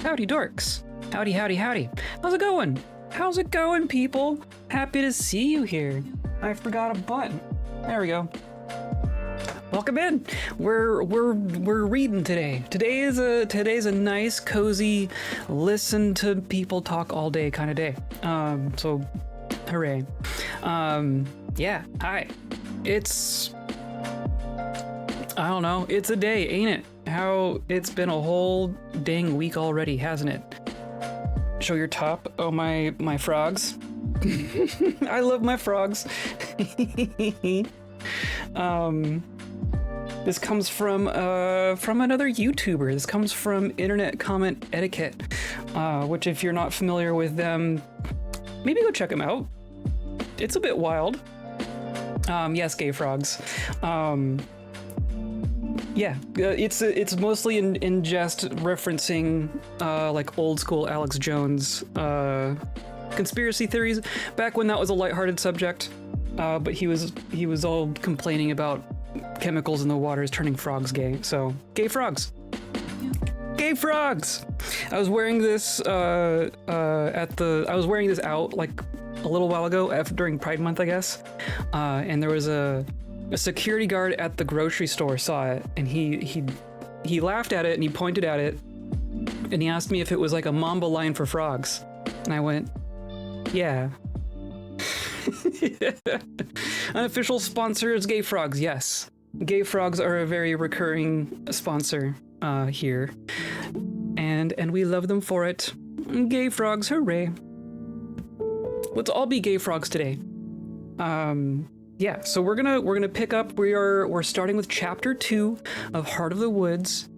Howdy dorks. Howdy, howdy, howdy. How's it going? How's it going, people? Happy to see you here. I forgot a button. There we go. Welcome in. We're reading today. Today's a nice, cozy, listen to people talk all day kind of day. So hooray. Yeah, hi. I don't know, it's a day, ain't it? It's been a whole dang week already, hasn't it? Show your top. Oh, my frogs. I love my frogs. This comes from another YouTuber. This comes from Internet Comment Etiquette, which if you're not familiar with them, maybe go check them out. It's a bit wild. Yes, gay frogs. Yeah, it's mostly in jest referencing like old school Alex Jones conspiracy theories back when that was a lighthearted subject. But he was all complaining about chemicals in the waters turning frogs gay. So gay frogs, gay frogs. I was wearing this out like a little while ago during Pride Month, I guess, and there was a security guard at the grocery store saw it, and he laughed at it and he pointed at it and he asked me if it was like a Mamba line for frogs, and I went, yeah. Unofficial sponsor is Gay Frogs. Yes, Gay Frogs are a very recurring sponsor here, and we love them for it. Gay Frogs, hooray! Let's all be gay frogs today. Yeah, so we're gonna pick up. We're starting with chapter 2 of Heart of the Woods.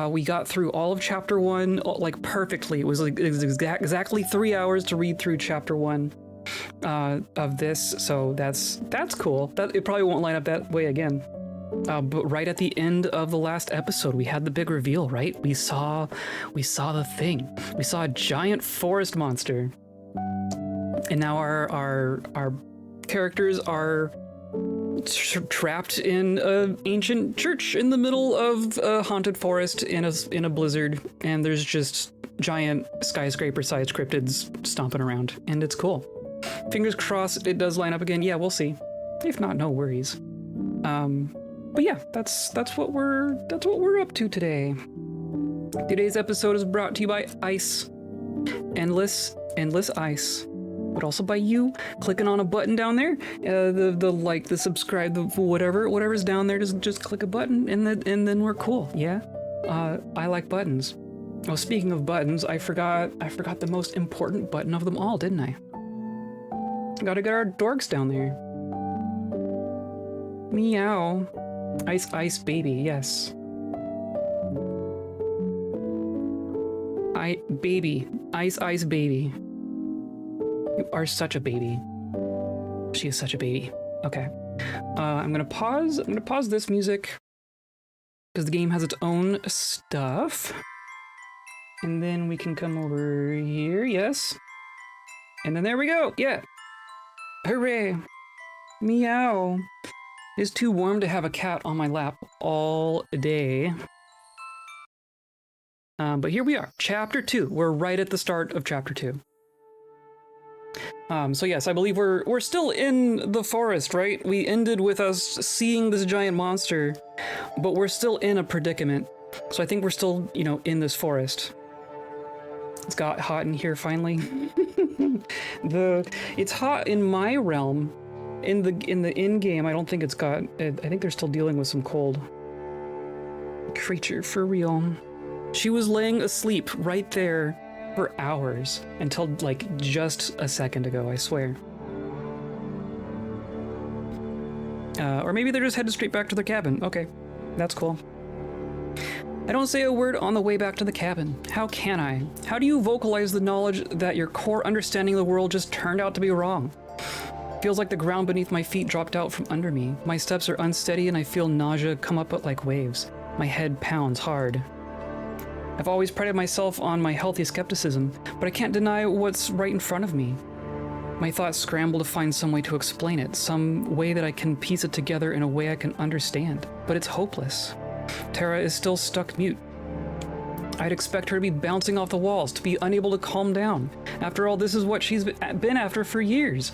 We got through all of chapter 1 like perfectly. It was like exactly 3 hours to read through chapter 1 of this. So that's cool. That it probably won't line up that way again. But right at the end of the last episode, we had the big reveal. Right, we saw the thing. We saw a giant forest monster, and now our characters are trapped in an ancient church in the middle of a haunted forest in a blizzard, and there's just giant skyscraper-sized cryptids stomping around, and it's cool. Fingers crossed it does line up again. Yeah, we'll see. If not, no worries. But yeah, that's what we're up to today. Today's episode is brought to you by Ice, endless ice. But also by you clicking on a button down there, the like, the subscribe, the whatever's down there. Just click a button, and then we're cool. Yeah, I like buttons. Oh, speaking of buttons, I forgot the most important button of them all, didn't I? Gotta get our dorks down there. Meow, ice baby. Yes. Ice baby. You are such a baby. She is such a baby. Okay. I'm gonna pause this music because the game has its own stuff. And then we can come over here, yes. And then there we go. Yeah. Hooray. Meow. It's too warm to have a cat on my lap all day. But here we are, chapter 2. We're right at the start of chapter 2. So yes, I believe we're still in the forest, right? We ended with us seeing this giant monster, but we're still in a predicament. So I think we're still, in this forest. It's got hot in here finally. It's hot in my realm. In the in-game, I don't think it's got. I think they're still dealing with some cold. Creature for real. She was laying asleep right there for hours until like just a second ago, I swear. Or maybe they're just headed straight back to their cabin. Okay, that's cool. I don't say a word on the way back to the cabin. How can I? How do you vocalize the knowledge that your core understanding of the world just turned out to be wrong? Feels like the ground beneath my feet dropped out from under me. My steps are unsteady and I feel nausea come up like waves. My head pounds hard. I've always prided myself on my healthy skepticism, but I can't deny what's right in front of me. My thoughts scramble to find some way to explain it, some way that I can piece it together in a way I can understand, but it's hopeless. Tara is still stuck mute. I'd expect her to be bouncing off the walls, to be unable to calm down. After all, this is what she's been after for years.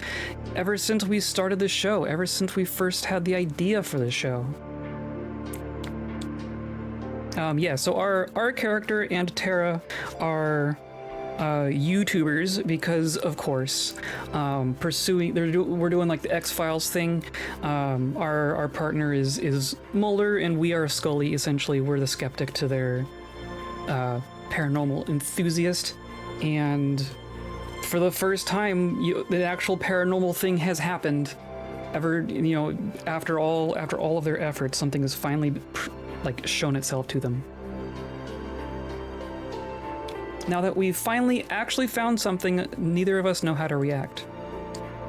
Ever since we started this show, ever since we first had the idea for this show. Yeah, so our character and Tara are YouTubers because, of course, we're doing like the X-Files thing. Our partner is Mulder and we are Scully. Essentially, we're the skeptic to their paranormal enthusiast, and for the first time, the actual paranormal thing has happened. After all of their efforts, something has finally shown itself to them. Now that we've finally actually found something, neither of us know how to react.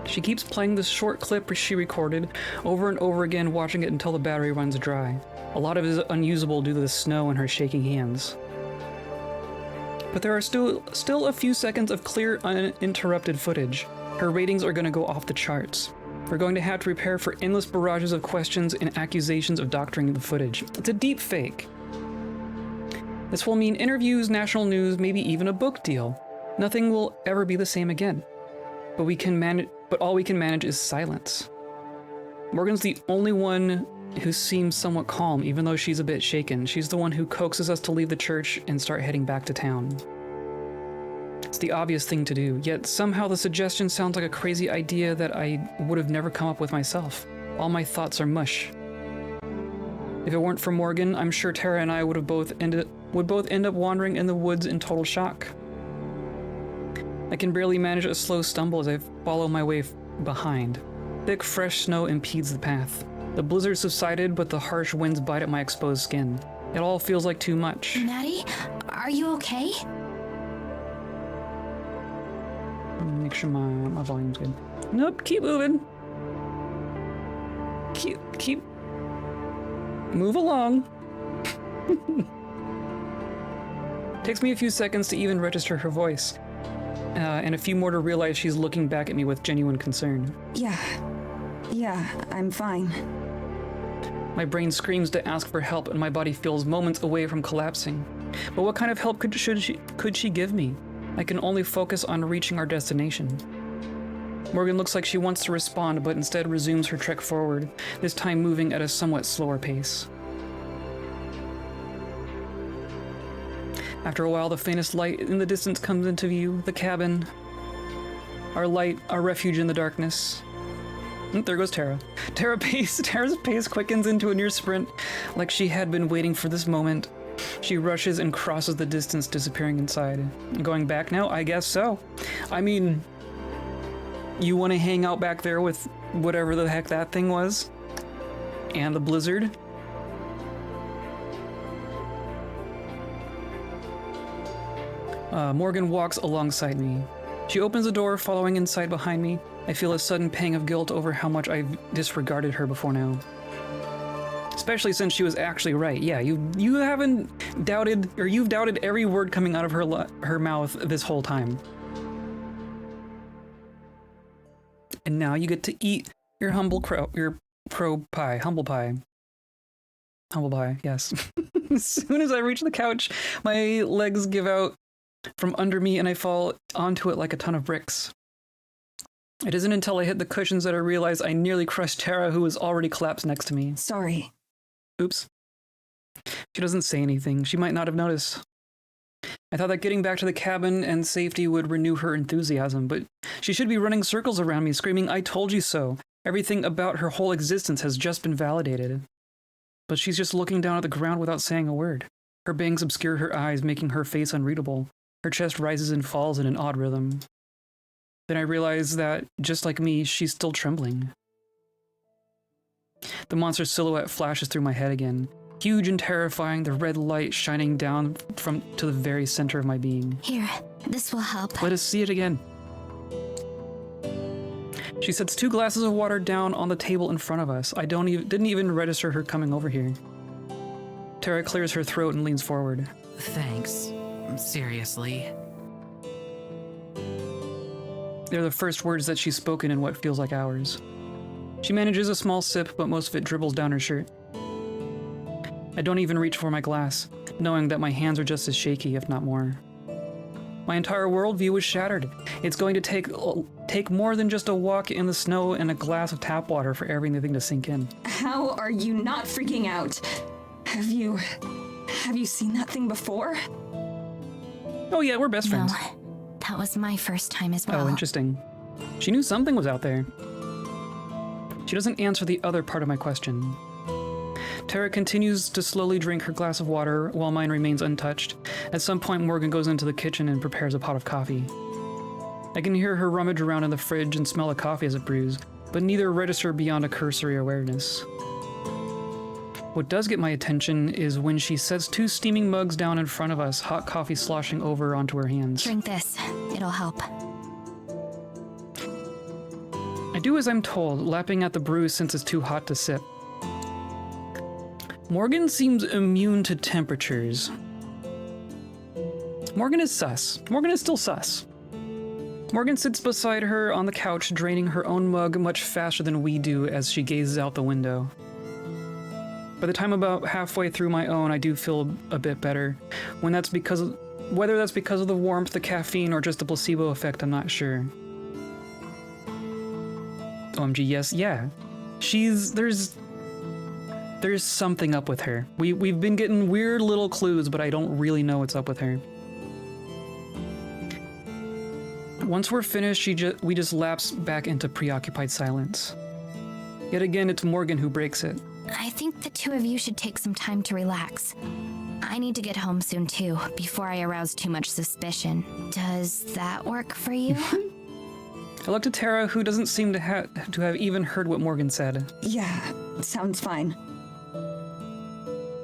She keeps playing this short clip she recorded over and over again, watching it until the battery runs dry. A lot of it is unusable due to the snow and her shaking hands. But there are still a few seconds of clear, uninterrupted footage. Her ratings are going to go off the charts. We're going to have to prepare for endless barrages of questions and accusations of doctoring the footage. It's a deep fake. This will mean interviews, national news, maybe even a book deal. Nothing will ever be the same again. But all we can manage is silence. Morgan's the only one who seems somewhat calm, even though she's a bit shaken. She's the one who coaxes us to leave the church and start heading back to town. It's the obvious thing to do, yet somehow the suggestion sounds like a crazy idea that I would have never come up with myself. All my thoughts are mush. If it weren't for Morgan, I'm sure Tara and I would both end up wandering in the woods in total shock. I can barely manage a slow stumble as I follow my way behind. Thick, fresh snow impedes the path. The blizzard subsided, but the harsh winds bite at my exposed skin. It all feels like too much. Maddie, are you okay? Make sure my volume's good. Nope, keep moving. Keep. Move along. Takes me a few seconds to even register her voice, and a few more to realize she's looking back at me with genuine concern. Yeah, I'm fine. My brain screams to ask for help, and my body feels moments away from collapsing. But what kind of help could she give me? I can only focus on reaching our destination. Morgan looks like she wants to respond, but instead resumes her trek forward, this time moving at a somewhat slower pace. After a while, the faintest light in the distance comes into view, the cabin. Our light, our refuge in the darkness. There goes Tara. Tara's pace quickens into a near sprint, like she had been waiting for this moment. She rushes and crosses the distance, disappearing inside. Going back now? I guess so. I mean, you want to hang out back there with whatever the heck that thing was? And the blizzard? Morgan walks alongside me. She opens the door, following inside behind me. I feel a sudden pang of guilt over how much I've disregarded her before now. Especially since she was actually right. Yeah, you haven't doubted, or you've doubted every word coming out of her mouth this whole time. And now you get to eat your humble pie, yes. As soon as I reach the couch, my legs give out from under me and I fall onto it like a ton of bricks. It isn't until I hit the cushions that I realize I nearly crushed Tara, who was already collapsed next to me. Sorry. Oops. She doesn't say anything. She might not have noticed. I thought that getting back to the cabin and safety would renew her enthusiasm, but she should be running circles around me, screaming, "I told you so." Everything about her whole existence has just been validated. But she's just looking down at the ground without saying a word. Her bangs obscure her eyes, making her face unreadable. Her chest rises and falls in an odd rhythm. Then I realize that, just like me, she's still trembling. The monster silhouette flashes through my head again. Huge and terrifying, the red light shining down to the very center of my being. Here, this will help. Let us see it again. She sets 2 glasses of water down on the table in front of us. I didn't even register her coming over here. Tara clears her throat and leans forward. Thanks. Seriously. They're the first words that she's spoken in what feels like hours. She manages a small sip, but most of it dribbles down her shirt. I don't even reach for my glass. knowing that my hands are just as shaky, if not more. My entire worldview was shattered. It's going to take more than just a walk in the snow and a glass of tap water for everything to sink in. How are you not freaking out? Have you seen that thing before? Oh yeah, we're best friends. No, that was my first time as well. Oh, interesting. She knew something was out there. She doesn't answer the other part of my question. Tara continues to slowly drink her glass of water while mine remains untouched. At some point, Morgan goes into the kitchen and prepares a pot of coffee. I can hear her rummage around in the fridge and smell the coffee as it brews, but neither register beyond a cursory awareness. What does get my attention is when she sets 2 steaming mugs down in front of us, hot coffee sloshing over onto her hands. Drink this. It'll help. I do as I'm told, lapping at the brew since it's too hot to sip. Morgan seems immune to temperatures. Morgan is sus. Morgan is still sus. Morgan sits beside her on the couch, draining her own mug much faster than we do as she gazes out the window. By the time about halfway through my own, I do feel a bit better. Whether that's because of the warmth, the caffeine, or just a placebo effect, I'm not sure. OMG, yes, yeah. There's something up with her. We've been getting weird little clues, but I don't really know what's up with her. Once we're finished, we just lapse back into preoccupied silence. Yet again, it's Morgan who breaks it. I think the 2 of you should take some time to relax. I need to get home soon too, before I arouse too much suspicion. Does that work for you? I look to Tara, who doesn't seem to have even heard what Morgan said. Yeah, sounds fine.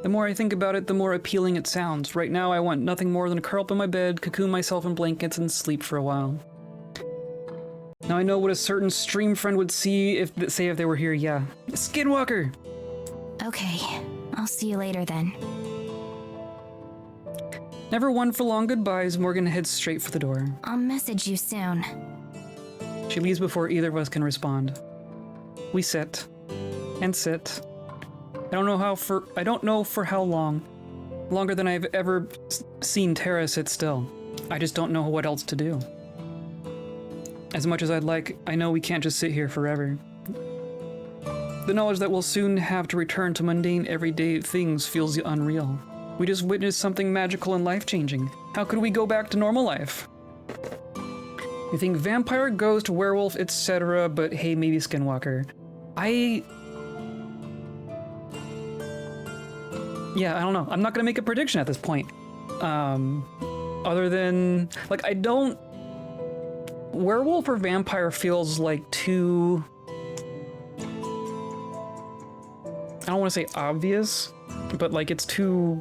The more I think about it, the more appealing it sounds. Right now, I want nothing more than to curl up in my bed, cocoon myself in blankets, and sleep for a while. Now I know what a certain stream friend would say if they were here, yeah. Skinwalker! Okay, I'll see you later then. Never one for long goodbyes, Morgan heads straight for the door. I'll message you soon. She leaves before either of us can respond. We sit. And sit. I don't know for how long. Longer than I've ever seen Tara sit still. I just don't know what else to do. As much as I'd like, I know we can't just sit here forever. The knowledge that we'll soon have to return to mundane, everyday things feels unreal. We just witnessed something magical and life-changing. How could we go back to normal life? You think vampire, ghost, werewolf, etc., but hey, maybe skinwalker. Yeah, I don't know. I'm not gonna make a prediction at this point. Other than, like, werewolf or vampire feels like too... I don't want to say obvious, but like it's too...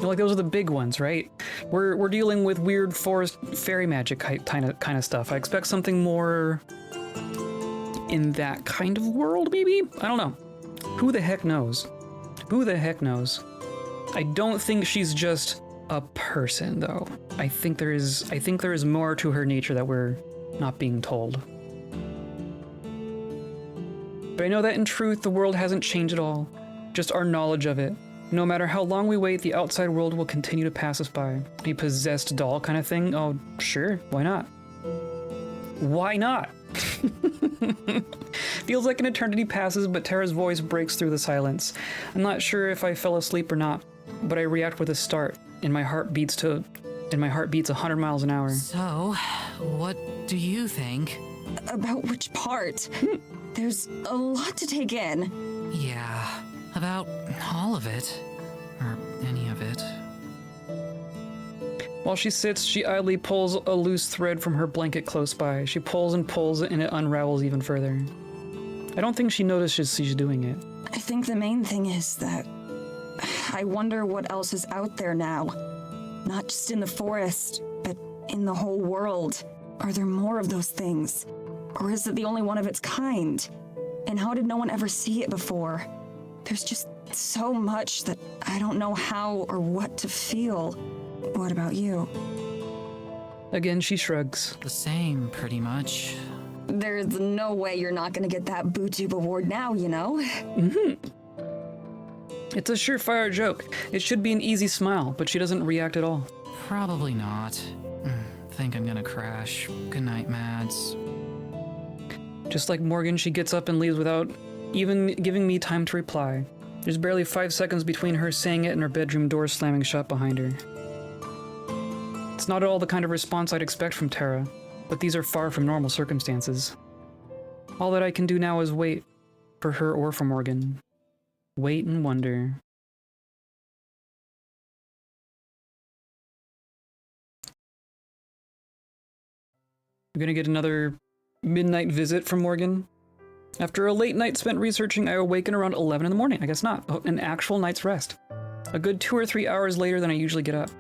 Like those are the big ones, right? We're dealing with weird forest fairy magic kind of stuff. I expect something more in that kind of world, maybe? I don't know. Who the heck knows? Who the heck knows? I don't think she's just a person, though. I think there is more to her nature that we're not being told. But I know that in truth, the world hasn't changed at all. Just our knowledge of it. No matter how long we wait, the outside world will continue to pass us by. A possessed doll kind of thing? Oh, sure. Why not? Why not? Feels like an eternity passes, but Tara's voice breaks through the silence. I'm not sure if I fell asleep or not, but I react with a start, and my heart beats 100 miles an hour. So, what do you think? About which part? There's a lot to take in. Yeah, about all of it. Or any of it. While she sits, she idly pulls a loose thread from her blanket close by. She pulls, and it unravels even further. I don't think she notices she's doing it. I think the main thing is that I wonder what else is out there now. Not just in the forest, but in the whole world. Are there more of those things? Or is it the only one of its kind? And how did no one ever see it before? There's just so much that I don't know how or what to feel. What about you? Again, she shrugs. The same, pretty much. There's no way you're not gonna get that BootTube award now, you know? It's a surefire joke. It should be an easy smile, but she doesn't react at all. Probably not. Think I'm gonna crash. Good night, Mads. Just like Morgan, she gets up and leaves without even giving me time to reply. There's barely 5 seconds between her saying it and her bedroom door slamming shut behind her. It's not at all the kind of response I'd expect from Tara, but these are far from normal circumstances. All that I can do now is wait, for her or for Morgan. Wait and wonder. We're gonna get another midnight visit from Morgan. After a late night spent researching, I awaken around 11 in the morning. I guess not. An actual night's rest. A good 2 or 3 hours later than I usually get up.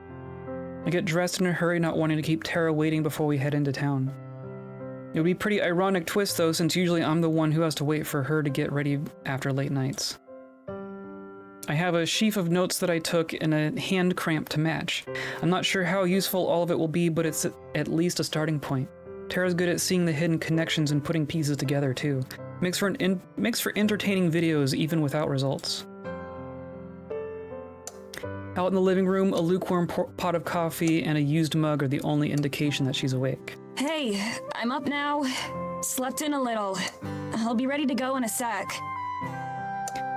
I get dressed in a hurry, not wanting to keep Tara waiting before we head into town. It would be a pretty ironic twist though, since usually I'm the one who has to wait for her to get ready after late nights. I have a sheaf of notes that I took and a hand cramp to match. I'm not sure how useful all of it will be, but it's at least a starting point. Tara's good at seeing the hidden connections and putting pieces together too. Makes for entertaining videos even without results. Out in the living room, a lukewarm pot of coffee and a used mug are the only indication that she's awake. Hey, I'm up now. Slept in a little. I'll be ready to go in a sec.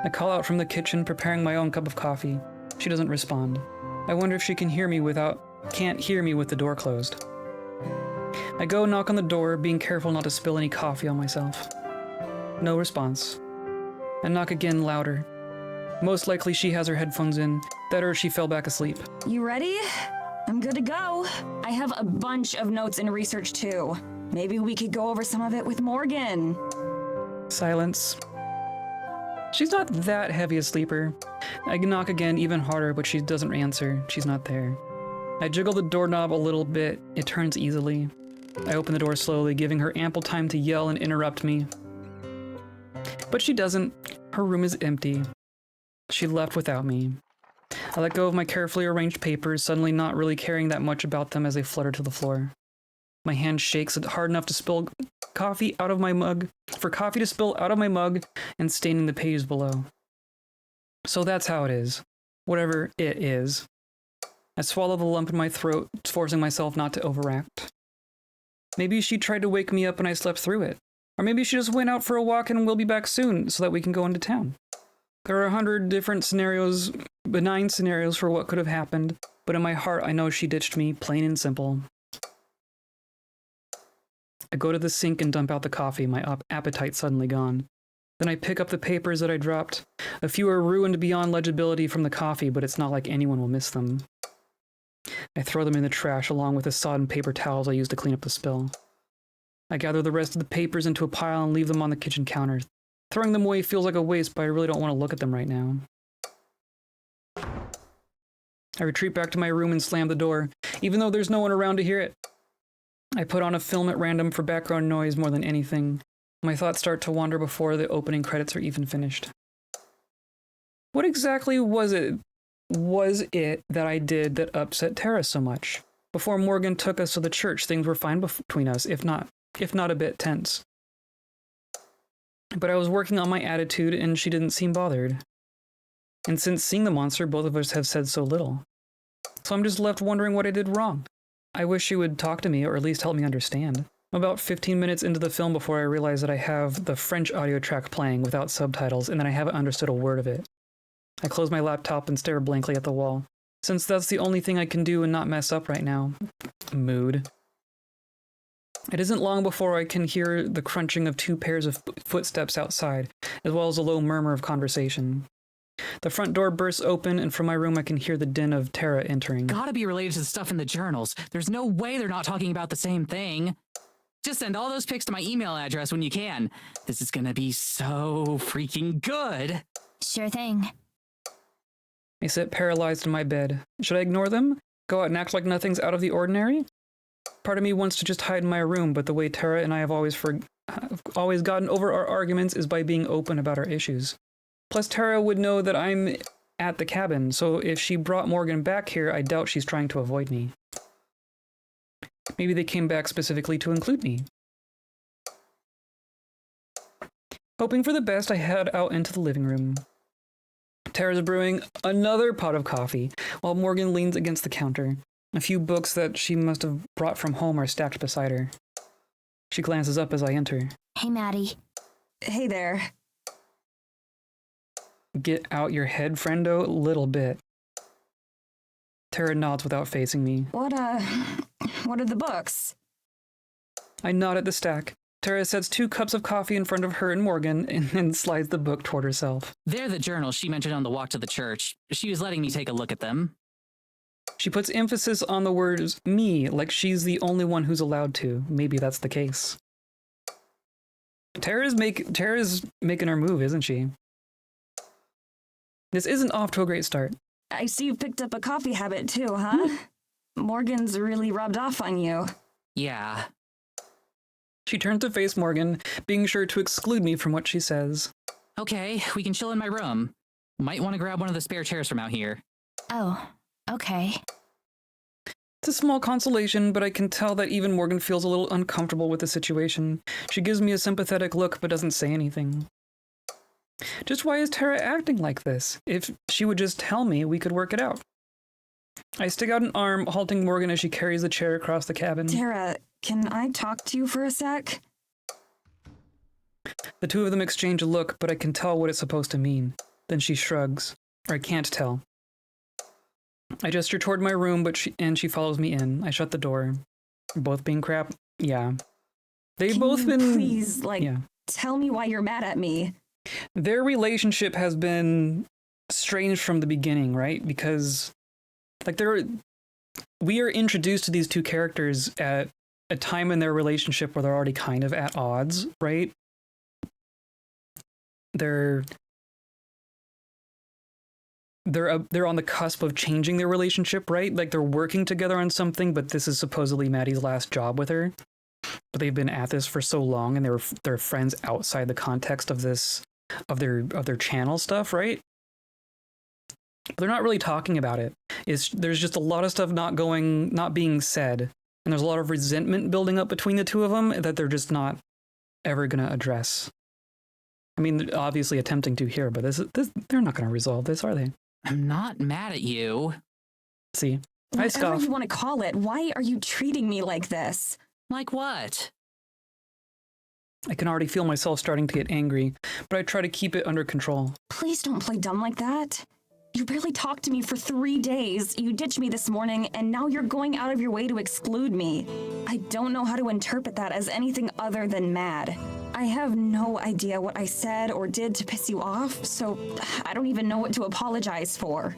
I call out from the kitchen, preparing my own cup of coffee. She doesn't respond. I wonder if she can't hear me with the door closed. I go knock on the door, being careful not to spill any coffee on myself. No response. I knock again, louder. Most likely she has her headphones in. That or she fell back asleep. You ready? I'm good to go. I have a bunch of notes and research too. Maybe we could go over some of it with Morgan. Silence. She's not that heavy a sleeper. I knock again, even harder, but she doesn't answer. She's not there. I jiggle the doorknob a little bit. It turns easily. I open the door slowly, giving her ample time to yell and interrupt me. But she doesn't. Her room is empty. She left without me. I let go of my carefully arranged papers, suddenly not really caring that much about them as they flutter to the floor. My hand shakes hard enough to spill coffee out of my mug, for coffee to spill out of my mug and staining the pages below. So that's how it is. Whatever it is. I swallow the lump in my throat, forcing myself not to overact. Maybe she tried to wake me up and I slept through it. Or maybe she just went out for a walk and we'll be back soon so that we can go into town. There are 100 different scenarios, benign scenarios for what could have happened, but in my heart I know she ditched me, plain and simple. I go to the sink and dump out the coffee, my appetite suddenly gone. Then I pick up the papers that I dropped. A few are ruined beyond legibility from the coffee, but it's not like anyone will miss them. I throw them in the trash along with the sodden paper towels I used to clean up the spill. I gather the rest of the papers into a pile and leave them on the kitchen counter. Throwing them away feels like a waste, but I really don't want to look at them right now. I retreat back to my room and slam the door, even though there's no one around to hear it. I put on a film at random for background noise more than anything. My thoughts start to wander before the opening credits are even finished. What exactly was it that I did that upset Tara so much? Before Morgan took us to the church, things were fine between us, if not a bit tense. But I was working on my attitude and she didn't seem bothered. And since seeing the monster, both of us have said so little. So I'm just left wondering what I did wrong. I wish she would talk to me or at least help me understand. I'm about 15 minutes into the film before I realize that I have the French audio track playing without subtitles and that I haven't understood a word of it. I close my laptop and stare blankly at the wall, since that's the only thing I can do and not mess up right now. Mood. It isn't long before I can hear the crunching of 2 pairs of footsteps outside, as well as a low murmur of conversation. The front door bursts open, and from my room I can hear the din of Tara entering. Gotta be related to the stuff in the journals. There's no way they're not talking about the same thing. Just send all those pics to my email address when you can. This is gonna be so freaking good. Sure thing. I sit paralyzed in my bed. Should I ignore them? Go out and act like nothing's out of the ordinary? Part of me wants to just hide in my room, but the way Tara and I have always gotten over our arguments is by being open about our issues. Plus, Tara would know that I'm at the cabin, so if she brought Morgan back here, I doubt she's trying to avoid me. Maybe they came back specifically to include me. Hoping for the best, I head out into the living room. Tara's brewing another pot of coffee, while Morgan leans against the counter. A few books that she must have brought from home are stacked beside her. She glances up as I enter. Hey, Maddie. Hey there. Get out your head, friendo, little bit. Tara nods without facing me. What are the books? I nod at the stack. Tara sets 2 cups of coffee in front of her and Morgan and then slides the book toward herself. They're the journals she mentioned on the walk to the church. She was letting me take a look at them. She puts emphasis on the words me, like she's the only one who's allowed to. Maybe that's the case. Tara's making her move, isn't she? This isn't off to a great start. I see you picked up a coffee habit too, huh? Morgan's really rubbed off on you. Yeah. She turns to face Morgan, being sure to exclude me from what she says. Okay, we can chill in my room. Might want to grab one of the spare chairs from out here. Oh, okay. It's a small consolation, but I can tell that even Morgan feels a little uncomfortable with the situation. She gives me a sympathetic look, but doesn't say anything. Just why is Tara acting like this? If she would just tell me, we could work it out. I stick out an arm, halting Morgan as she carries the chair across the cabin. Tara, can I talk to you for a sec? The two of them exchange a look, but I can tell what it's supposed to mean. Then she shrugs. Or I can't tell. I gesture toward my room, and she follows me in. I shut the door. Both being crap? Yeah. They've both been... Please, tell me why you're mad at me. Their relationship has been strange from the beginning, right? Because, we are introduced to these two characters at a time in their relationship where they're already kind of at odds, right? They're on the cusp of changing their relationship, right? Like they're working together on something, but this is supposedly Maddie's last job with her. But they've been at this for so long, and they're friends outside the context of this of their channel stuff, right? They're not really talking about it. There's just a lot of stuff not being said, and there's a lot of resentment building up between the two of them that they're just not ever gonna address. I mean, obviously attempting to here, but this they're not gonna resolve this, are they? I'm not mad at you. See, I scoff. Whatever you want to call it, why are you treating me like this? Like what? I can already feel myself starting to get angry, but I try to keep it under control. Please don't play dumb like that. You barely talked to me for 3 days, you ditched me this morning, and now you're going out of your way to exclude me. I don't know how to interpret that as anything other than mad. I have no idea what I said or did to piss you off, so I don't even know what to apologize for.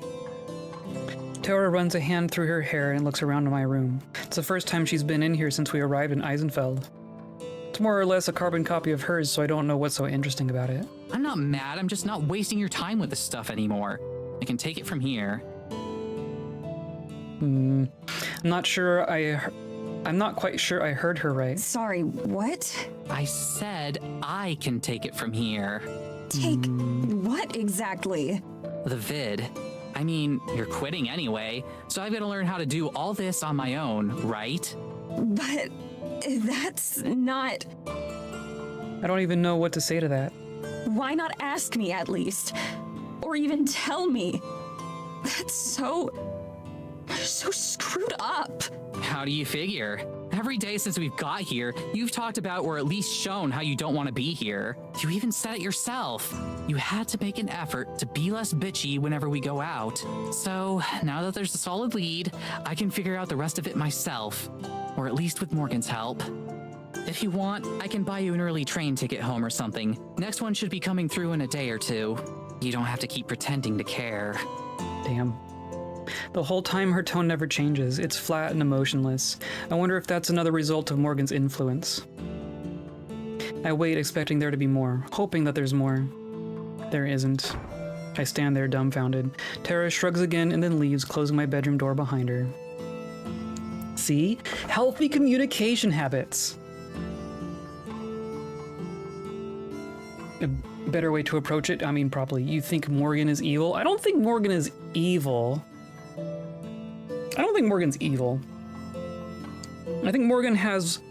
Tara runs a hand through her hair and looks around my room. It's the first time she's been in here since we arrived in Eisenfeld. It's more or less a carbon copy of hers, so I don't know what's so interesting about it. I'm not mad, I'm just not wasting your time with this stuff anymore. I can take it from here. I'm not quite sure I heard her right. Sorry, what? I said I can take it from here. Take what exactly? The vid. I mean, you're quitting anyway, so I've got to learn how to do all this on my own, right? But that's not... I don't even know what to say to that. Why not ask me at least? Or even tell me? That's so screwed up. How do you figure? Every day since we've got here, you've talked about or at least shown how you don't want to be here. You even said it yourself. You had to make an effort to be less bitchy whenever we go out. So now that there's a solid lead, I can figure out the rest of it myself. Or at least with Morgan's help. If you want, I can buy you an early train ticket home or something. Next one should be coming through in a day or two. You don't have to keep pretending to care. Damn. The whole time her tone never changes. It's flat and emotionless. I wonder if that's another result of Morgan's influence. I wait, expecting there to be more, hoping that there's more. There isn't. I stand there dumbfounded. Tara shrugs again and then leaves, closing my bedroom door behind her. See? Healthy communication habits. A better way to approach it? I mean, probably. You think Morgan is evil? I don't think Morgan is evil. I don't think Morgan's evil. I think Morgan has...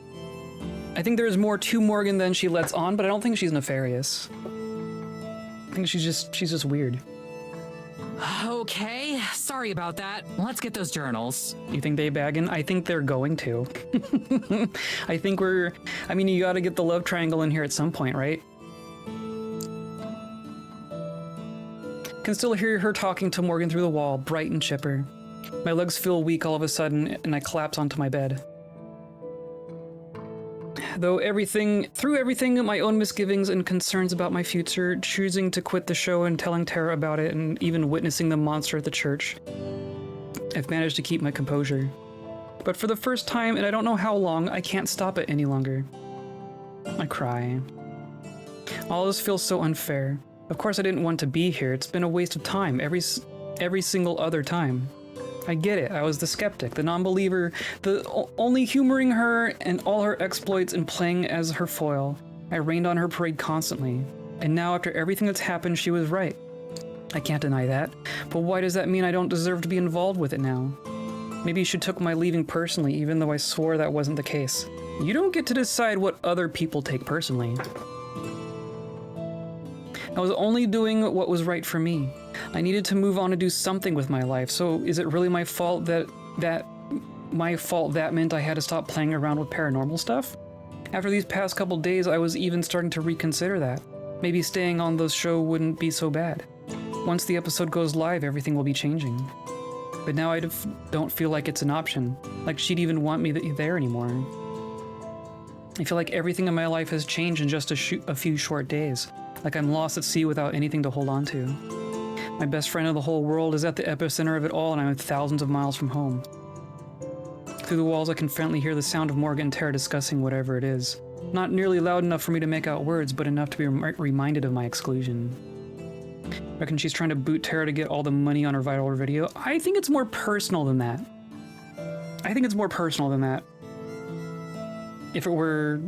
I think there's more to Morgan than she lets on, but I don't think she's nefarious. I think she's just weird. Okay, sorry about that. Let's get those journals. You think they bagging? I think they're going to. I mean, you gotta get the love triangle in here at some point, right? Can still hear her talking to Morgan through the wall, bright and chipper. My legs feel weak all of a sudden, and I collapse onto my bed. Through everything, my own misgivings and concerns about my future, choosing to quit the show and telling Tara about it, and even witnessing the monster at the church, I've managed to keep my composure. But for the first time, and I don't know how long, I can't stop it any longer. I cry. All this feels so unfair. Of course I didn't want to be here. It's been a waste of time every single other time. I get it. I was the skeptic, the non-believer, only humoring her and all her exploits and playing as her foil. I rained on her parade constantly. And now after everything that's happened, she was right. I can't deny that. But why does that mean I don't deserve to be involved with it now? Maybe she took my leaving personally, even though I swore that wasn't the case. You don't get to decide what other people take personally. I was only doing what was right for me. I needed to move on and do something with my life, so is it really my fault that meant I had to stop playing around with paranormal stuff? After these past couple days, I was even starting to reconsider that. Maybe staying on the show wouldn't be so bad. Once the episode goes live, everything will be changing. But now I don't feel like it's an option, like she'd even want me there anymore. I feel like everything in my life has changed in just a few short days. Like I'm lost at sea without anything to hold on to. My best friend in the whole world is at the epicenter of it all, and I'm thousands of miles from home. Through the walls, I can faintly hear the sound of Morgan and Tara discussing whatever it is. Not nearly loud enough for me to make out words, but enough to be reminded of my exclusion. Reckon she's trying to boot Tara to get all the money on her viral video. I think it's more personal than that. If it were...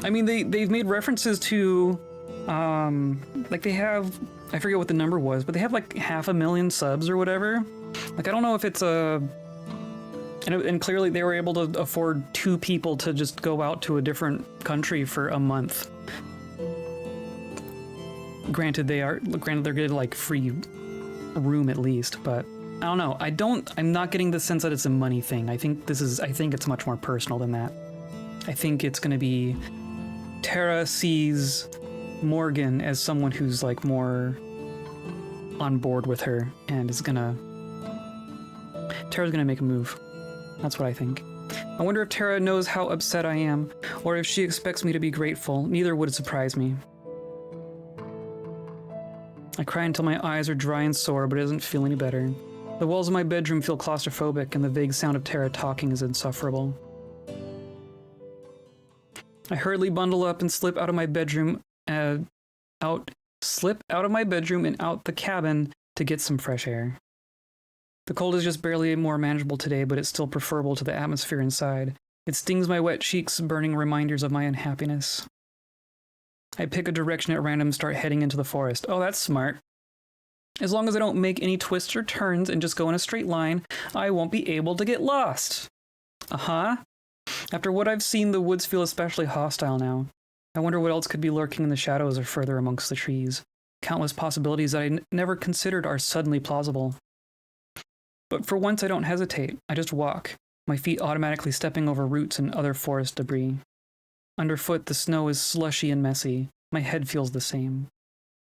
I mean, they've made references to, like they have, I forget what the number was, but they have like 500,000 subs or whatever. Like, I don't know if it's and clearly they were able to afford 2 people to just go out to a different country for a month. Granted, they're getting like free room at least, but I don't know. I'm not getting the sense that it's a money thing. I think it's much more personal than that. I think it's gonna be Tara sees Morgan as someone who's like more on board with her and Tara's gonna make a move. That's what I think. I wonder if Tara knows how upset I am, or if she expects me to be grateful. Neither would surprise me. I cry until my eyes are dry and sore, but it doesn't feel any better. The walls of my bedroom feel claustrophobic, and the vague sound of Tara talking is insufferable. I hurriedly bundle up and slip out of my bedroom and out the cabin to get some fresh air. The cold is just barely more manageable today, but it's still preferable to the atmosphere inside. It stings my wet cheeks, burning reminders of my unhappiness. I pick a direction at random and start heading into the forest. Oh, that's smart. As long as I don't make any twists or turns and just go in a straight line, I won't be able to get lost. Uh-huh. After what I've seen, the woods feel especially hostile now. I wonder what else could be lurking in the shadows or further amongst the trees. Countless possibilities that I never considered are suddenly plausible. But for once I don't hesitate. I just walk, my feet automatically stepping over roots and other forest debris. Underfoot, the snow is slushy and messy. My head feels the same.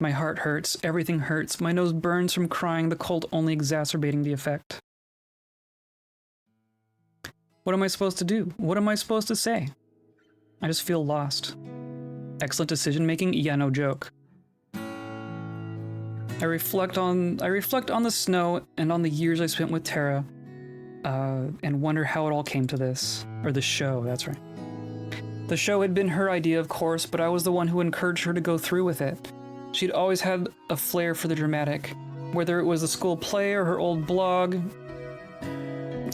My heart hurts, everything hurts, my nose burns from crying, the cold only exacerbating the effect. What am I supposed to do? What am I supposed to say? I just feel lost. Excellent decision making? Yeah, no joke. I reflect on the snow and on the years I spent with Tara, and wonder how it all came to this. Or the show, that's right. The show had been her idea, of course, but I was the one who encouraged her to go through with it. She'd always had a flair for the dramatic, whether it was the school play or her old blog,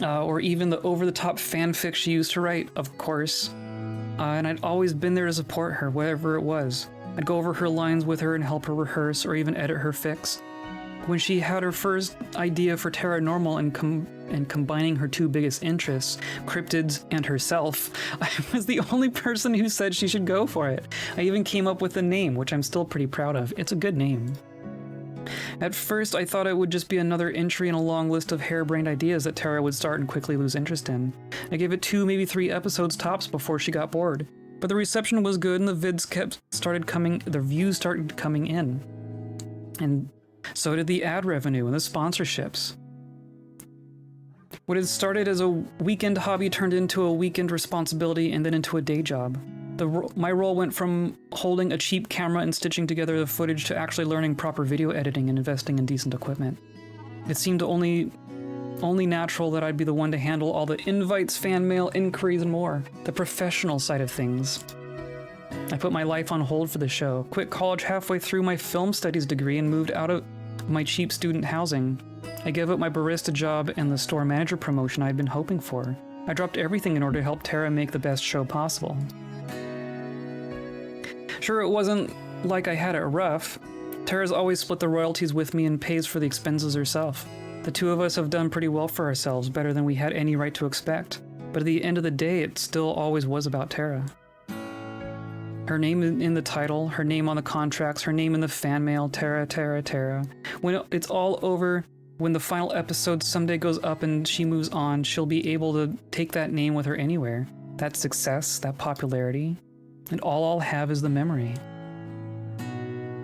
or even the over-the-top fanfic she used to write, of course. And I'd always been there to support her, whatever it was. I'd go over her lines with her and help her rehearse or even edit her fics. When she had her first idea for Terranormal and combining her 2 biggest interests, cryptids and herself, I was the only person who said she should go for it. I even came up with the name, which I'm still pretty proud of. It's a good name. At first, I thought it would just be another entry in a long list of harebrained ideas that Tara would start and quickly lose interest in. I gave it 2, maybe 3 episodes tops before she got bored. But the reception was good and the views started coming in. And so did the ad revenue and the sponsorships. What had started as a weekend hobby turned into a weekend responsibility and then into a day job. My role went from holding a cheap camera and stitching together the footage to actually learning proper video editing and investing in decent equipment. It seemed only natural that I'd be the one to handle all the invites, fan mail, inquiries, and more. The professional side of things. I put my life on hold for the show, quit college halfway through my film studies degree, and moved out of my cheap student housing. I gave up my barista job and the store manager promotion I'd been hoping for. I dropped everything in order to help Tara make the best show possible. Sure, it wasn't like I had it rough. Tara's always split the royalties with me and pays for the expenses herself. The two of us have done pretty well for ourselves, better than we had any right to expect. But at the end of the day, it still always was about Tara. Her name in the title, her name on the contracts, her name in the fan mail, Tara, Tara, Tara. When it's all over, when the final episode someday goes up and she moves on, she'll be able to take that name with her anywhere. That success, that popularity. And all I'll have is the memory.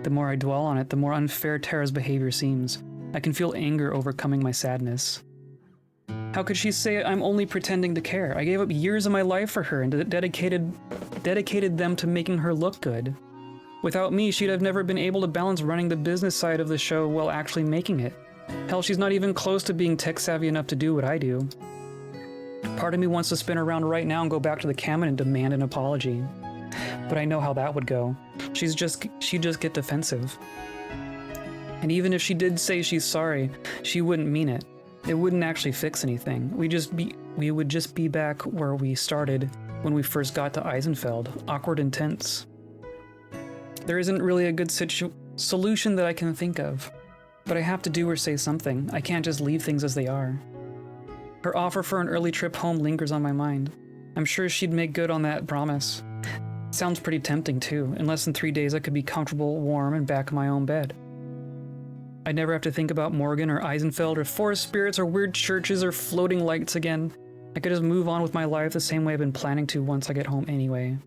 The more I dwell on it, the more unfair Tara's behavior seems. I can feel anger overcoming my sadness. How could she say I'm only pretending to care? I gave up years of my life for her and dedicated them to making her look good. Without me, she'd have never been able to balance running the business side of the show while actually making it. Hell, she's not even close to being tech savvy enough to do what I do. Part of me wants to spin around right now and go back to the cabin and demand an apology. But I know how that would go. She'd just get defensive. And even if she did say she's sorry, she wouldn't mean it. It wouldn't actually fix anything. We would just be back where we started when we first got to Eisenfeld, awkward and tense. There isn't really a good solution that I can think of, but I have to do or say something. I can't just leave things as they are. Her offer for an early trip home lingers on my mind. I'm sure she'd make good on that promise. Sounds pretty tempting too. In less than 3 days I could be comfortable, warm, and back in my own bed. I'd never have to think about Morgan or Eisenfeld or forest spirits or weird churches or floating lights again. I could just move on with my life the same way I've been planning to once I get home anyway.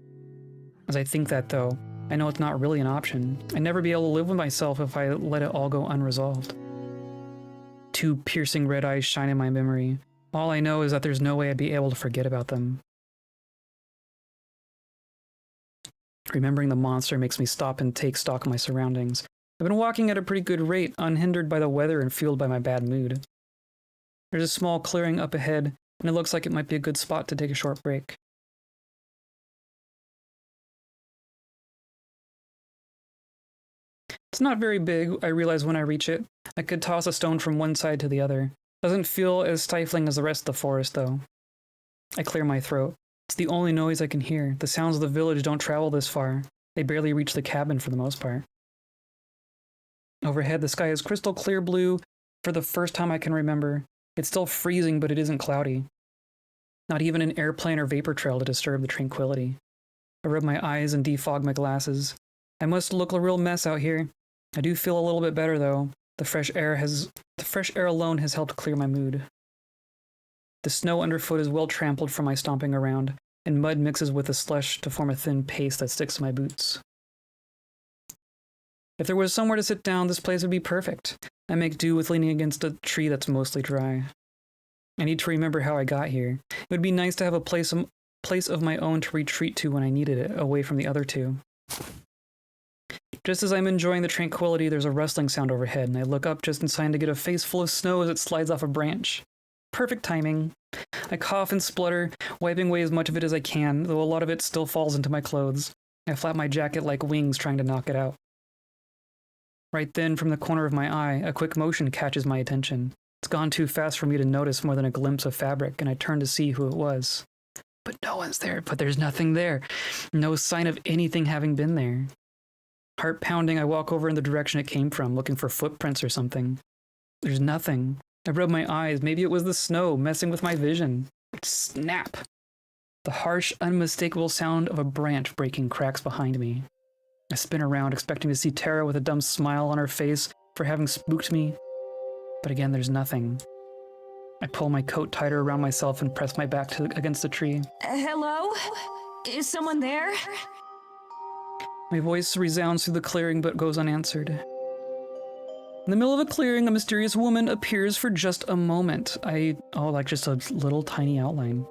As I think that though, I know it's not really an option. I'd never be able to live with myself if I let it all go unresolved. 2 piercing red eyes shine in my memory. All I know is that there's no way I'd be able to forget about them. Remembering the monster makes me stop and take stock of my surroundings. I've been walking at a pretty good rate, unhindered by the weather and fueled by my bad mood. There's a small clearing up ahead, and it looks like it might be a good spot to take a short break. It's not very big, I realize when I reach it. I could toss a stone from one side to the other. Doesn't feel as stifling as the rest of the forest, though. I clear my throat. It's the only noise I can hear. The sounds of the village don't travel this far. They barely reach the cabin for the most part. Overhead, the sky is crystal clear blue for the first time I can remember. It's still freezing, but it isn't cloudy. Not even an airplane or vapor trail to disturb the tranquility. I rub my eyes and defog my glasses. I must look a real mess out here. I do feel a little bit better, though. The fresh air alone has helped clear my mood. The snow underfoot is well trampled from my stomping around, and mud mixes with the slush to form a thin paste that sticks to my boots. If there was somewhere to sit down, this place would be perfect. I make do with leaning against a tree that's mostly dry. I need to remember how I got here. It would be nice to have a place of my own to retreat to when I needed it, away from the other two. Just as I'm enjoying the tranquility, there's a rustling sound overhead, and I look up just in time to get a face full of snow as it slides off a branch. Perfect timing. I cough and splutter, wiping away as much of it as I can, though a lot of it still falls into my clothes. I flap my jacket like wings trying to knock it out. Right then, from the corner of my eye, a quick motion catches my attention. It's gone too fast for me to notice more than a glimpse of fabric, and I turn to see who it was. But no one's there, but there's nothing there. No sign of anything having been there. Heart pounding, I walk over in the direction it came from, looking for footprints or something. There's nothing. I rub my eyes. Maybe it was the snow messing with my vision. Snap! The harsh, unmistakable sound of a branch breaking cracks behind me. I spin around, expecting to see Tara with a dumb smile on her face, for having spooked me. But again, there's nothing. I pull my coat tighter around myself and press my back against the tree. Hello? Is someone there? My voice resounds through the clearing but goes unanswered. In the middle of a clearing, a mysterious woman appears for just a moment. Like just a little tiny outline.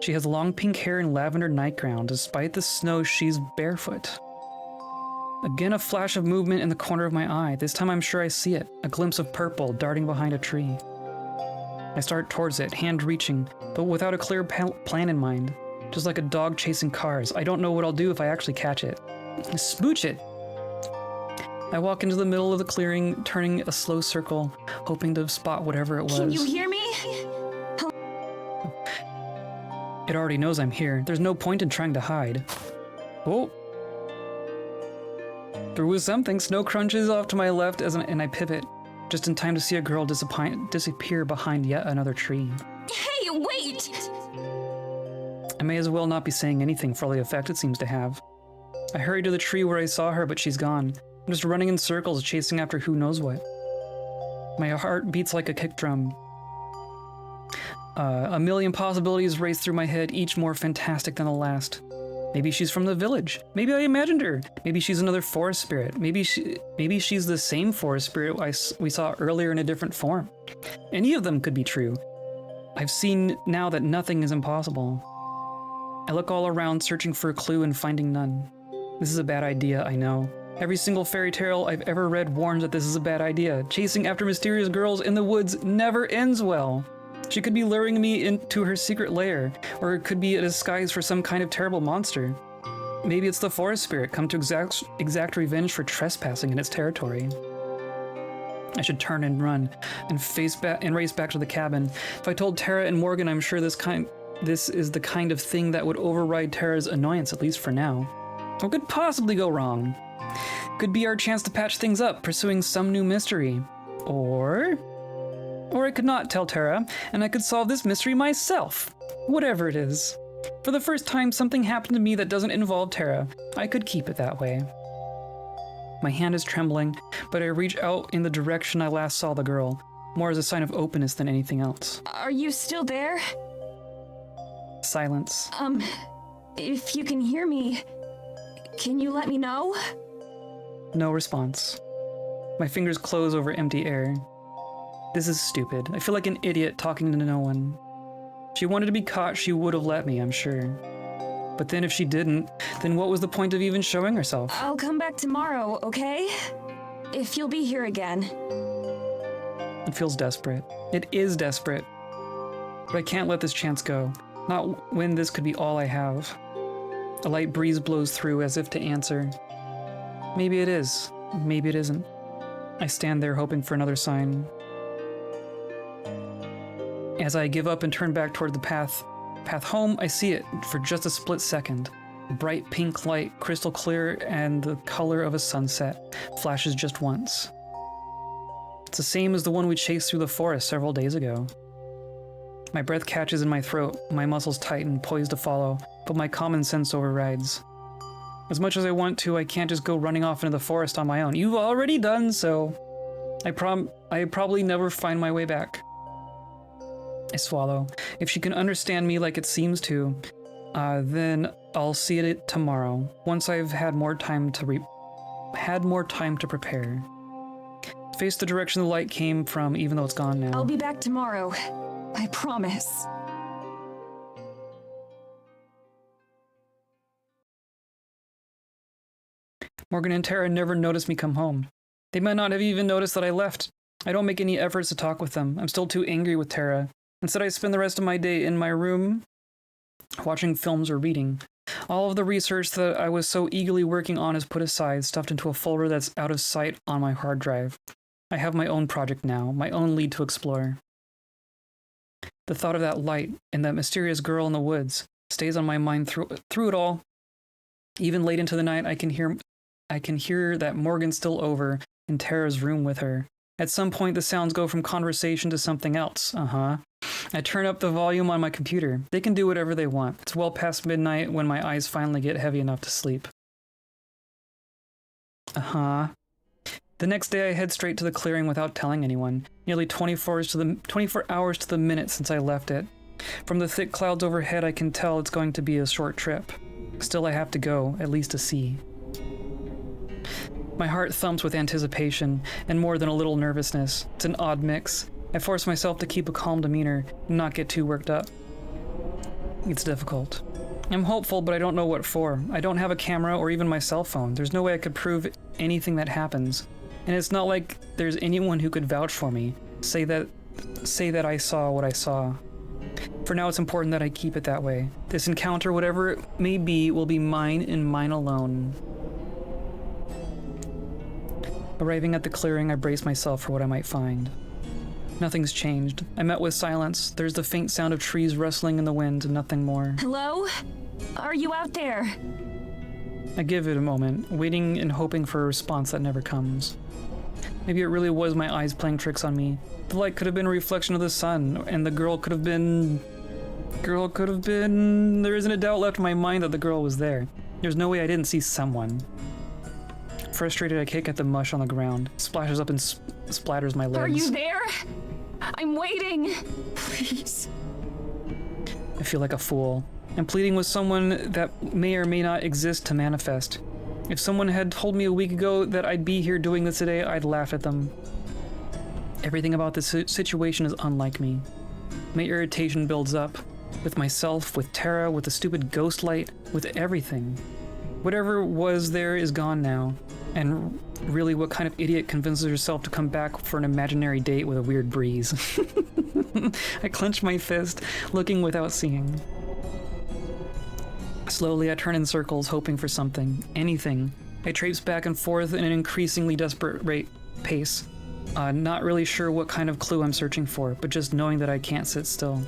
She has long pink hair and lavender nightgown. Despite the snow, she's barefoot. Again, a flash of movement in the corner of my eye. This time I'm sure I see it. A glimpse of purple darting behind a tree. I start towards it, hand reaching, but without a clear plan in mind. Just like a dog chasing cars. I don't know what I'll do if I actually catch it. Smooch it! I walk into the middle of the clearing, turning a slow circle, hoping to spot whatever it was. Can you hear me? It already knows I'm here. There's no point in trying to hide. Oh! Through something, snow crunches off to my left and I pivot, just in time to see a girl disappear behind yet another tree. Hey, wait! I may as well not be saying anything for all the effect it seems to have. I hurry to the tree where I saw her, but she's gone. I'm just running in circles, chasing after who knows what. My heart beats like a kick drum. A million possibilities race through my head, each more fantastic than the last. Maybe she's from the village. Maybe I imagined her. Maybe she's another forest spirit. Maybe she's the same forest spirit we saw earlier in a different form. Any of them could be true. I've seen now that nothing is impossible. I look all around, searching for a clue and finding none. This is a bad idea, I know. Every single fairy tale I've ever read warns that this is a bad idea. Chasing after mysterious girls in the woods never ends well. She could be luring me into her secret lair, or it could be a disguise for some kind of terrible monster. Maybe it's the forest spirit come to exact revenge for trespassing in its territory. I should turn and run, and race back to the cabin. If I told Tara and Morgan, I'm sure this is the kind of thing that would override Tara's annoyance, at least for now. What could possibly go wrong? Could be our chance to patch things up, pursuing some new mystery. Or I could not tell Tara, and I could solve this mystery myself. Whatever it is. For the first time, something happened to me that doesn't involve Tara. I could keep it that way. My hand is trembling, but I reach out in the direction I last saw the girl, more as a sign of openness than anything else. Are you still there? Silence. If you can hear me, can you let me know? No response. My fingers close over empty air. This is stupid. I feel like an idiot talking to no one. If she wanted to be caught, she would have let me, I'm sure. But then if she didn't, then what was the point of even showing herself? I'll come back tomorrow, okay? If you'll be here again. It feels desperate. It is desperate. But I can't let this chance go. Not when this could be all I have. A light breeze blows through as if to answer. Maybe it is. Maybe it isn't. I stand there hoping for another sign. As I give up and turn back toward the path home, I see it for just a split second. Bright pink light, crystal clear, and the color of a sunset flashes just once. It's the same as the one we chased through the forest several days ago. My breath catches in my throat, my muscles tighten, poised to follow, but my common sense overrides. As much as I want to, I can't just go running off into the forest on my own. You've already done so. I probably never find my way back. I swallow. If she can understand me like it seems to, then I'll see it tomorrow, once I've had more time to prepare. Face the direction the light came from, even though it's gone now. I'll be back tomorrow. I promise. Morgan and Tara never noticed me come home. They might not have even noticed that I left. I don't make any efforts to talk with them. I'm still too angry with Tara. Instead, I spend the rest of my day in my room, watching films or reading. All of the research that I was so eagerly working on is put aside, stuffed into a folder that's out of sight on my hard drive. I have my own project now, my own lead to explore. The thought of that light and that mysterious girl in the woods stays on my mind through it all. Even late into the night, I can hear that Morgan's still over in Tara's room with her. At some point, the sounds go from conversation to something else. I turn up the volume on my computer. They can do whatever they want. It's well past midnight when my eyes finally get heavy enough to sleep. The next day I head straight to the clearing without telling anyone, nearly 24 hours to the minute since I left it. From the thick clouds overhead I can tell it's going to be a short trip. Still I have to go, at least to see. My heart thumps with anticipation, and more than a little nervousness. It's an odd mix. I force myself to keep a calm demeanor and not get too worked up. It's difficult. I'm hopeful, but I don't know what for. I don't have a camera or even my cell phone. There's no way I could prove anything that happens. And it's not like there's anyone who could vouch for me, say that I saw what I saw. For now, it's important that I keep it that way. This encounter, whatever it may be, will be mine and mine alone. Arriving at the clearing, I brace myself for what I might find. Nothing's changed. I met with silence. There's the faint sound of trees rustling in the wind and nothing more. Hello? Are you out there? I give it a moment, waiting and hoping for a response that never comes. Maybe it really was my eyes playing tricks on me. The light could have been a reflection of the sun, and the girl could have been... There isn't a doubt left in my mind that the girl was there. There's no way I didn't see someone. Frustrated, I kick at the mush on the ground. Splashes up and splatters my legs. Are you there? I'm waiting. Please. I feel like a fool. I'm pleading with someone that may or may not exist to manifest. If someone had told me a week ago that I'd be here doing this today, I'd laugh at them. Everything about this situation is unlike me. My irritation builds up. With myself, with Tara, with the stupid ghost light, with everything. Whatever was there is gone now. And really, what kind of idiot convinces herself to come back for an imaginary date with a weird breeze? I clench my fist, looking without seeing. Slowly, I turn in circles, hoping for something. Anything. I traipse back and forth in an increasingly desperate pace. Not really sure what kind of clue I'm searching for, but just knowing that I can't sit still.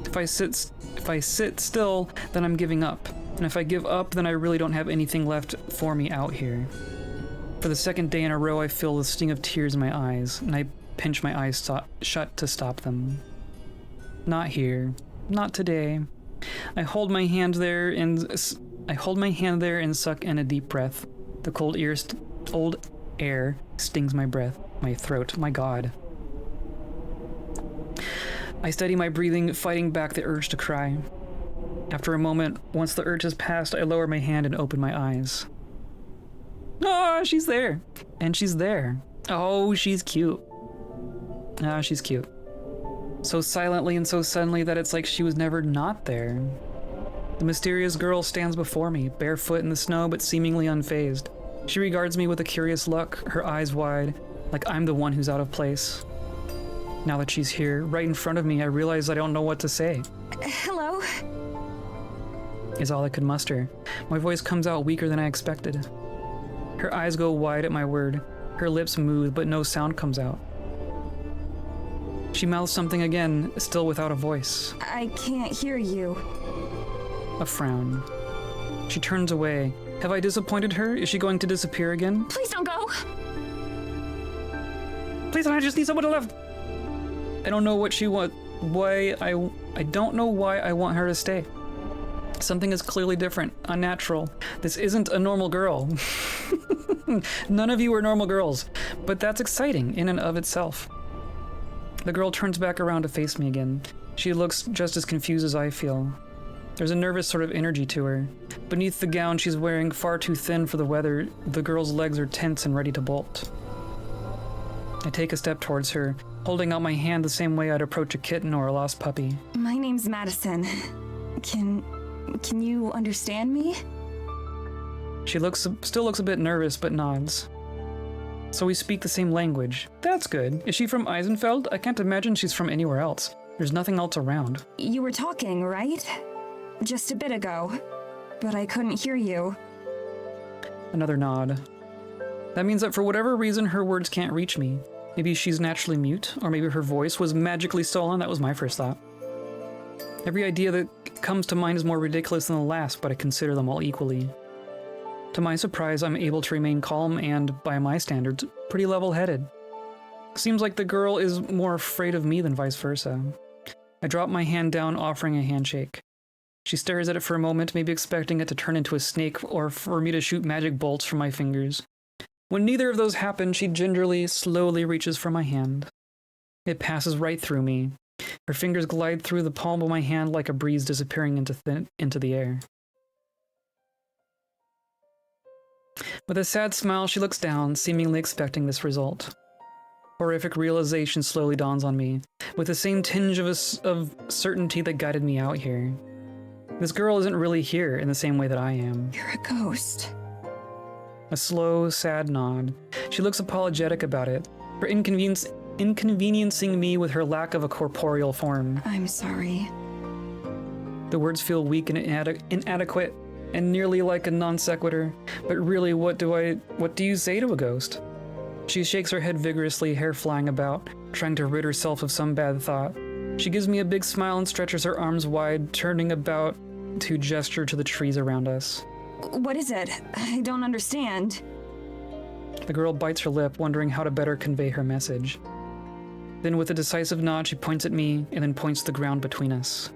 If I sit still, then I'm giving up. And if I give up, then I really don't have anything left for me out here. For the second day in a row, I feel the sting of tears in my eyes, and I pinch my eyes shut to stop them. Not here. Not today. I hold my hand there and suck in a deep breath. The cold air stings my breath, my throat. My God. I steady my breathing, fighting back the urge to cry. After a moment, once the urge has passed, I lower my hand and open my eyes. Oh, she's there. And she's there. Oh, she's cute. Ah, she's cute. So silently and so suddenly that it's like she was never not there. The mysterious girl stands before me, barefoot in the snow but seemingly unfazed. She regards me with a curious look, her eyes wide, like I'm the one who's out of place. Now that she's here, right in front of me, I realize I don't know what to say. Hello? Is all I could muster. My voice comes out weaker than I expected. Her eyes go wide at my word. Her lips move, but no sound comes out. She mouths something again, still without a voice. I can't hear you. A frown. She turns away. Have I disappointed her? Is she going to disappear again? Please don't go. Please, I just need someone to love. I don't know what she wants. I don't know why I want her to stay. Something is clearly different, unnatural. This isn't a normal girl. None of you are normal girls, but that's exciting in and of itself. The girl turns back around to face me again. She looks just as confused as I feel. There's a nervous sort of energy to her. Beneath the gown she's wearing, far too thin for the weather, the girl's legs are tense and ready to bolt. I take a step towards her, holding out my hand the same way I'd approach a kitten or a lost puppy. My name's Madison. Can you understand me? She still looks a bit nervous, but nods. So we speak the same language. That's good. Is she from Eisenfeld? I can't imagine she's from anywhere else. There's nothing else around. You were talking, right? Just a bit ago. But I couldn't hear you. Another nod. That means that for whatever reason, her words can't reach me. Maybe she's naturally mute, or maybe her voice was magically stolen. That was my first thought. Every idea that comes to mind is more ridiculous than the last, but I consider them all equally. To my surprise, I'm able to remain calm and, by my standards, pretty level-headed. Seems like the girl is more afraid of me than vice versa. I drop my hand down, offering a handshake. She stares at it for a moment, maybe expecting it to turn into a snake or for me to shoot magic bolts from my fingers. When neither of those happen, she gingerly, slowly reaches for my hand. It passes right through me. Her fingers glide through the palm of my hand like a breeze disappearing into the air. With a sad smile, she looks down, seemingly expecting this result. Horrific realization slowly dawns on me, with the same tinge of certainty that guided me out here. This girl isn't really here in the same way that I am. You're a ghost. A slow, sad nod. She looks apologetic about it, for inconveniencing me with her lack of a corporeal form. I'm sorry. The words feel weak and inadequate, and nearly like a non sequitur, but really what do you say to a ghost? She shakes her head vigorously, hair flying about, trying to rid herself of some bad thought. She gives me a big smile and stretches her arms wide, turning about to gesture to the trees around us. What is it? I don't understand. The girl bites her lip, wondering how to better convey her message. Then with a decisive nod, she points at me and then points to the ground between us.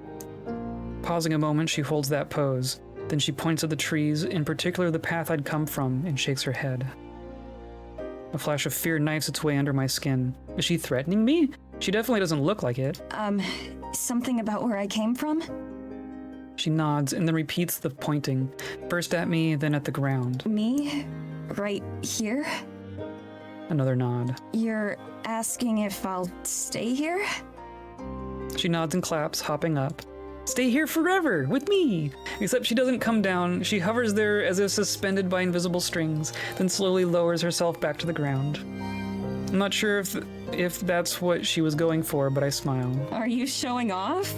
Pausing a moment, she holds that pose. Then she points at the trees, in particular the path I'd come from, and shakes her head. A flash of fear knifes its way under my skin. Is she threatening me? She definitely doesn't look like it. Something about where I came from? She nods and then repeats the pointing, first at me, then at the ground. Me? Right here? Another nod. You're asking if I'll stay here? She nods and claps, hopping up. Stay here forever, with me! Except she doesn't come down. She hovers there as if suspended by invisible strings, then slowly lowers herself back to the ground. I'm not sure if that's what she was going for, but I smile. Are you showing off?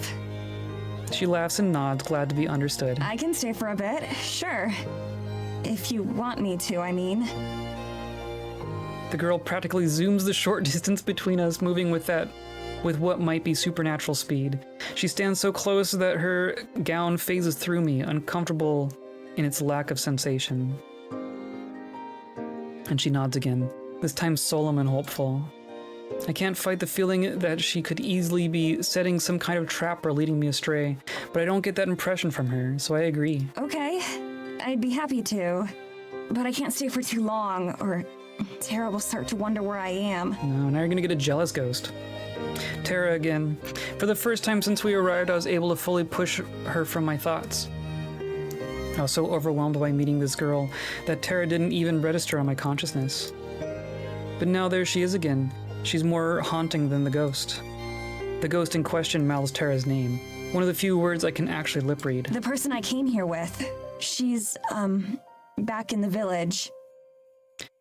She laughs and nods, glad to be understood. I can stay for a bit, sure. If you want me to, I mean. The girl practically zooms the short distance between us, moving with what might be supernatural speed. She stands so close that her gown phases through me, uncomfortable in its lack of sensation. And she nods again, this time solemn and hopeful. I can't fight the feeling that she could easily be setting some kind of trap or leading me astray, but I don't get that impression from her, so I agree. Okay, I'd be happy to, but I can't stay for too long, or Tara will start to wonder where I am. No, now you're gonna get a jealous ghost. Tara again. For the first time since we arrived, I was able to fully push her from my thoughts. I was so overwhelmed by meeting this girl that Tara didn't even register on my consciousness. But now there she is again. She's more haunting than the ghost. The ghost in question mouths Tara's name, one of the few words I can actually lip read. The person I came here with. She's, back in the village.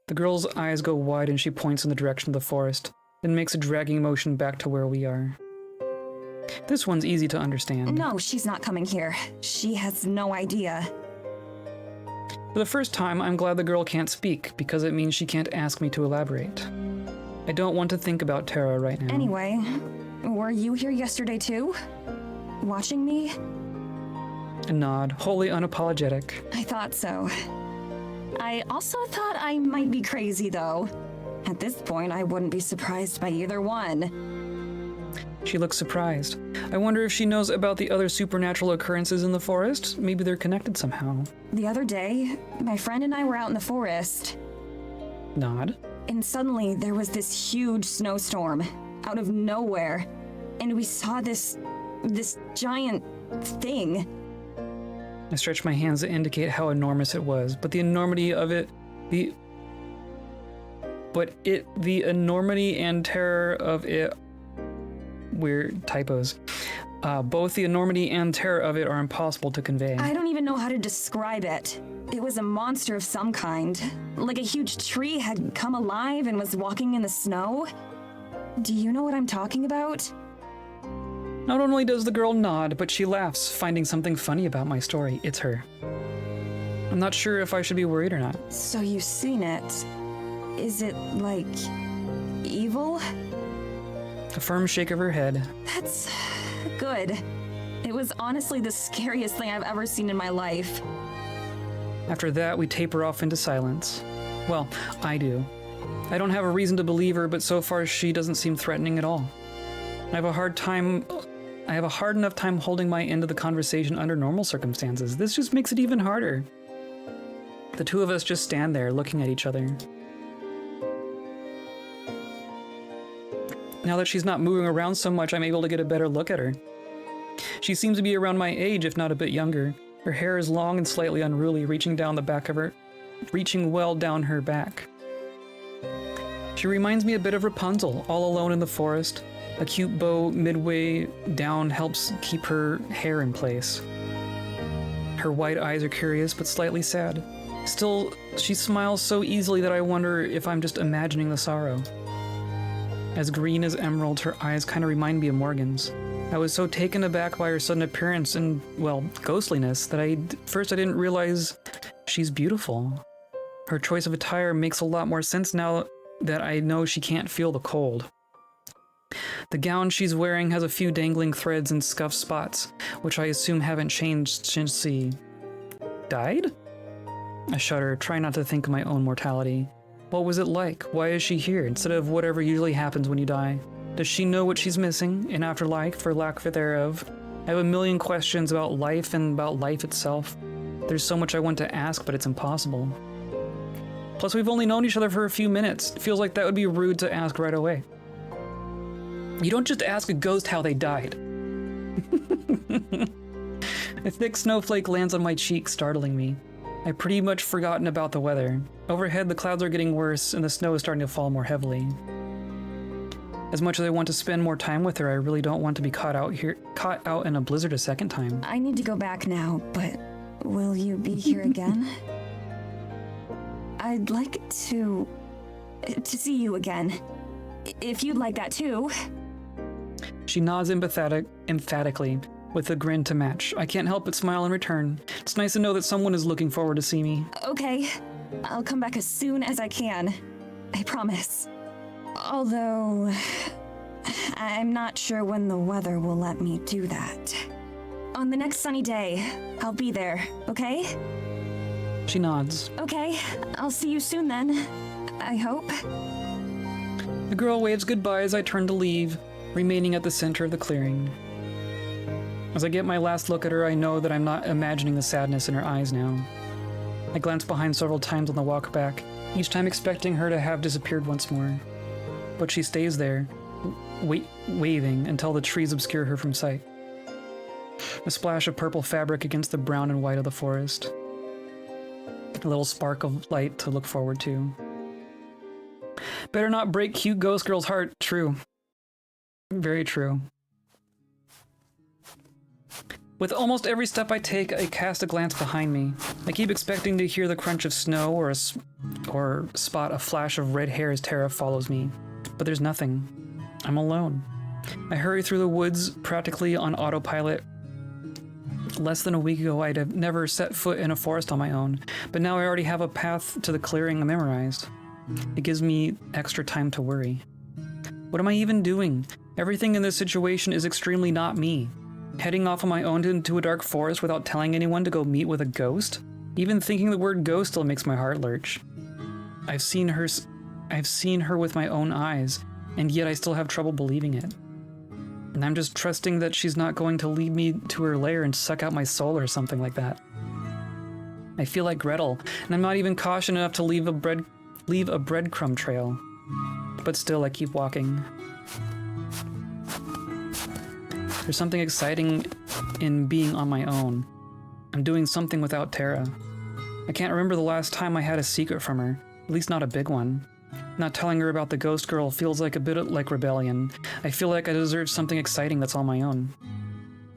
The girl's eyes go wide and she points in the direction of the forest, then makes a dragging motion back to where we are. This one's easy to understand. No, she's not coming here. She has no idea. For the first time, I'm glad the girl can't speak, because it means she can't ask me to elaborate. I don't want to think about Tara right now. Anyway, were you here yesterday too? Watching me? A nod, wholly unapologetic. I thought so. I also thought I might be crazy, though. At this point, I wouldn't be surprised by either one. She looks surprised. I wonder if she knows about the other supernatural occurrences in the forest. Maybe they're connected somehow. The other day, my friend and I were out in the forest. Nod. And suddenly, there was this huge snowstorm, out of nowhere. And we saw this giant thing. I stretch my hands to indicate how enormous it was, but the enormity of it, the enormity and terror of it, weird typos. Both the enormity and terror of it are impossible to convey. I don't even know how to describe it. It was a monster of some kind. Like a huge tree had come alive and was walking in the snow. Do you know what I'm talking about? Not only does the girl nod, but she laughs, finding something funny about my story. It's her. I'm not sure if I should be worried or not. So you've seen it. Is it, like, evil? A firm shake of her head. That's good. It was honestly the scariest thing I've ever seen in my life. After that, we taper off into silence. Well, I do. I don't have a reason to believe her, but so far she doesn't seem threatening at all. I have a hard enough time holding my end of the conversation under normal circumstances. This just makes it even harder. The two of us just stand there looking at each other. Now that she's not moving around so much, I'm able to get a better look at her. She seems to be around my age, if not a bit younger. Her hair is long and slightly unruly, reaching well down her back. She reminds me a bit of Rapunzel, all alone in the forest. A cute bow midway down helps keep her hair in place. Her white eyes are curious but slightly sad. Still, she smiles so easily that I wonder if I'm just imagining the sorrow. As green as emerald, her eyes kind of remind me of Morgan's. I was so taken aback by her sudden appearance and, well, ghostliness that first I didn't realize she's beautiful. Her choice of attire makes a lot more sense now that I know she can't feel the cold. The gown she's wearing has a few dangling threads and scuffed spots, which I assume haven't changed since she died? I shudder, trying not to think of my own mortality. What was it like? Why is she here instead of whatever usually happens when you die? Does she know what she's missing in afterlife, or lack thereof? I have a million questions about life and about life itself. There's so much I want to ask, but it's impossible. Plus, we've only known each other for a few minutes. It feels like that would be rude to ask right away. You don't just ask a ghost how they died. A thick snowflake lands on my cheek, startling me. I've pretty much forgotten about the weather. Overhead, the clouds are getting worse, and the snow is starting to fall more heavily. As much as I want to spend more time with her, I really don't want to be caught out in a blizzard a second time. I need to go back now, but will you be here again? I'd like to see you again. If you'd like that too. She nods emphatically, with a grin to match. I can't help but smile in return. It's nice to know that someone is looking forward to see me. Okay, I'll come back as soon as I can. I promise. Although, I'm not sure when the weather will let me do that. On the next sunny day, I'll be there, okay? She nods. Okay, I'll see you soon then. I hope. The girl waves goodbye as I turn to leave, remaining at the center of the clearing. As I get my last look at her, I know that I'm not imagining the sadness in her eyes now. I glance behind several times on the walk back, each time expecting her to have disappeared once more. But she stays there, waving until the trees obscure her from sight. A splash of purple fabric against the brown and white of the forest. A little spark of light to look forward to. Better not break cute ghost girl's heart. True. Very true. With almost every step I take, I cast a glance behind me. I keep expecting to hear the crunch of snow or spot a flash of red hair as Tara follows me. But there's nothing. I'm alone. I hurry through the woods, practically on autopilot. Less than a week ago, I'd have never set foot in a forest on my own, but now I already have a path to the clearing memorized. It gives me extra time to worry. What am I even doing? Everything in this situation is extremely not me. Heading off on my own into a dark forest without telling anyone to go meet with a ghost? Even thinking the word ghost still makes my heart lurch. I've seen her with my own eyes, and yet I still have trouble believing it. And I'm just trusting that she's not going to lead me to her lair and suck out my soul or something like that. I feel like Gretel, and I'm not even cautious enough to leave a breadcrumb trail. But still, I keep walking. There's something exciting in being on my own. I'm doing something without Tara. I can't remember the last time I had a secret from her, at least not a big one. Not telling her about the ghost girl feels like a bit like rebellion. I feel like I deserve something exciting that's all my own.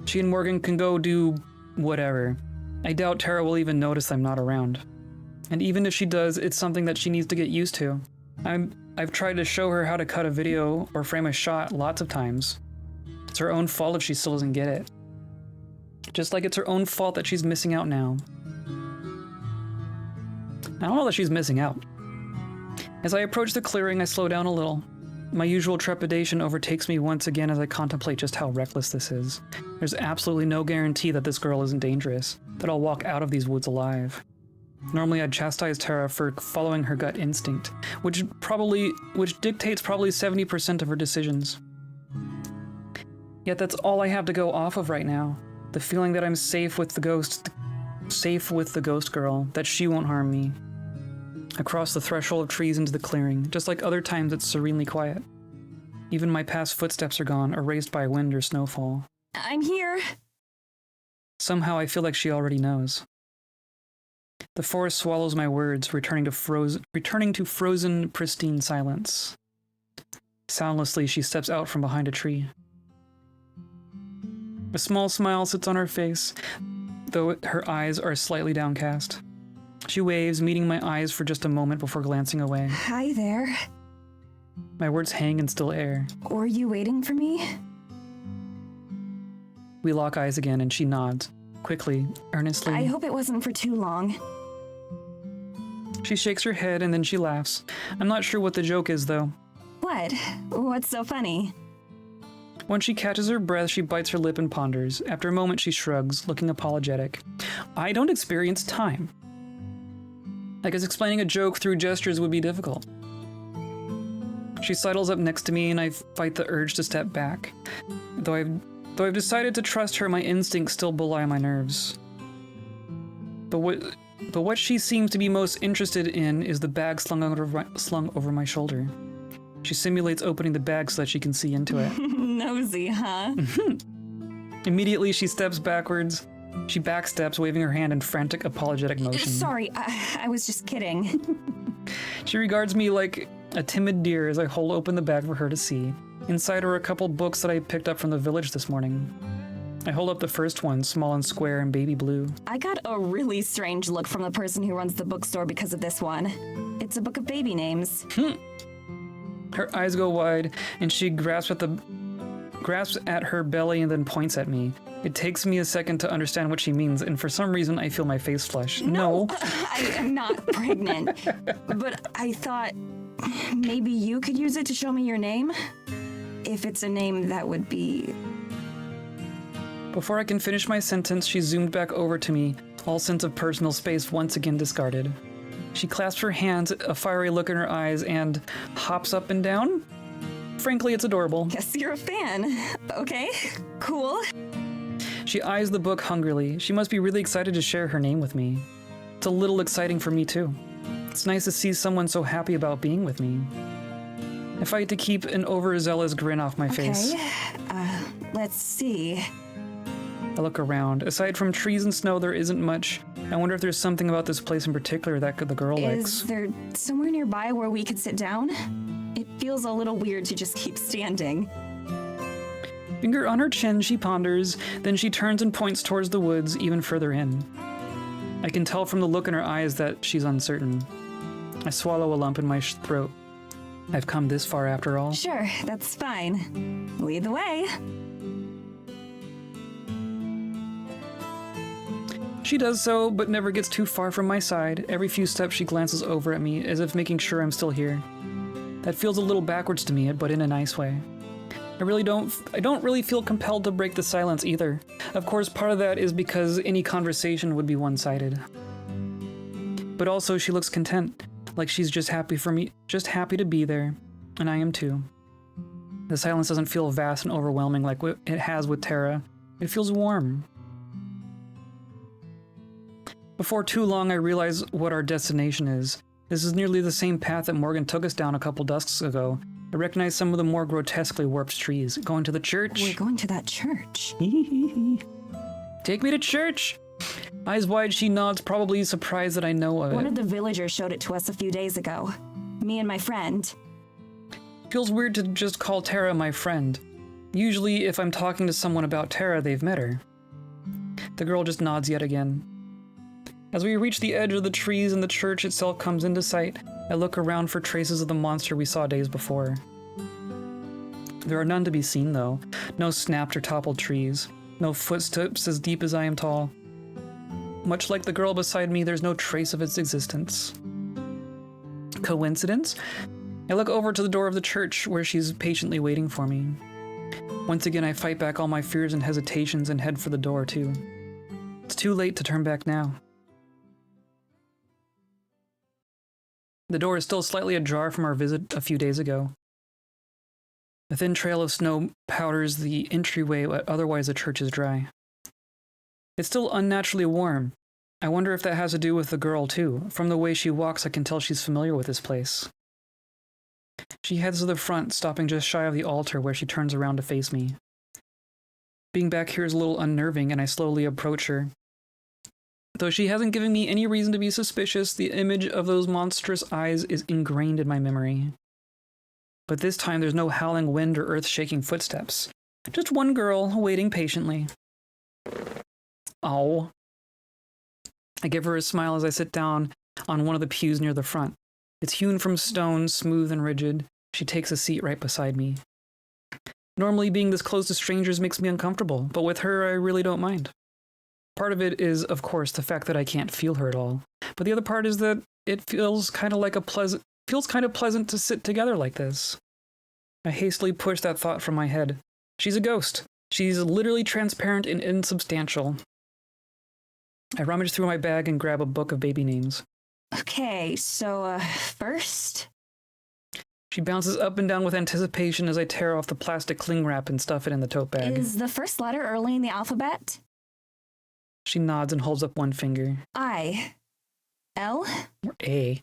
She and Morgan can go do whatever. I doubt Tara will even notice I'm not around. And even if she does, it's something that she needs to get used to. I've tried to show her how to cut a video or frame a shot lots of times. It's her own fault if she still doesn't get it. Just like it's her own fault that she's missing out now. I don't know that she's missing out. As I approach the clearing, I slow down a little. My usual trepidation overtakes me once again as I contemplate just how reckless this is. There's absolutely no guarantee that this girl isn't dangerous, that I'll walk out of these woods alive. Normally I'd chastise Tara for following her gut instinct, which dictates probably 70% of her decisions. Yet that's all I have to go off of right now. The feeling that I'm safe with the ghost girl, that she won't harm me. I cross the threshold of trees into the clearing, just like other times it's serenely quiet. Even my past footsteps are gone, erased by wind or snowfall. I'm here. Somehow I feel like she already knows. The forest swallows my words, returning to frozen, pristine silence. Soundlessly, she steps out from behind a tree. A small smile sits on her face, though her eyes are slightly downcast. She waves, meeting my eyes for just a moment before glancing away. Hi there. My words hang in still air. Were you waiting for me? We lock eyes again, and she nods, quickly, earnestly. I hope it wasn't for too long. She shakes her head, and then she laughs. I'm not sure what the joke is, though. What? What's so funny? When she catches her breath, she bites her lip and ponders. After a moment, she shrugs, looking apologetic. I don't experience time. I guess explaining a joke through gestures would be difficult. She sidles up next to me, and I fight the urge to step back. Though I've decided to trust her, my instincts still belie my nerves. But what she seems to be most interested in is the bag slung over my shoulder. She simulates opening the bag so that she can see into it. Nosy, huh? Immediately, she steps backwards. She backsteps, waving her hand in frantic, apologetic motion. Sorry, I was just kidding. She regards me like a timid deer as I hold open the bag for her to see. Inside are a couple books that I picked up from the village this morning. I hold up the first one, small and square and baby blue. I got a really strange look from the person who runs the bookstore because of this one. It's a book of baby names. Her eyes go wide, and she grasps at her belly and then points at me. It takes me a second to understand what she means, and for some reason I feel my face flush. No. I am not pregnant. But I thought maybe you could use it to show me your name? If it's a name that would be... Before I can finish my sentence, she zoomed back over to me, all sense of personal space once again discarded. She clasps her hands, a fiery look in her eyes, and hops up and down. Frankly, it's adorable. Guess you're a fan. Okay, cool. She eyes the book hungrily. She must be really excited to share her name with me. It's a little exciting for me, too. It's nice to see someone so happy about being with me. I fight to keep an overzealous grin off my face. Okay, let's see. I look around. Aside from trees and snow, there isn't much. I wonder if there's something about this place in particular that the girl likes. Is there somewhere nearby where we could sit down? It feels a little weird to just keep standing. Finger on her chin, she ponders, then she turns and points towards the woods, even further in. I can tell from the look in her eyes that she's uncertain. I swallow a lump in my throat. I've come this far after all. Sure, that's fine. Lead the way. She does so, but never gets too far from my side. Every few steps she glances over at me, as if making sure I'm still here. That feels a little backwards to me, but in a nice way. I don't really feel compelled to break the silence either. Of course, part of that is because any conversation would be one-sided. But also, she looks content, like she's just happy to be there, and I am too. The silence doesn't feel vast and overwhelming like it has with Tara. It feels warm. Before too long, I realize what our destination is. This is nearly the same path that Morgan took us down a couple dusks ago. I recognize some of the more grotesquely warped trees. Going to the church? We're going to that church. Take me to church! Eyes wide, she nods, probably surprised that I know of it. One of the villagers showed it to us a few days ago. Me and my friend. Feels weird to just call Tara my friend. Usually, if I'm talking to someone about Tara, they've met her. The girl just nods yet again. As we reach the edge of the trees and the church itself comes into sight, I look around for traces of the monster we saw days before. There are none to be seen, though. No snapped or toppled trees. No footsteps as deep as I am tall. Much like the girl beside me, there's no trace of its existence. Coincidence? I look over to the door of the church, where she's patiently waiting for me. Once again, I fight back all my fears and hesitations and head for the door, too. It's too late to turn back now. The door is still slightly ajar from our visit a few days ago. A thin trail of snow powders the entryway, but otherwise the church is dry. It's still unnaturally warm. I wonder if that has to do with the girl, too. From the way she walks, I can tell she's familiar with this place. She heads to the front, stopping just shy of the altar where she turns around to face me. Being back here is a little unnerving, and I slowly approach her. Though she hasn't given me any reason to be suspicious, the image of those monstrous eyes is ingrained in my memory. But this time there's no howling wind or earth-shaking footsteps. Just one girl waiting patiently. Oh. I give her a smile as I sit down on one of the pews near the front. It's hewn from stone, smooth and rigid. She takes a seat right beside me. Normally, being this close to strangers makes me uncomfortable, but with her, I really don't mind. Part of it is, of course, the fact that I can't feel her at all. But the other part is that it feels kind of pleasant to sit together like this. I hastily push that thought from my head. She's a ghost. She's literally transparent and insubstantial. I rummage through my bag and grab a book of baby names. Okay, so, first? She bounces up and down with anticipation as I tear off the plastic cling wrap and stuff it in the tote bag. Is the first letter early in the alphabet? She nods and holds up one finger. I. L? Or A.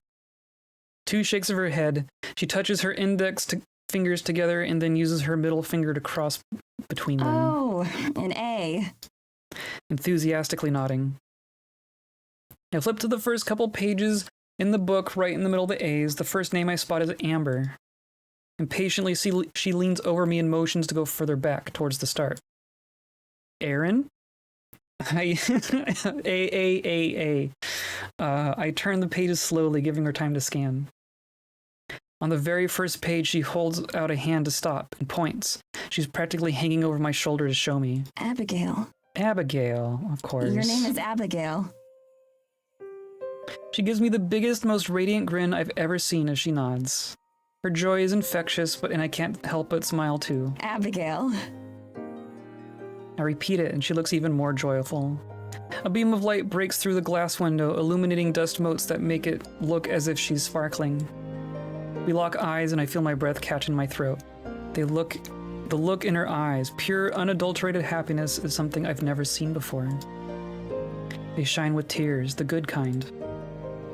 Two shakes of her head. She touches her fingers together and then uses her middle finger to cross between them. Oh, an A. Enthusiastically nodding. I flip to the first couple pages in the book, right in the middle of the A's. The first name I spot is Amber. Impatiently, she leans over me and motions to go further back towards the start. Aaron? I turn the pages slowly, giving her time to scan. On the very first page, she holds out a hand to stop and points. She's practically hanging over my shoulder to show me. Abigail. Abigail, of course. Your name is Abigail. She gives me the biggest, most radiant grin I've ever seen as she nods. Her joy is infectious, and I can't help but smile too. Abigail. I repeat it, and she looks even more joyful. A beam of light breaks through the glass window, illuminating dust motes that make it look as if she's sparkling. We lock eyes, and I feel my breath catch in my throat. The look in her eyes, pure, unadulterated happiness, is something I've never seen before. They shine with tears, the good kind.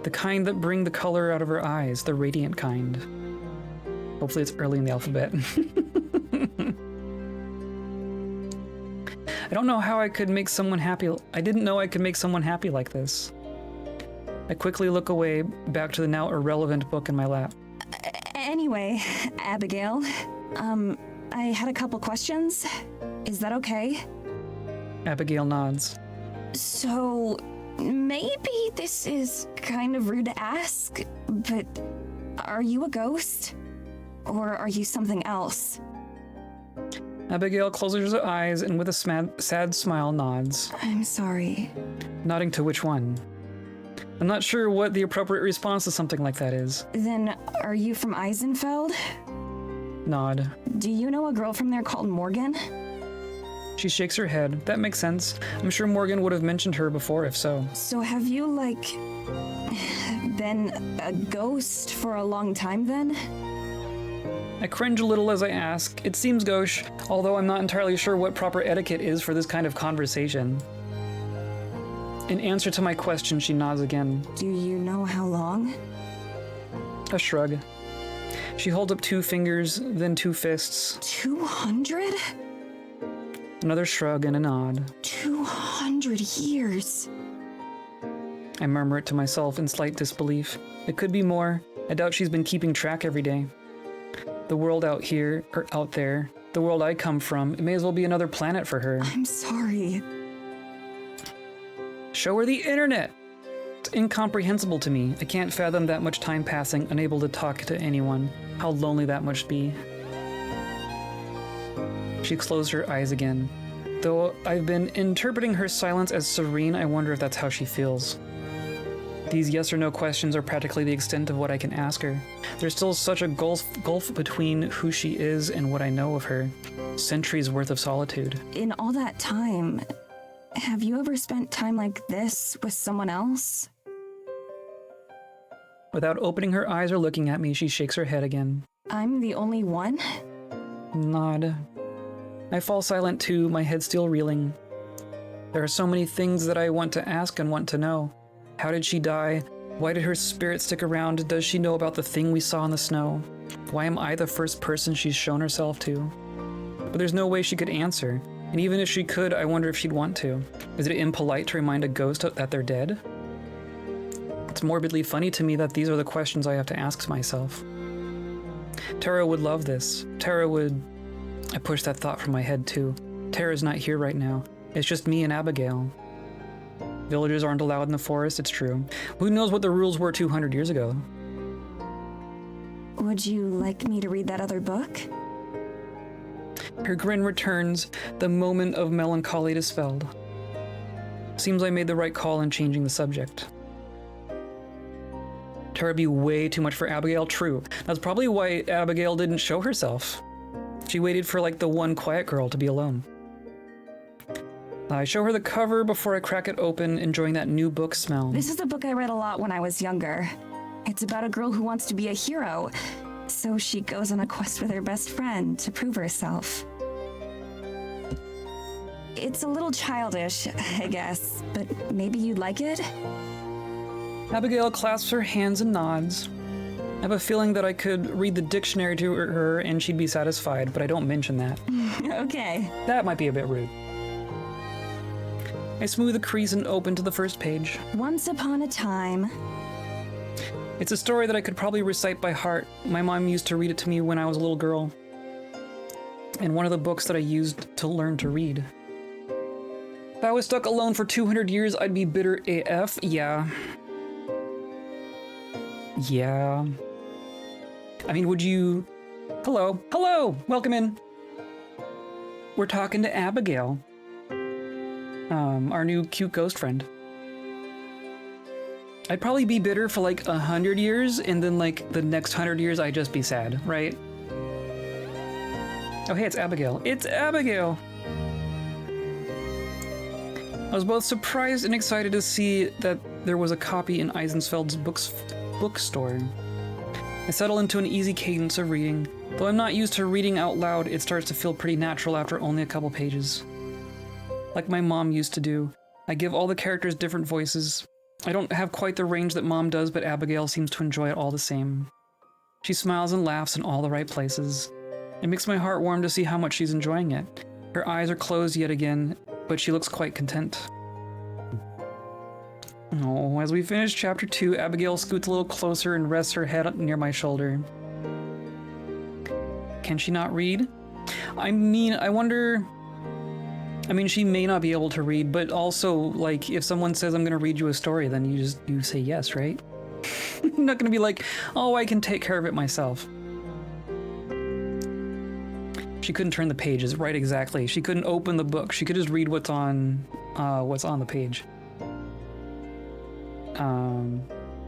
The kind that bring the color out of her eyes, the radiant kind. Hopefully it's early in the alphabet. I don't know how I could make someone happy. I didn't know I could make someone happy like this. I quickly look away, back to the now irrelevant book in my lap. Anyway, Abigail, I had a couple questions. Is that okay? Abigail nods. So, maybe this is kind of rude to ask, but are you a ghost? Or are you something else? Abigail closes her eyes and with a sad smile nods. I'm sorry. Nodding to which one? I'm not sure what the appropriate response to something like that is. Then, are you from Eisenfeld? Nod. Do you know a girl from there called Morgan? She shakes her head. That makes sense. I'm sure Morgan would have mentioned her before if so. So have you, been a ghost for a long time then? I cringe a little as I ask. It seems gauche, although I'm not entirely sure what proper etiquette is for this kind of conversation. In answer to my question, she nods again. Do you know how long? A shrug. She holds up 2 fingers, then 2 fists. 200? Another shrug and a nod. 200 years. I murmur it to myself in slight disbelief. It could be more. I doubt she's been keeping track every day. The world out here, or out there, the world I come from, it may as well be another planet for her. I'm sorry. Show her the internet! It's incomprehensible to me. I can't fathom that much time passing, unable to talk to anyone. How lonely that must be. She closed her eyes again. Though I've been interpreting her silence as serene, I wonder if that's how she feels. These yes or no questions are practically the extent of what I can ask her. There's still such a gulf between who she is and what I know of her. Centuries worth of solitude. In all that time, have you ever spent time like this with someone else? Without opening her eyes or looking at me, she shakes her head again. I'm the only one? Nod. I fall silent too, my head still reeling. There are so many things that I want to ask and want to know. How did she die? Why did her spirit stick around? Does she know about the thing we saw in the snow? Why am I the first person she's shown herself to? But there's no way she could answer. And even if she could, I wonder if she'd want to. Is it impolite to remind a ghost that they're dead? It's morbidly funny to me that these are the questions I have to ask myself. Tara would love this. Tara would... I pushed that thought from my head too. Tara's not here right now. It's just me and Abigail. Villagers aren't allowed in the forest, it's true. Who knows what the rules were 200 years ago? Would you like me to read that other book? Her grin returns, the moment of melancholy dispelled. Seems I made the right call in changing the subject. Tara be way too much for Abigail, true. That's probably why Abigail didn't show herself. She waited for like the one quiet girl to be alone. I show her the cover before I crack it open, enjoying that new book smell. This is a book I read a lot when I was younger. It's about a girl who wants to be a hero, so she goes on a quest with her best friend to prove herself. It's a little childish, I guess, but maybe you'd like it? Abigail clasps her hands and nods. I have a feeling that I could read the dictionary to her and she'd be satisfied, but I don't mention that. Okay. That might be a bit rude. I smooth the crease and open to the first page. Once upon a time. It's a story that I could probably recite by heart. My mom used to read it to me when I was a little girl. And one of the books that I used to learn to read. If I was stuck alone for 200 years, I'd be bitter AF. Yeah. Yeah. I mean, would you... Hello. Hello! Welcome in. We're talking to Abigail. Our new cute ghost friend. I'd probably be bitter for like 100 years, and then like the next 100 years I'd just be sad, right? Oh hey, it's Abigail. It's Abigail! I was both surprised and excited to see that there was a copy in Eisensfeld's bookstore. I settle into an easy cadence of reading. Though I'm not used to reading out loud, it starts to feel pretty natural after only a couple pages. Like my mom used to do, I give all the characters different voices. I don't have quite the range that Mom does, but Abigail seems to enjoy it all the same. She smiles and laughs in all the right places. It makes my heart warm to see how much she's enjoying it. Her eyes are closed yet again, but she looks quite content. Oh, as we finish chapter 2, Abigail scoots a little closer and rests her head near my shoulder. Can she not read? I mean, I wonder... I mean, she may not be able to read, but also, like, if someone says, I'm gonna read you a story, then you say yes, right? You're not gonna be like, oh, I can take care of it myself. She couldn't turn the pages, right, exactly. She couldn't open the book. She could just read what's on the page.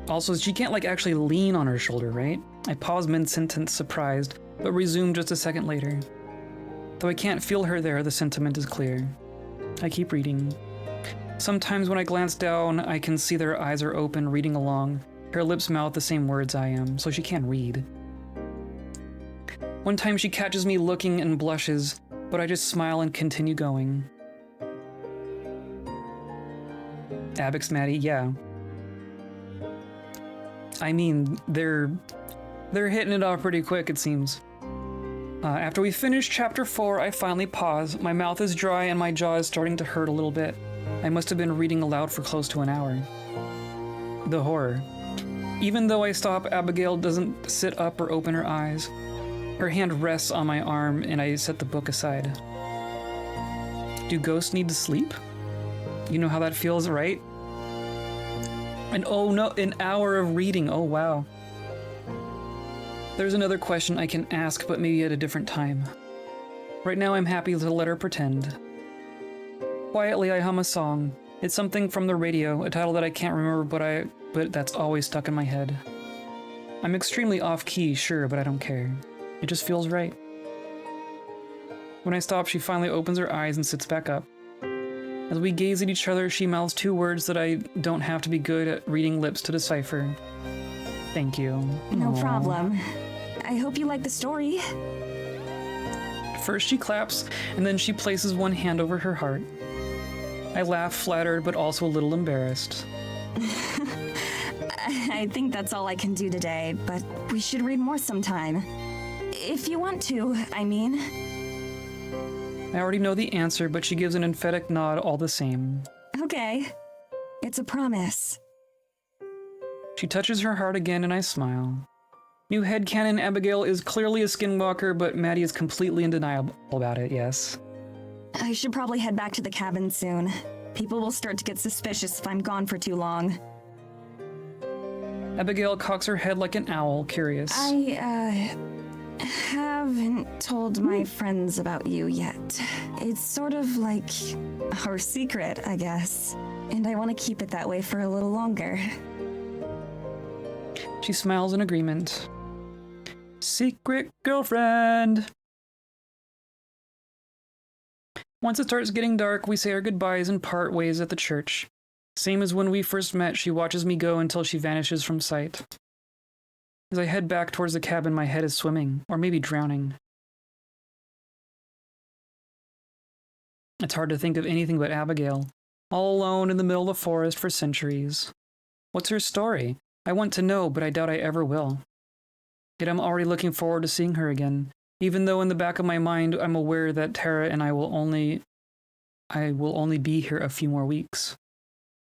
Also, she can't, like, actually lean on her shoulder, right? I pause mid-sentence, surprised, but resume just a second later. Though I can't feel her there, the sentiment is clear. I keep reading. Sometimes when I glance down, I can see that her eyes are open, reading along. Her lips mouth the same words I am, so she can't read. One time she catches me looking and blushes, but I just smile and continue going. Abix, Maddie, yeah. I mean, they're hitting it off pretty quick, it seems. After we finish chapter 4, I finally pause. My mouth is dry and my jaw is starting to hurt a little bit. I must have been reading aloud for close to an hour. The horror. Even though I stop, Abigail doesn't sit up or open her eyes. Her hand rests on my arm and I set the book aside. Do ghosts need to sleep? You know how that feels, right? And oh no, an hour of reading, oh wow. There's another question I can ask, but maybe at a different time. Right now I'm happy to let her pretend. Quietly I hum a song. It's something from the radio, a title that I can't remember, but that's always stuck in my head. I'm extremely off-key, sure, but I don't care. It just feels right. When I stop, she finally opens her eyes and sits back up. As we gaze at each other, she mouths two words that I don't have to be good at reading lips to decipher. Thank you. No Aww. problem. I hope you like the story. First she claps, and then she places one hand over her heart. I laugh, flattered, but also a little embarrassed. I think that's all I can do today, but we should read more sometime. If you want to, I mean. I already know the answer, but she gives an emphatic nod all the same. Okay. It's a promise. She touches her heart again and I smile. New headcanon Abigail is clearly a skinwalker, but Maddie is completely in denial about it, yes. I should probably head back to the cabin soon. People will start to get suspicious if I'm gone for too long. Abigail cocks her head like an owl, curious. I haven't told my friends about you yet. It's sort of like our secret, I guess. And I want to keep it that way for a little longer. She smiles in agreement. Secret girlfriend! Once it starts getting dark, we say our goodbyes and part ways at the church. Same as when we first met, she watches me go until she vanishes from sight. As I head back towards the cabin, my head is swimming, or maybe drowning. It's hard to think of anything but Abigail, all alone in the middle of the forest for centuries. What's her story? I want to know, but I doubt I ever will. Yet I'm already looking forward to seeing her again, even though in the back of my mind I'm aware that Tara and I will only be here a few more weeks.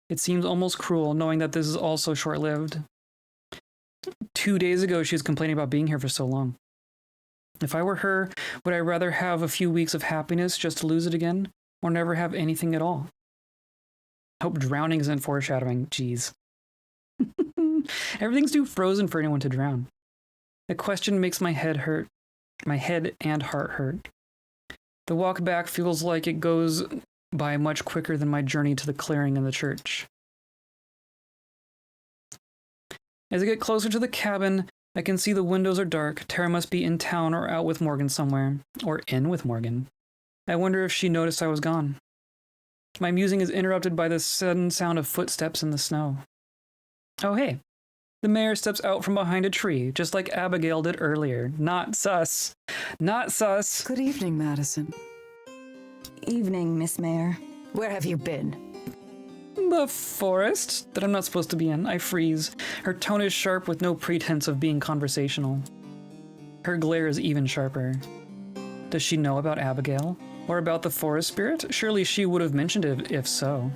It seems almost cruel knowing that this is also short-lived. 2 days ago she was complaining about being here for so long. If I were her, would I rather have a few weeks of happiness just to lose it again, or never have anything at all? Hope drowning isn't foreshadowing. Jeez. Everything's too frozen for anyone to drown. The question makes my head hurt. My head and heart hurt. The walk back feels like it goes by much quicker than my journey to the clearing in the church. As I get closer to the cabin, I can see the windows are dark. Tara must be in town or out with Morgan somewhere. Or in with Morgan. I wonder if she noticed I was gone. My musing is interrupted by the sudden sound of footsteps in the snow. Oh hey, the mayor steps out from behind a tree, just like Abigail did earlier. Not sus. Not sus. Good evening, Madison. Evening, Miss Mayor. Where have you been? The forest that I'm not supposed to be in. I freeze. Her tone is sharp with no pretense of being conversational. Her glare is even sharper. Does she know about Abigail? Or about the forest spirit? Surely she would have mentioned it if so.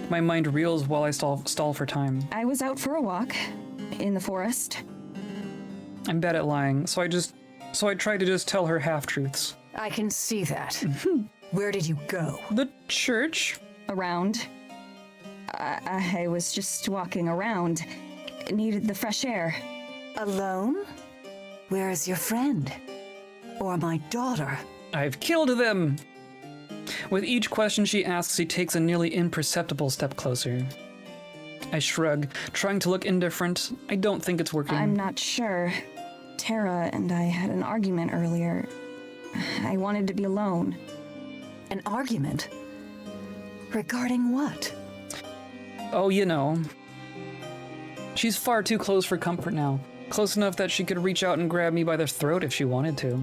My mind reels while I stall for time. I was out for a walk in the forest. I'm bad at lying, so I try to just tell her half-truths. I can see that. Where did you go? The church? Around. I was just walking around. Needed the fresh air. Alone? Where is your friend? Or my daughter? I've killed them! With each question she asks, she takes a nearly imperceptible step closer. I shrug, trying to look indifferent. I don't think it's working. I'm not sure. Tara and I had an argument earlier. I wanted to be alone. An argument? Regarding what? Oh, you know. She's far too close for comfort now. Close enough that she could reach out and grab me by the throat if she wanted to.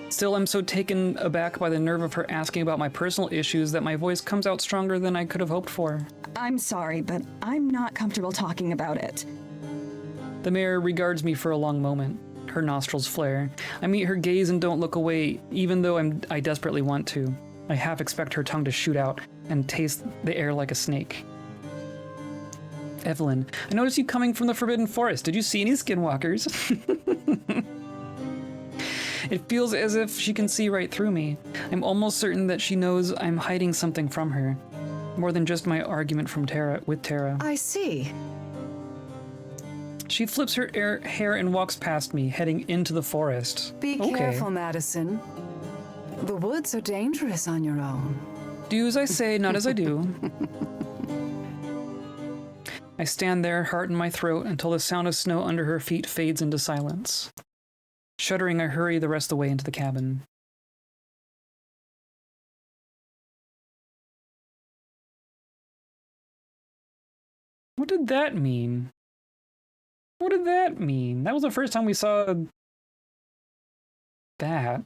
Still, I'm so taken aback by the nerve of her asking about my personal issues that my voice comes out stronger than I could have hoped for. I'm sorry, but I'm not comfortable talking about it. The mayor regards me for a long moment. Her nostrils flare. I meet her gaze and don't look away, even though I desperately want to. I half expect her tongue to shoot out and taste the air like a snake. Evelyn, I noticed you coming from the Forbidden Forest. Did you see any skinwalkers? It feels as if she can see right through me. I'm almost certain that she knows I'm hiding something from her. More than just my argument with Tara. I see. She flips her hair and walks past me, heading into the forest. Be careful, Madison. The woods are dangerous on your own. Do as I say, not as I do. I stand there, heart in my throat, until the sound of snow under her feet fades into silence. Shuddering, I hurry the rest of the way into the cabin. What did that mean? What did that mean? That was the first time we saw that.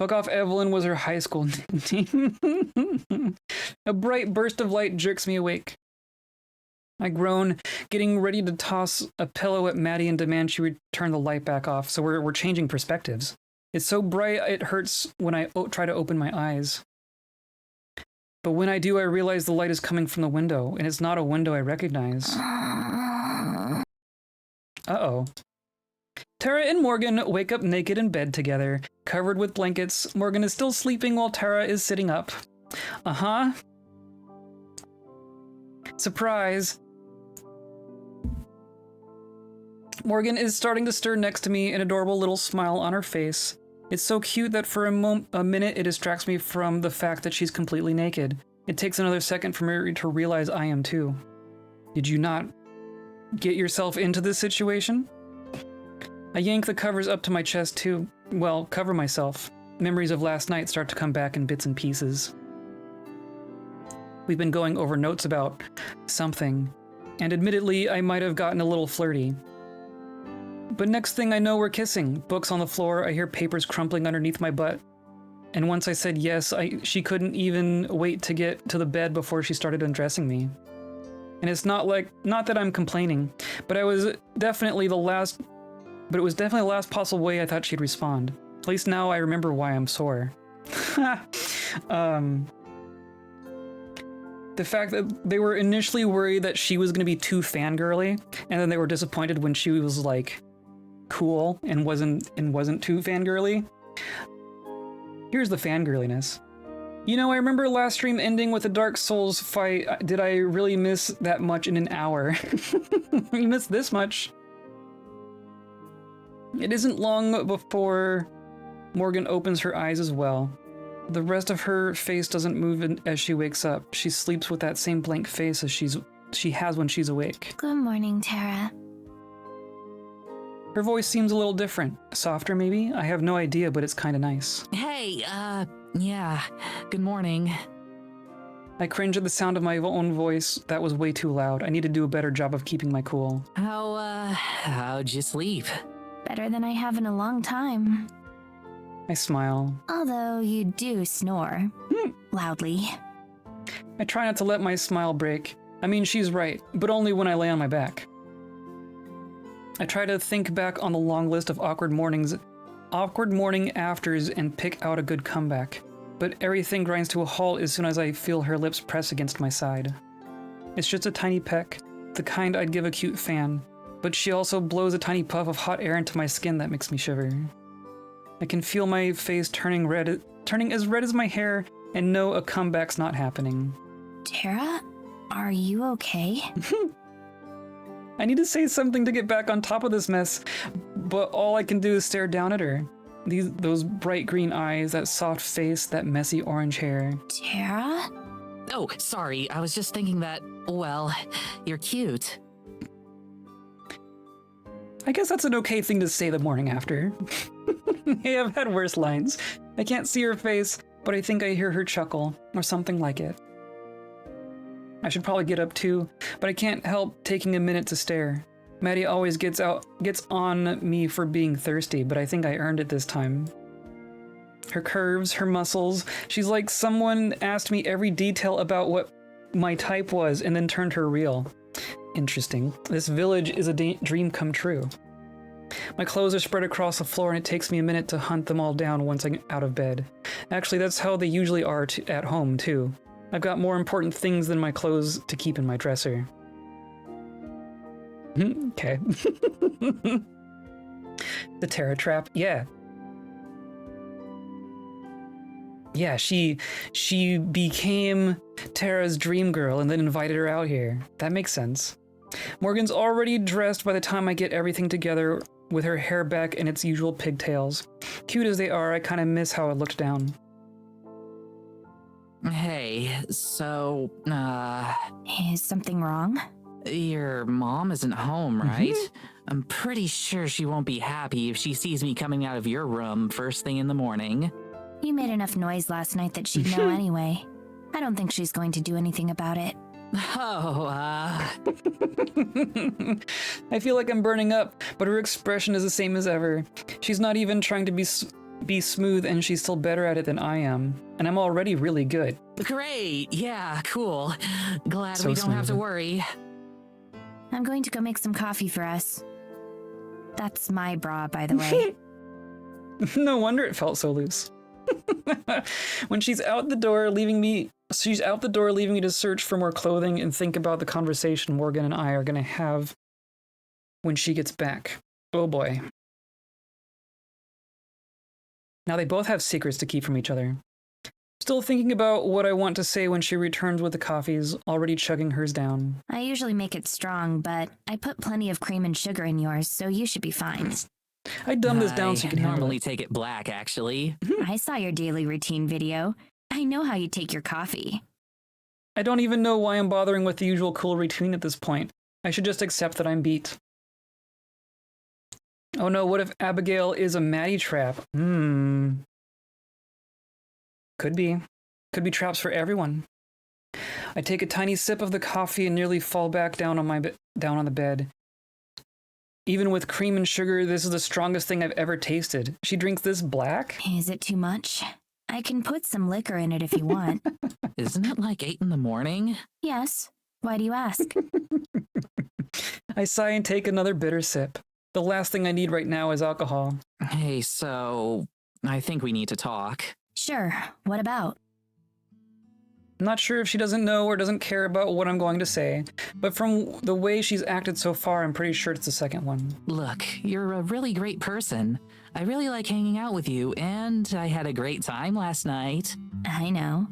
Fuck Off Evelyn was her high school name. A bright burst of light jerks me awake. I groan, getting ready to toss a pillow at Maddie and demand she return the light back off, so we're changing perspectives. It's so bright it hurts when I try to open my eyes. But when I do, I realize the light is coming from the window, and it's not a window I recognize. Uh-oh. Tara and Morgan wake up naked in bed together, covered with blankets. Morgan is still sleeping while Tara is sitting up. Uh-huh. Surprise. Morgan is starting to stir next to me, an adorable little smile on her face. It's so cute that for a minute it distracts me from the fact that she's completely naked. It takes another second for me to realize I am too. Did you not get yourself into this situation? I yank the covers up to my chest to, well, cover myself. Memories of last night start to come back in bits and pieces. We've been going over notes about something, and admittedly, I might have gotten a little flirty. But next thing I know, we're kissing. Books on the floor, I hear papers crumpling underneath my butt. And once I said yes, she couldn't even wait to get to the bed before she started undressing me. And it's not that I'm complaining, but it was definitely the last possible way I thought she'd respond. At least now I remember why I'm sore. The fact that they were initially worried that she was going to be too fangirly, and then they were disappointed when she was like cool and wasn't too fangirly. Here's the fangirliness. You know, I remember last stream ending with a Dark Souls fight. Did I really miss that much in an hour? You missed this much. It isn't long before Morgan opens her eyes as well. The rest of her face doesn't move as she wakes up. She sleeps with that same blank face as she has when she's awake. Good morning, Tara. Her voice seems a little different. Softer, maybe? I have no idea, but it's kind of nice. Hey, yeah, good morning. I cringe at the sound of my own voice. That was way too loud. I need to do a better job of keeping my cool. How'd you sleep? Better than I have in a long time. I smile. Although you do snore. Loudly. I try not to let my smile break. I mean, she's right, but only when I lay on my back. I try to think back on the long list of awkward morning afters and pick out a good comeback. But everything grinds to a halt as soon as I feel her lips press against my side. It's just a tiny peck, the kind I'd give a cute fan, but she also blows a tiny puff of hot air into my skin that makes me shiver. I can feel my face turning as red as my hair, and know a comeback's not happening. Tara, are you okay? I need to say something to get back on top of this mess, but all I can do is stare down at her. Those bright green eyes, that soft face, that messy orange hair. Tara? Oh, sorry, I was just thinking that, well, you're cute. I guess that's an okay thing to say the morning after. Hey, I've had worse lines. I can't see her face, but I think I hear her chuckle, or something like it. I should probably get up too, but I can't help taking a minute to stare. Maddie always gets on me for being thirsty, but I think I earned it this time. Her curves, her muscles, she's like someone asked me every detail about what my type was and then turned her real. Interesting. This village is a dream come true. My clothes are spread across the floor and it takes me a minute to hunt them all down once I'm out of bed. Actually, that's how they usually are at home too. I've got more important things than my clothes to keep in my dresser. Okay. The Tara trap, yeah. Yeah, she became Tara's dream girl and then invited her out here. That makes sense. Morgan's already dressed by the time I get everything together with her hair back and its usual pigtails. Cute as they are, I kind of miss how it looked down. Hey, so, Is something wrong? your mom isn't home, right? I'm pretty sure she won't be happy if she sees me coming out of your room first thing in the morning. You made enough noise last night that she'd know anyway. I don't think she's going to do anything about it. Oh, I feel like I'm burning up, but her expression is the same as ever. She's not even trying to be smooth, and she's still better at it than I am. And I'm already really good. great, yeah, cool. Glad So we don't have to smooth. worry. I'm going to go make some coffee for us. That's my bra, by the way. No wonder it felt so loose. When she's out the door, leaving me to search for more clothing and think about the conversation Morgan and I are going to have when she gets back. Oh boy. Now they both have secrets to keep from each other. Still thinking about what I want to say when she returns with the coffees, already chugging hers down. I usually make it strong, but I put plenty of cream and sugar in yours, so you should be fine. I dumbed this down so you can handle normally it. take it black, actually. I saw your daily routine video. I know how you take your coffee. I don't even know why I'm bothering with the usual cool routine at this point. I should just accept that I'm beat. Oh no, what if Abigail is a Maddie trap? Could be. Could be traps for everyone. I take a tiny sip of the coffee and nearly fall back down on the bed. Even with cream and sugar, this is the strongest thing I've ever tasted. She drinks this black? Is it too much? I can put some liquor in it if you want. Isn't it like 8 in the morning? Yes. Why do you ask? I sigh and take another bitter sip. The last thing I need right now is alcohol. Hey, so I think we need to talk. Sure. What about? I'm not sure if she doesn't know or doesn't care about what I'm going to say, but from the way she's acted so far, I'm pretty sure it's the second one. Look, you're a really great person. I really like hanging out with you, and I had a great time last night. I know.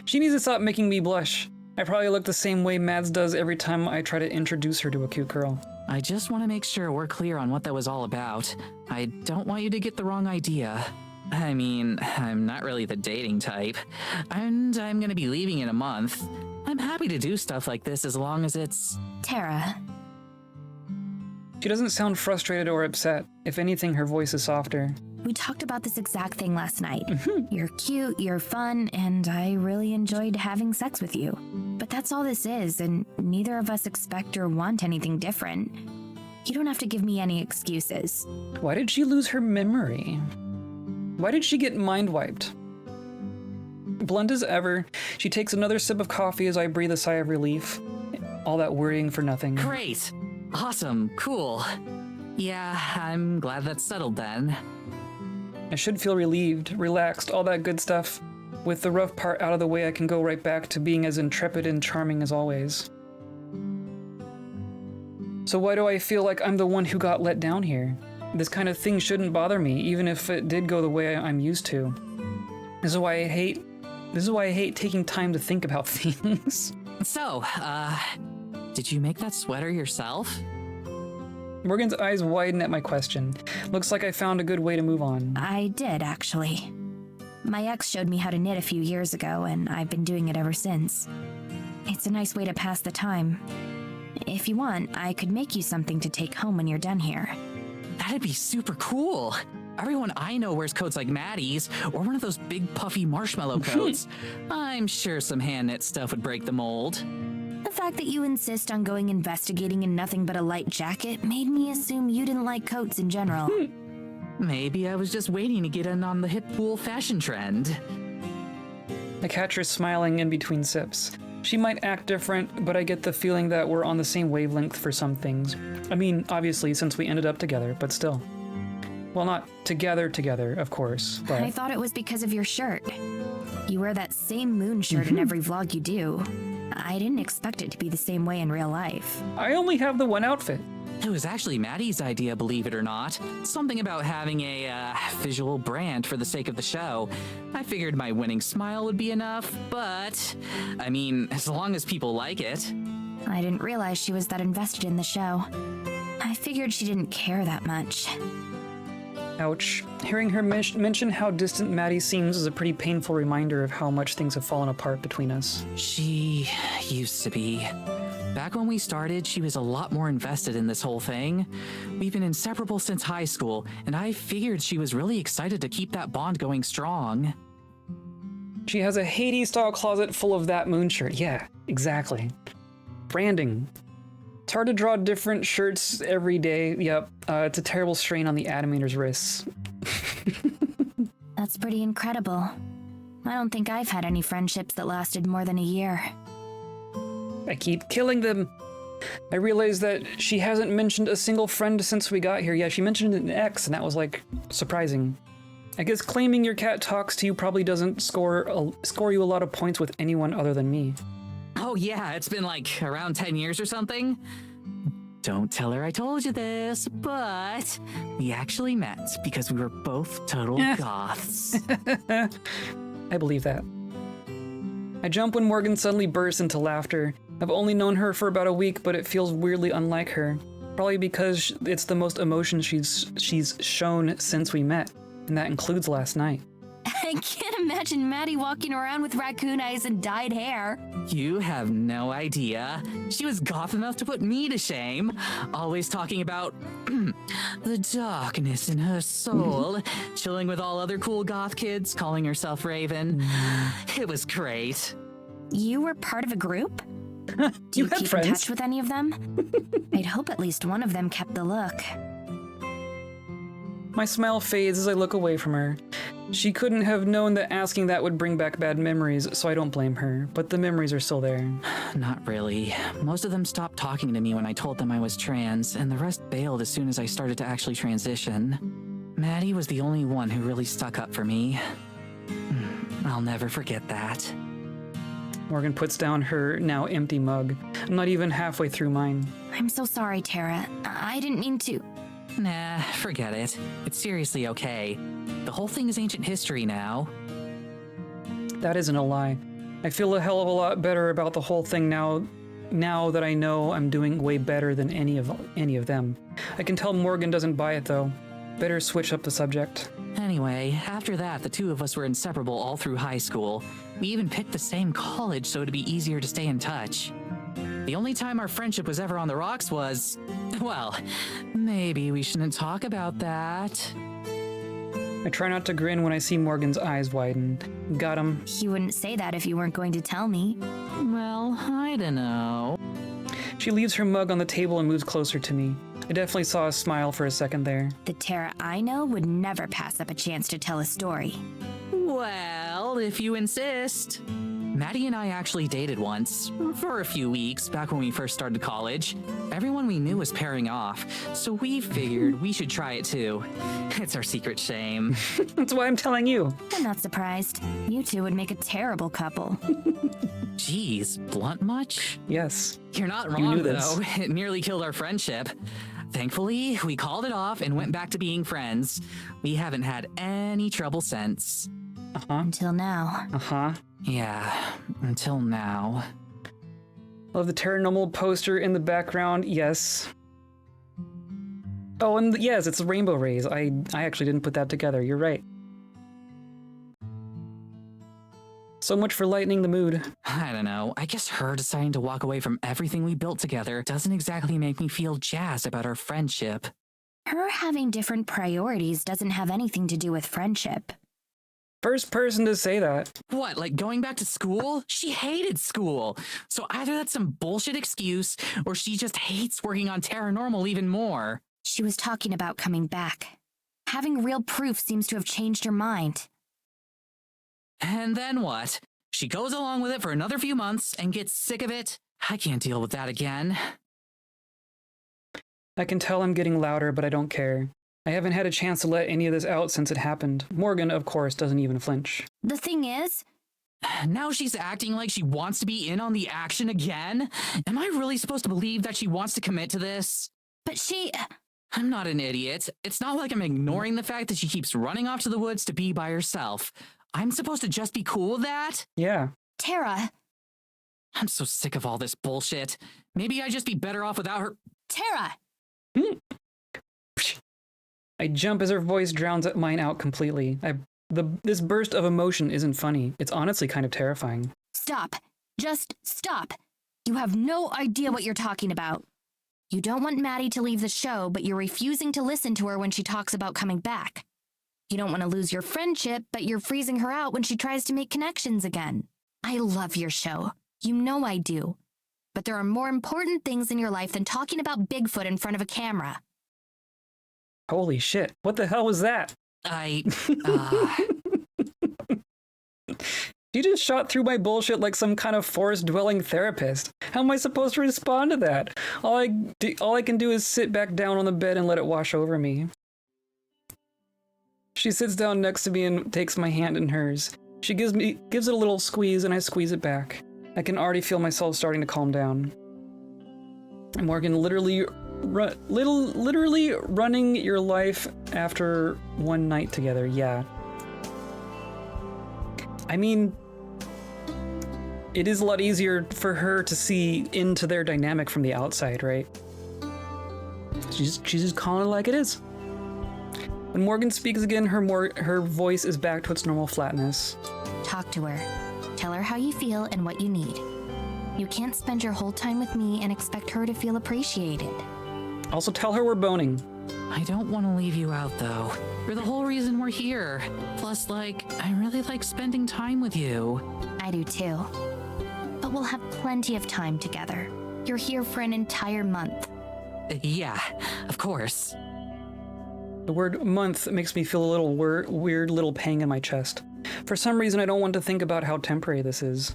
She needs to stop making me blush. I probably look the same way Mads does every time I try to introduce her to a cute girl. I just want to make sure we're clear on what that was all about. I don't want you to get the wrong idea. I mean, I'm not really the dating type, and I'm gonna be leaving in a month. I'm happy to do stuff like this as long as it's... Tara. She doesn't sound frustrated or upset. If anything, her voice is softer. We talked about this exact thing last night. You're cute, you're fun, and I really enjoyed having sex with you. But that's all this is, and neither of us expect or want anything different. You don't have to give me any excuses. Why did she lose her memory? Why did she get mind wiped? Blunt as ever, she takes another sip of coffee as I breathe a sigh of relief. All that worrying for nothing. Great! Awesome, cool. Yeah, I'm glad that's settled then. I should feel relieved, relaxed, all that good stuff. With the rough part out of the way, I can go right back to being as intrepid and charming as always. So why do I feel like I'm the one who got let down here? This kind of thing shouldn't bother me, even if it did go the way I'm used to. This is why I hate taking time to think about things. So, did you make that sweater yourself? Morgan's eyes widen at my question. Looks like I found a good way to move on. I did, actually. My ex showed me how to knit a few years ago, and I've been doing it ever since. It's a nice way to pass the time. If you want, I could make you something to take home when you're done here. That'd be super cool. Everyone I know wears coats like Maddie's, or one of those big puffy marshmallow coats. I'm sure some hand-knit stuff would break the mold. The fact that you insist on going investigating in nothing but a light jacket made me assume you didn't like coats in general. Maybe I was just waiting to get in on the hip pool fashion trend. I catch her smiling in between sips. She might act different, but I get the feeling that we're on the same wavelength for some things. I mean, obviously, since we ended up together, but still. Well, not together, of course, but... I thought it was because of your shirt. You wear that same moon shirt in every vlog you do. I didn't expect it to be the same way in real life. I only have the one outfit. It was actually Maddie's idea, believe it or not. Something about having a visual brand for the sake of the show. I figured my winning smile would be enough, but I mean, as long as people like it. I didn't realize she was that invested in the show. I figured she didn't care that much. Ouch. Hearing her mention how distant Maddie seems is a pretty painful reminder of how much things have fallen apart between us. She used to be. Back when we started, she was a lot more invested in this whole thing. We've been inseparable since high school, and I figured she was really excited to keep that bond going strong. She has a Hades-style closet full of that moon shirt. Yeah, exactly. Branding. It's hard to draw different shirts every day. Yep, it's a terrible strain on the animator's wrists. That's pretty incredible. I don't think I've had any friendships that lasted more than a year. I keep killing them. I realized that she hasn't mentioned a single friend since we got here. Yeah, she mentioned an ex, and that was, like, surprising. I guess claiming your cat talks to you probably doesn't score you a lot of points with anyone other than me. Oh yeah, it's been like around 10 years or something. Don't tell her I told you this, but we actually met because we were both total goths. I believe that. I jump when Morgan suddenly bursts into laughter. I've only known her for about a week, but it feels weirdly unlike her. Probably because it's the most emotion she's shown since we met, and that includes last night. I can't imagine Maddie walking around with raccoon eyes and dyed hair. You have no idea. She was goth enough to put me to shame. Always talking about the darkness in her soul. Chilling with all other cool goth kids, calling herself Raven. It was great. You were part of a group? You Do you had keep friends. in touch with any of them? I'd hope at least one of them kept the look. My smile fades as I look away from her. She couldn't have known that asking that would bring back bad memories, so I don't blame her, but the memories are still there. Not really. Most of them stopped talking to me when I told them I was trans, and the rest bailed as soon as I started to actually transition. Maddie was the only one who really stuck up for me. I'll never forget that. Morgan puts down her now empty mug. I'm not even halfway through mine. I'm so sorry, Tara. I didn't mean to. Nah, forget it. It's seriously okay. The whole thing is ancient history now. That isn't a lie. I feel a hell of a lot better about the whole thing now that I know I'm doing way better than any of them. I can tell Morgan doesn't buy it though. Better switch up the subject. Anyway, after that, the two of us were inseparable all through high school. We even picked the same college so it'd be easier to stay in touch. The only time our friendship was ever on the rocks was, well, maybe we shouldn't talk about that. I try not to grin when I see Morgan's eyes widen. Got him. You wouldn't say that if you weren't going to tell me. Well, I don't know. She leaves her mug on the table and moves closer to me. I definitely saw a smile for a second there. The Tara I know would never pass up a chance to tell a story. Well, if you insist. Maddie and I actually dated once, for a few weeks, back when we first started college. Everyone we knew was pairing off, so we figured we should try it too. It's our secret shame. That's why I'm telling you. I'm not surprised. You two would make a terrible couple. Jeez, blunt much? Yes. You're not You wrong, knew this. though. It nearly killed our friendship. Thankfully, we called it off and went back to being friends. We haven't had any trouble since. Uh-huh. Until now. Uh-huh. Yeah, until now. Love the Terranormal poster in the background. Yes. Oh, and yes, it's rainbow rays. I actually didn't put that together. You're right. So much for lightening the mood. I don't know. I guess her deciding to walk away from everything we built together doesn't exactly make me feel jazzed about our friendship. Her having different priorities doesn't have anything to do with friendship. First person to say that. What, like going back to school? She hated school. So either that's some bullshit excuse, or she just hates working on Terranormal even more. She was talking about coming back. Having real proof seems to have changed her mind. And then what? She goes along with it for another few months and gets sick of it? I can't deal with that again. I can tell I'm getting louder, but I don't care. I haven't had a chance to let any of this out since it happened. Morgan, of course, doesn't even flinch. The thing is, Now she's acting like she wants to be in on the action again? Am I really supposed to believe that she wants to commit to this? but she... I'm not an idiot. It's not like I'm ignoring the fact that she keeps running off to the woods to be by herself. I'm supposed to just be cool with that? Yeah. Tara! I'm so sick of all this bullshit. Maybe I'd just be better off without her. Tara! I jump as her voice drowns mine out completely. This burst of emotion isn't funny. It's honestly kind of terrifying. Stop. Just stop. You have no idea what you're talking about. You don't want Maddie to leave the show, but you're refusing to listen to her when she talks about coming back. You don't want to lose your friendship, but you're freezing her out when she tries to make connections again. I love your show. You know I do. But there are more important things in your life than talking about Bigfoot in front of a camera. Holy shit. What the hell was that? She just shot through my bullshit like some kind of forest-dwelling therapist. How am I supposed to respond to that? All I can do is sit back down on the bed and let it wash over me. She sits down next to me and takes my hand in hers. She gives it a little squeeze, and I squeeze it back. I can already feel myself starting to calm down. And Morgan, literally running your life after one night together, yeah. I mean, it is a lot easier for her to see into their dynamic from the outside, right? She's just calling it like it is. When Morgan speaks again, her voice is back to its normal flatness. Talk to her. Tell her how you feel and what you need. You can't spend your whole time with me and expect her to feel appreciated. Also tell her we're boning. I don't want to leave you out, though. You're the whole reason we're here. Plus, I really like spending time with you. I do too. But we'll have plenty of time together. You're here for an entire month. Yeah, of course. The word month makes me feel a little weird little pang in my chest. For some reason, I don't want to think about how temporary this is.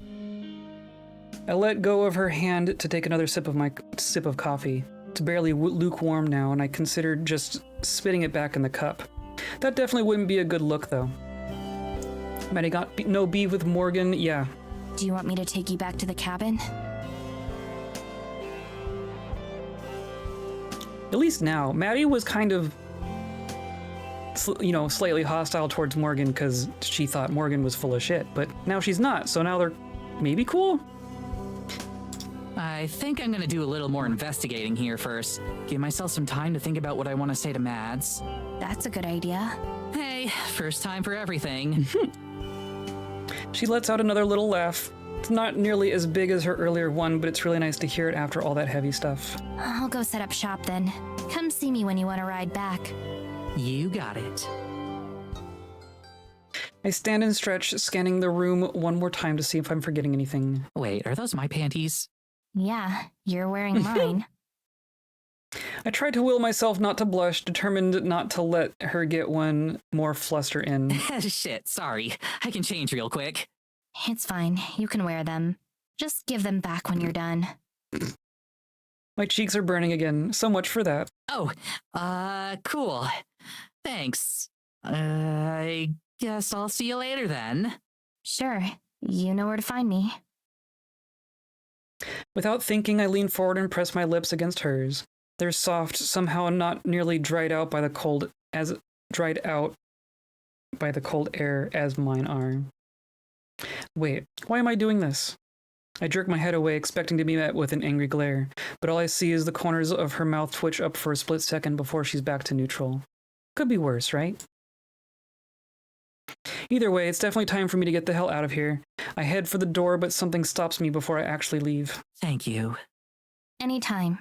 I let go of her hand to take another sip of coffee. It's barely lukewarm now, and I considered just spitting it back in the cup. That definitely wouldn't be a good look, though. Maddie got no beef with Morgan, yeah. Do you want me to take you back to the cabin? At least now. Maddie was kind of, slightly hostile towards Morgan because she thought Morgan was full of shit, but now she's not, so now they're maybe cool? I think I'm gonna do a little more investigating here first. Give myself some time to think about what I want to say to Mads. That's a good idea. Hey, first time for everything. She lets out another little laugh. It's not nearly as big as her earlier one, but it's really nice to hear it after all that heavy stuff. I'll go set up shop then. Come see me when you want to ride back. You got it. I stand and stretch, scanning the room one more time to see if I'm forgetting anything. Wait, are those my panties? Yeah, you're wearing mine. I tried to will myself not to blush, determined not to let her get one more fluster in. Shit, sorry. I can change real quick. It's fine. You can wear them. Just give them back when you're done. My cheeks are burning again. So much for that. Oh, cool. Thanks. I guess I'll see you later then. Sure. You know where to find me. Without thinking, I lean forward and press my lips against hers. They're soft, somehow not nearly dried out by the cold air as mine are. Wait, why am I doing this? I jerk my head away, expecting to be met with an angry glare, but all I see is the corners of her mouth twitch up for a split second before she's back to neutral. Could be worse, right? Either way, it's definitely time for me to get the hell out of here. I head for the door, but something stops me before I actually leave. Thank you. Anytime.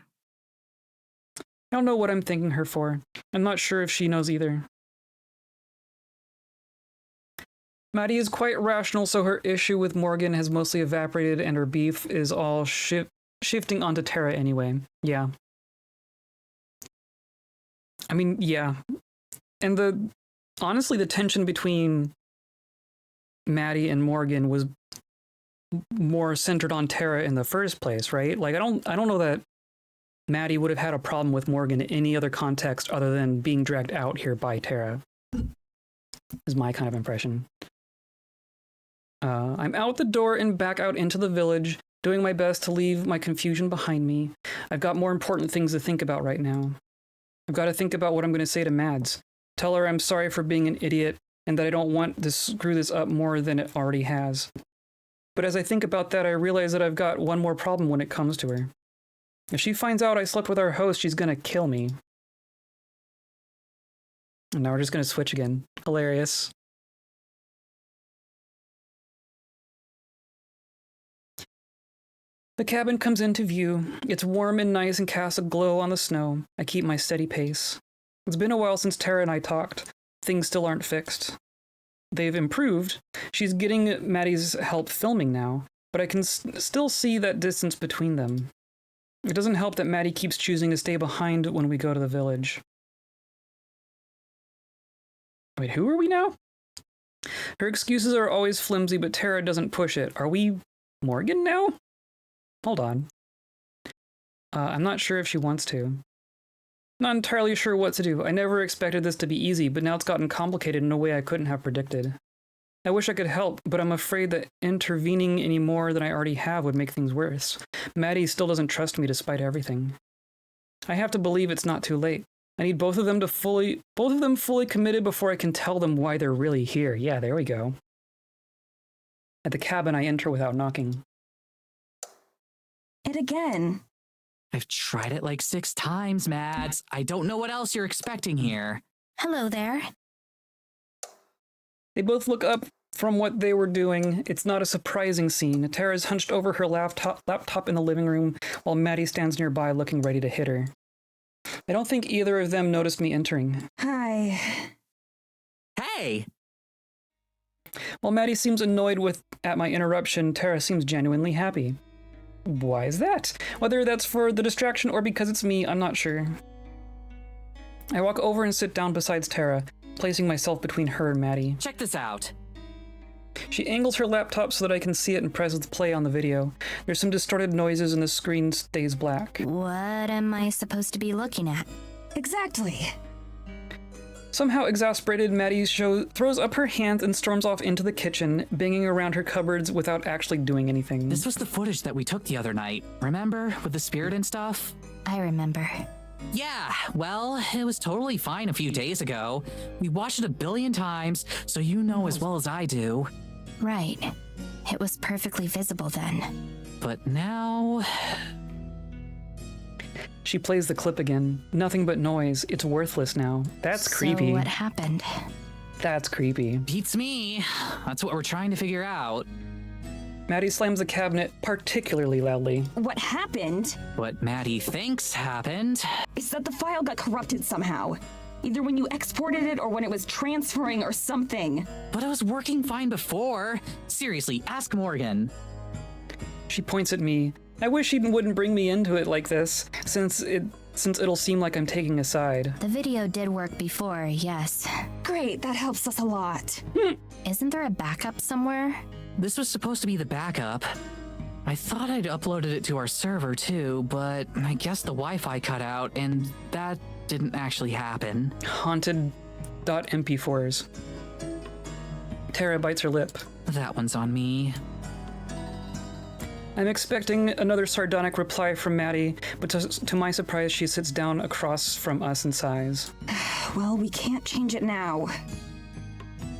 I don't know what I'm thanking her for. I'm not sure if she knows either. Maddie is quite rational, so her issue with Morgan has mostly evaporated and her beef is all shifting onto Tara anyway. Yeah. I mean, yeah. And honestly, the tension between Maddie and Morgan was more centered on Tara in the first place, right? Like, I don't know that Maddie would have had a problem with Morgan in any other context other than being dragged out here by Tara. Is my kind of impression. I'm out the door and back out into the village, doing my best to leave my confusion behind me. I've got more important things to think about right now. I've got to think about what I'm going to say to Mads. Tell her I'm sorry for being an idiot and that I don't want to screw this up more than it already has. But as I think about that, I realize that I've got one more problem when it comes to her. If she finds out I slept with our host, she's going to kill me. And now we're just going to switch again. Hilarious. The cabin comes into view. It's warm and nice and casts a glow on the snow. I keep my steady pace. It's been a while since Tara and I talked. Things still aren't fixed. They've improved. She's getting Maddie's help filming now, but I can still see that distance between them. It doesn't help that Maddie keeps choosing to stay behind when we go to the village. Wait, who are we now? Her excuses are always flimsy, but Tara doesn't push it. Are we Morgan now? Hold on. I'm not sure if she wants to. Not entirely sure what to do. I never expected this to be easy, but now it's gotten complicated in a way I couldn't have predicted. I wish I could help, but I'm afraid that intervening any more than I already have would make things worse. Maddie still doesn't trust me despite everything. I have to believe it's not too late. I need both of them fully committed before I can tell them why they're really here. Yeah, there we go. At the cabin, I enter without knocking. It again. I've tried it like 6 times, Mads. I don't know what else you're expecting here. Hello there. They both look up from what they were doing. It's not a surprising scene. Tara's hunched over her laptop in the living room, while Maddie stands nearby looking ready to hit her. I don't think either of them noticed me entering. Hi. Hey! While Maddie seems annoyed at my interruption, Tara seems genuinely happy. Why is that? Whether that's for the distraction or because it's me, I'm not sure. I walk over and sit down beside Tara, placing myself between her and Maddie. Check this out. She angles her laptop so that I can see it and presses play on the video. There's some distorted noises and the screen stays black. What am I supposed to be looking at? Exactly. Somehow exasperated, Maddie throws up her hands and storms off into the kitchen, banging around her cupboards without actually doing anything. This was the footage that we took the other night. Remember? With the spirit and stuff? I remember. Yeah, well, it was totally fine a few days ago. We watched it a billion times, so you know as well as I do. Right. It was perfectly visible then. But now... She plays the clip again. Nothing but noise. It's worthless now. That's creepy. So what happened? That's creepy. Beats me. That's what we're trying to figure out. Maddie slams the cabinet particularly loudly. What happened What Maddie thinks happened. is that the file got corrupted somehow. Either when you exported it or when it was transferring or something. But it was working fine before. Seriously, ask Morgan. She points at me. I wish he wouldn't bring me into it like this, since it'll seem like I'm taking a side. The video did work before, yes. Great, that helps us a lot. Isn't there a backup somewhere? This was supposed to be the backup. I thought I'd uploaded it to our server too, but I guess the Wi-Fi cut out, and that didn't actually happen. Haunted.mp4s. Tara bites her lip. That one's on me. I'm expecting another sardonic reply from Maddie, but to my surprise, she sits down across from us and sighs. Well, we can't change it now.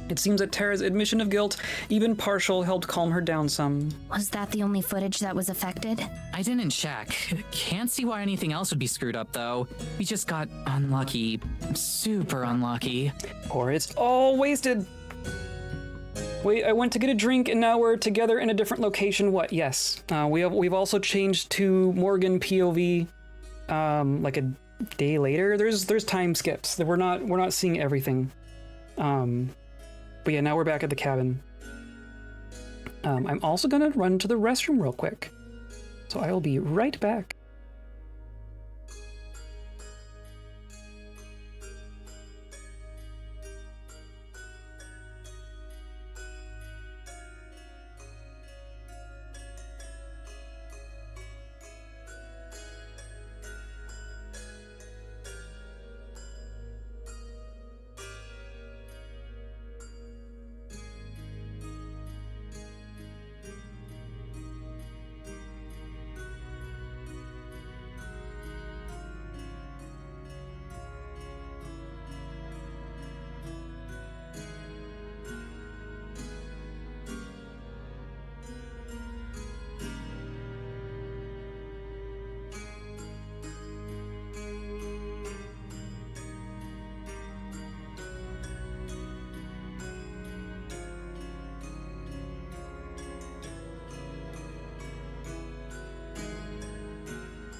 It seems that Tara's admission of guilt, even partial, helped calm her down some. Was that the only footage that was affected? I didn't check. Can't see why anything else would be screwed up, though. We just got unlucky. Super unlucky. Or it's all wasted. Wait, I went to get a drink and now we're together in a different location. What? Yes. We've also changed to Morgan POV like a day later. There's time skips. We're not seeing everything. But yeah, now we're back at the cabin. I'm also gonna run to the restroom real quick. So I will be right back.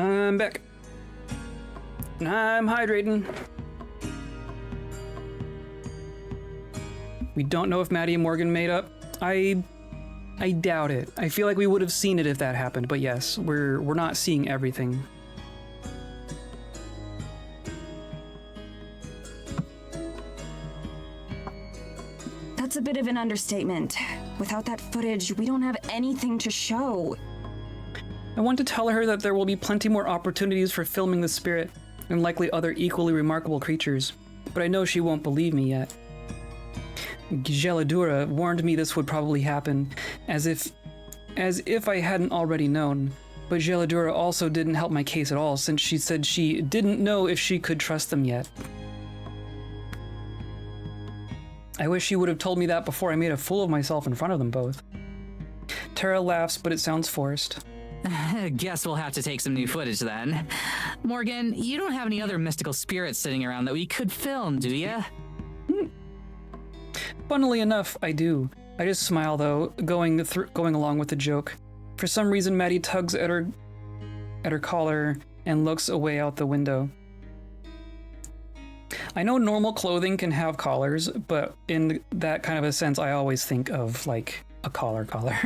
I'm back. I'm hydrating. We don't know if Maddie and Morgan made up. I doubt it. I feel like we would have seen it if that happened, but yes, we're not seeing everything. That's a bit of an understatement. Without that footage, we don't have anything to show. I want to tell her that there will be plenty more opportunities for filming the spirit and likely other equally remarkable creatures, but I know she won't believe me yet. Geladura warned me this would probably happen, as if I hadn't already known. But Geladura also didn't help my case at all, since she said she didn't know if she could trust them yet. I wish she would have told me that before I made a fool of myself in front of them both. Tara laughs, but it sounds forced. Guess we'll have to take some new footage then. Morgan, you don't have any other mystical spirits sitting around that we could film, do ya? Funnily enough, I do. I just smile though, going along with the joke. For some reason, Maddie tugs at her collar and looks away out the window. I know normal clothing can have collars, but in that kind of a sense, I always think of like a collar.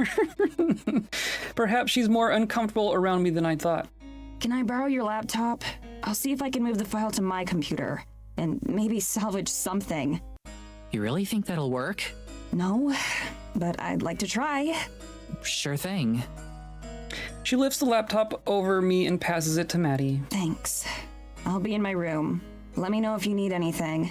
Perhaps she's more uncomfortable around me than I thought. Can I borrow your laptop? I'll see if I can move the file to my computer and maybe salvage something. You really think that'll work? No, but I'd like to try. Sure thing. She lifts the laptop over me and passes it to Maddie. Thanks. I'll be in my room. Let me know if you need anything.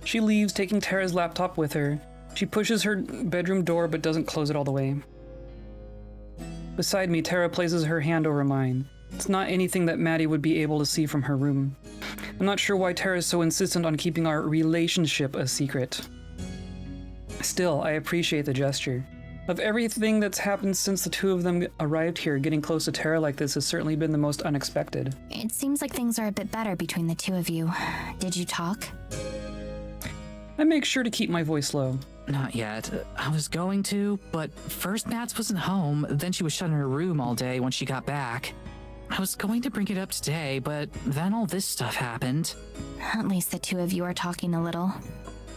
She leaves, taking Tara's laptop with her. She pushes her bedroom door but doesn't close it all the way. Beside me, Tara places her hand over mine. It's not anything that Maddie would be able to see from her room. I'm not sure why Tara is so insistent on keeping our relationship a secret. Still, I appreciate the gesture. Of everything that's happened since the two of them arrived here, getting close to Tara like this has certainly been the most unexpected. It seems like things are a bit better between the two of you. Did you talk? I make sure to keep my voice low. Not yet. I was going to, but first Nats wasn't home, then she was shut in her room all day when she got back. I was going to bring it up today, but then all this stuff happened. At least the two of you are talking a little.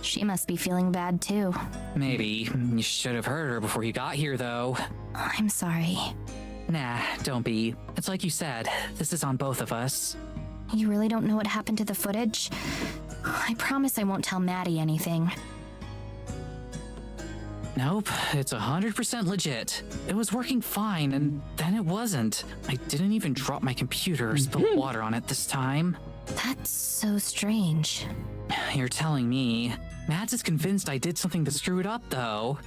She must be feeling bad too. Maybe. You should have heard her before you got here, though. I'm sorry. Nah, don't be. It's like you said, this is on both of us. You really don't know what happened to the footage? I promise I won't tell Maddie anything. Nope, it's 100% legit. It was working fine, and then it wasn't. I didn't even drop my computer or spill water on it this time. That's so strange. You're telling me. Mads is convinced I did something to screw it up, though.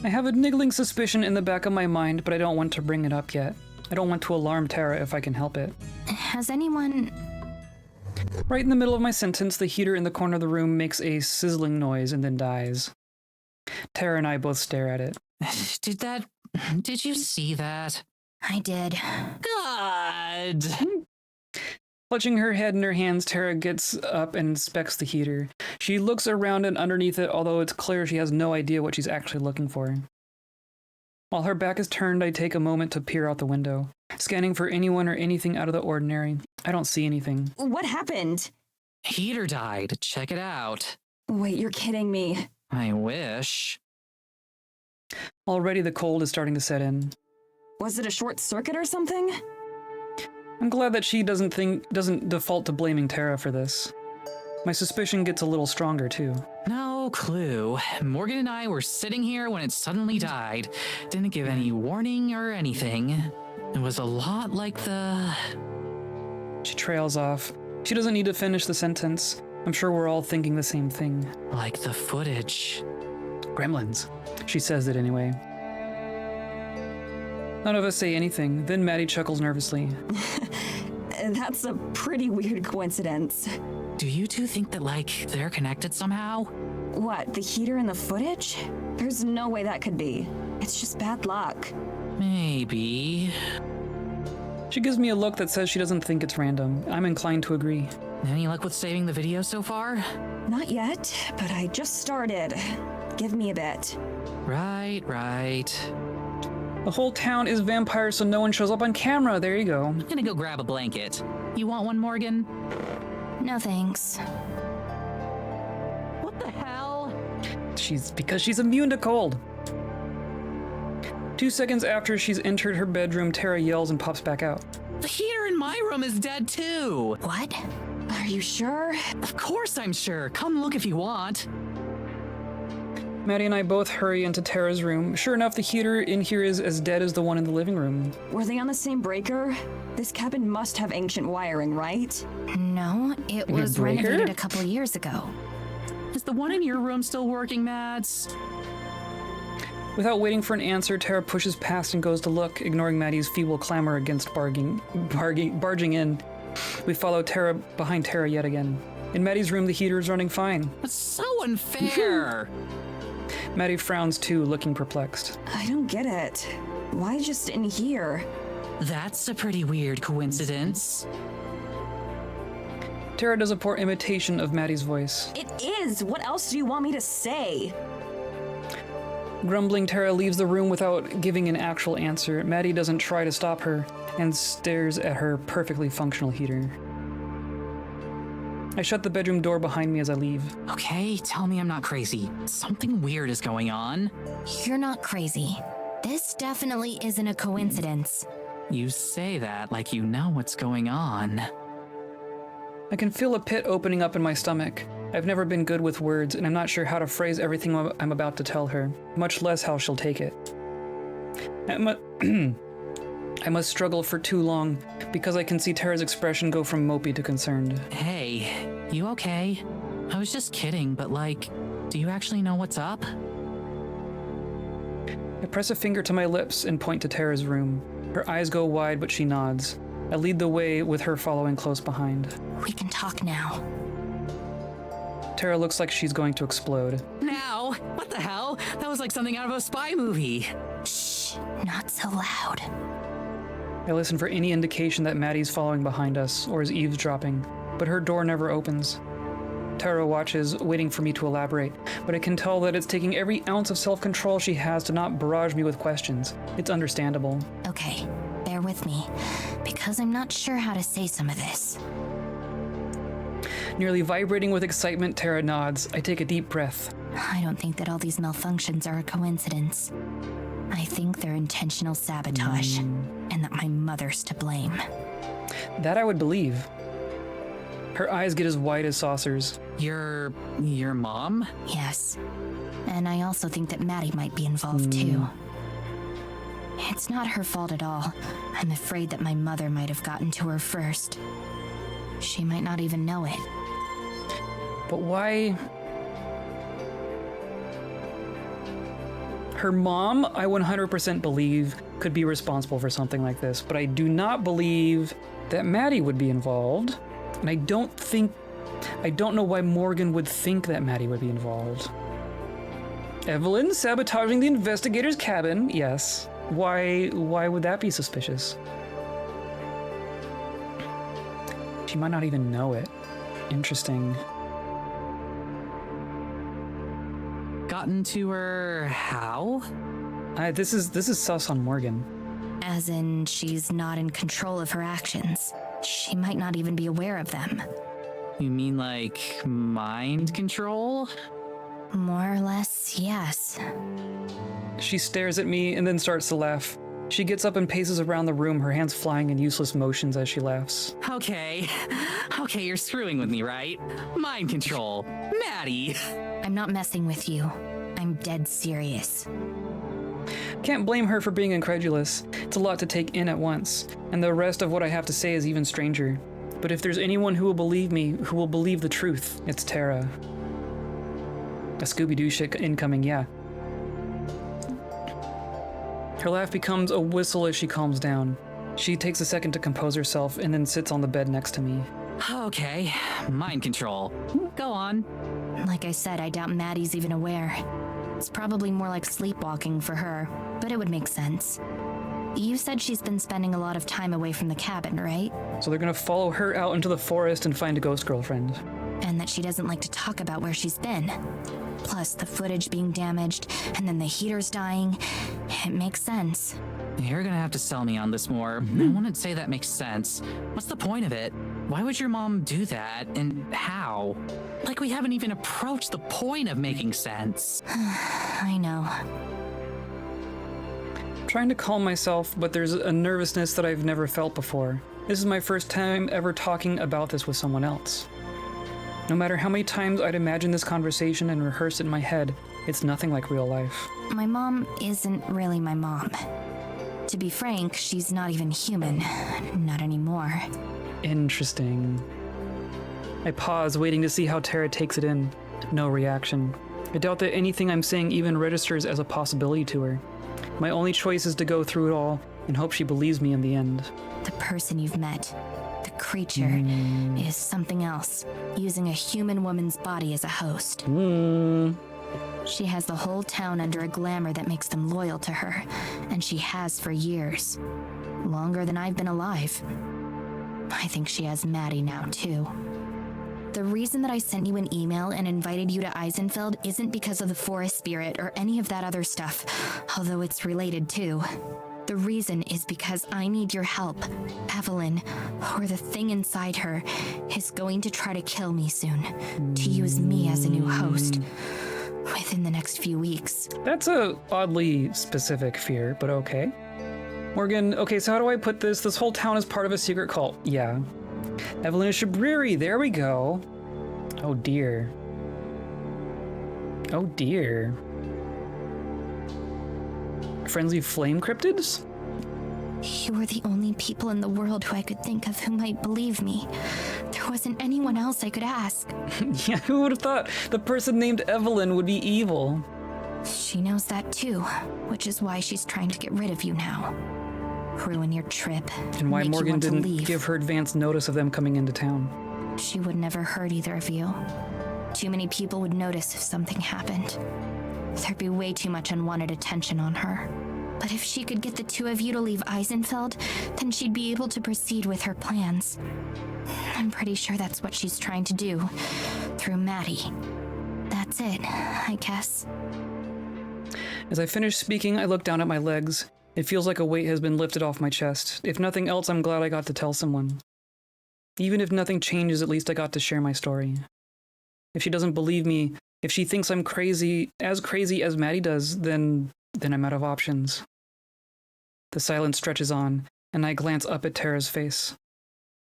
I have a niggling suspicion in the back of my mind, but I don't want to bring it up yet. I don't want to alarm Tara if I can help it. Has anyone... Right in the middle of my sentence, the heater in the corner of the room makes a sizzling noise and then dies. Tara and I both stare at it. Did you see that? I did. God! Clutching her head in her hands, Tara gets up and inspects the heater. She looks around and underneath it, although it's clear she has no idea what she's actually looking for. While her back is turned, I take a moment to peer out the window, scanning for anyone or anything out of the ordinary. I don't see anything. What happened? Heater died. Check it out. Wait, you're kidding me. I wish. Already the cold is starting to set in. Was it a short circuit or something? I'm glad that she doesn't default to blaming Tara for this. My suspicion gets a little stronger too. No clue. Morgan and I were sitting here when it suddenly died. Didn't give any warning or anything. It was a lot like the... She trails off. She doesn't need to finish the sentence. I'm sure we're all thinking the same thing. Like the footage. Gremlins. She says it anyway. None of us say anything. Then Maddie chuckles nervously. That's a pretty weird coincidence. Do you two think that, like, they're connected somehow? What, the heater and the footage? There's no way that could be. It's just bad luck. Maybe. She gives me a look that says she doesn't think it's random. I'm inclined to agree. Any luck with saving the video so far? Not yet, but I just started. Give me a bit. Right. The whole town is vampires, so no one shows up on camera. There you go. I'm gonna go grab a blanket. You want one, Morgan? No thanks. What the hell? Because she's immune to cold. 2 seconds after she's entered her bedroom, Tara yells and pops back out. The heater in my room is dead too. What? Are Are you sure? Of course I'm sure. Come look if you want. Maddie and I both hurry into Tara's room. Sure enough, the heater in here is as dead as the one in the living room. Were they on the same breaker? This cabin must have ancient wiring, right? No, it was breaker? renovated a couple years ago. Is the one in your room still working, Mads? Without waiting for an answer, Tara pushes past and goes to look, ignoring Maddie's feeble clamor against barging in. We follow Tara behind Tara yet again. In Maddie's room, the heater is running fine. That's so unfair. Maddie frowns too, looking perplexed. I don't get it. Why just in here? That's a pretty weird coincidence. Tara does a poor imitation of Maddie's voice. It is! What else do you want me to say? Grumbling, Tara leaves the room without giving an actual answer. Maddie doesn't try to stop her and stares at her perfectly functional heater. I shut the bedroom door behind me as I leave. Okay, tell me I'm not crazy. Something weird is going on. You're not crazy. This definitely isn't a coincidence. You say that like you know what's going on. I can feel a pit opening up in my stomach. I've never been good with words, and I'm not sure how to phrase everything I'm about to tell her, much less how she'll take it. I must struggle for too long, because I can see Tara's expression go from mopey to concerned. Hey, you okay? I was just kidding, but like, do you actually know what's up? I press a finger to my lips and point to Tara's room. Her eyes go wide, but she nods. I lead the way with her following close behind. We can talk now. Tara looks like she's going to explode. Now? What the hell? That was like something out of a spy movie. Shh, not so loud. I listen for any indication that Maddie's following behind us or is eavesdropping, but her door never opens. Tara watches, waiting for me to elaborate, but I can tell that it's taking every ounce of self-control she has to not barrage me with questions. It's understandable. Okay, bear with me, because I'm not sure how to say some of this. Nearly vibrating with excitement, Tara nods. I take a deep breath. I don't think that all these malfunctions are a coincidence. I think they're intentional sabotage, and that my mother's to blame. That I would believe. Her eyes get as wide as saucers. Your mom? Yes, and I also think that Maddie might be involved too. It's not her fault at all. I'm afraid that my mother might have gotten to her first. She might not even know it. But why? Her mom, I 100% believe, could be responsible for something like this, but I do not believe that Maddie would be involved. And I don't know why Morgan would think that Maddie would be involved. Evelyn sabotaging the investigator's cabin, yes. Why would that be suspicious? She might not even know it. Interesting. Gotten to her how? This is sus on Morgan. As in, she's not in control of her actions. She might not even be aware of them. You mean like mind control? More or less, yes. She stares at me and then starts to laugh. She gets up and paces around the room, her hands flying in useless motions as she laughs. Okay, you're screwing with me, right? Mind control. Maddie! I'm not messing with you. I'm dead serious. Can't blame her for being incredulous. It's a lot to take in at once, and the rest of what I have to say is even stranger. But if there's anyone who will believe me, who will believe the truth, it's Tara. A Scooby-Doo shit incoming, yeah. Her laugh becomes a whistle as she calms down. She takes a second to compose herself and then sits on the bed next to me. Okay, mind control. Go on. Like I said, I doubt Maddie's even aware. It's probably more like sleepwalking for her, but it would make sense. You said she's been spending a lot of time away from the cabin, right? So they're gonna follow her out into the forest and find a ghost girlfriend. And that she doesn't like to talk about where she's been. Plus the footage being damaged, and then the heaters dying. It makes sense. You're gonna have to sell me on this more. I wouldn't say that makes sense. What's the point of it? Why would your mom do that, and how? Like we haven't even approached the point of making sense. I know. Trying to calm myself, but there's a nervousness that I've never felt before. This is my first time ever talking about this with someone else. No matter how many times I'd imagine this conversation and rehearse it in my head, it's nothing like real life. My mom isn't really my mom. To be frank, she's not even human. Not anymore. Interesting. I pause, waiting to see how Tara takes it in. No reaction. I doubt that anything I'm saying even registers as a possibility to her. My only choice is to go through it all and hope she believes me in the end. The person you've met, the creature, is something else, using a human woman's body as a host. She has the whole town under a glamour that makes them loyal to her, and she has for years. Longer than I've been alive. I think she has Maddie now, too. The reason that I sent you an email and invited you to Eisenfeld isn't because of the forest spirit or any of that other stuff, although it's related too. The reason is because I need your help. Evelyn, or the thing inside her, is going to try to kill me soon, to use me as a new host. Within the next few weeks. That's a oddly specific fear, but okay. Morgan, okay, so how do I put this? This whole town is part of a secret cult. Yeah. Evelyn Shabriri, there we go. Oh dear. Oh dear. Friendly flame cryptids? You were the only people in the world who I could think of who might believe me. There wasn't anyone else I could ask. Yeah, who would have thought the person named Evelyn would be evil? She knows that too, which is why she's trying to get rid of you now. Ruin your trip. And why make you Morgan want to didn't leave. give her advance notice of them coming into town. She would never hurt either of you. Too many people would notice if something happened. There'd be way too much unwanted attention on her. But if she could get the two of you to leave Eisenfeld, then she'd be able to proceed with her plans. I'm pretty sure that's what she's trying to do, through Maddie. That's it, I guess. As I finish speaking, I look down at my legs. It feels like a weight has been lifted off my chest. If nothing else, I'm glad I got to tell someone. Even if nothing changes, at least I got to share my story. If she doesn't believe me, if she thinks I'm crazy as Maddie does, then I'm out of options. The silence stretches on, and I glance up at Tara's face.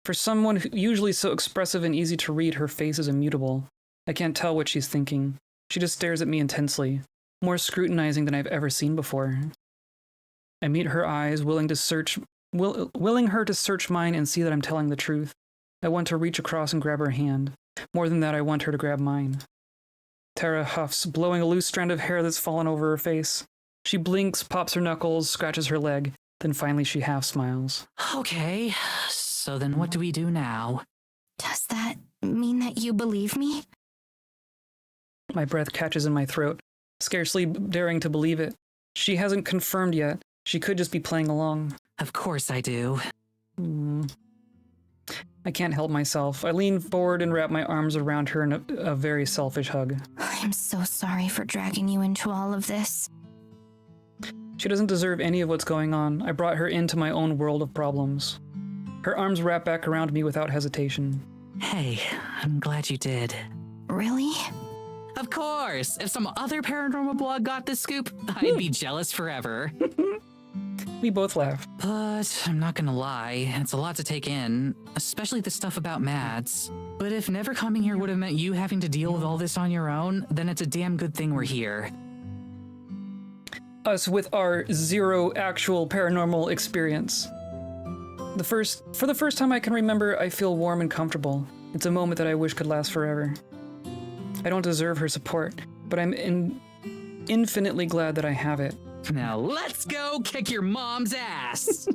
For someone usually so expressive and easy to read, her face is immutable. I can't tell what she's thinking. She just stares at me intensely, more scrutinizing than I've ever seen before. I meet her eyes, willing her to search mine and see that I'm telling the truth. I want to reach across and grab her hand. More than that, I want her to grab mine. Tara huffs, blowing a loose strand of hair that's fallen over her face. She blinks, pops her knuckles, scratches her leg, then finally she half smiles. Okay, so then what do we do now? Does that mean that you believe me? My breath catches in my throat, scarcely daring to believe it. She hasn't confirmed yet. She could just be playing along. Of course I do. I can't help myself. I lean forward and wrap my arms around her in a very selfish hug. I'm so sorry for dragging you into all of this. She doesn't deserve any of what's going on. I brought her into my own world of problems. Her arms wrap back around me without hesitation. Hey, I'm glad you did. Really? Of course! If some other paranormal blog got this scoop, I'd be jealous forever. We both laugh. But I'm not gonna lie, it's a lot to take in, especially the stuff about Mads. But if never coming here would have meant you having to deal with all this on your own, then it's a damn good thing we're here. Us with our zero actual paranormal experience. For the first time I can remember, I feel warm and comfortable. It's a moment that I wish could last forever. I don't deserve her support, but I'm infinitely glad that I have it. Now let's go kick your mom's ass!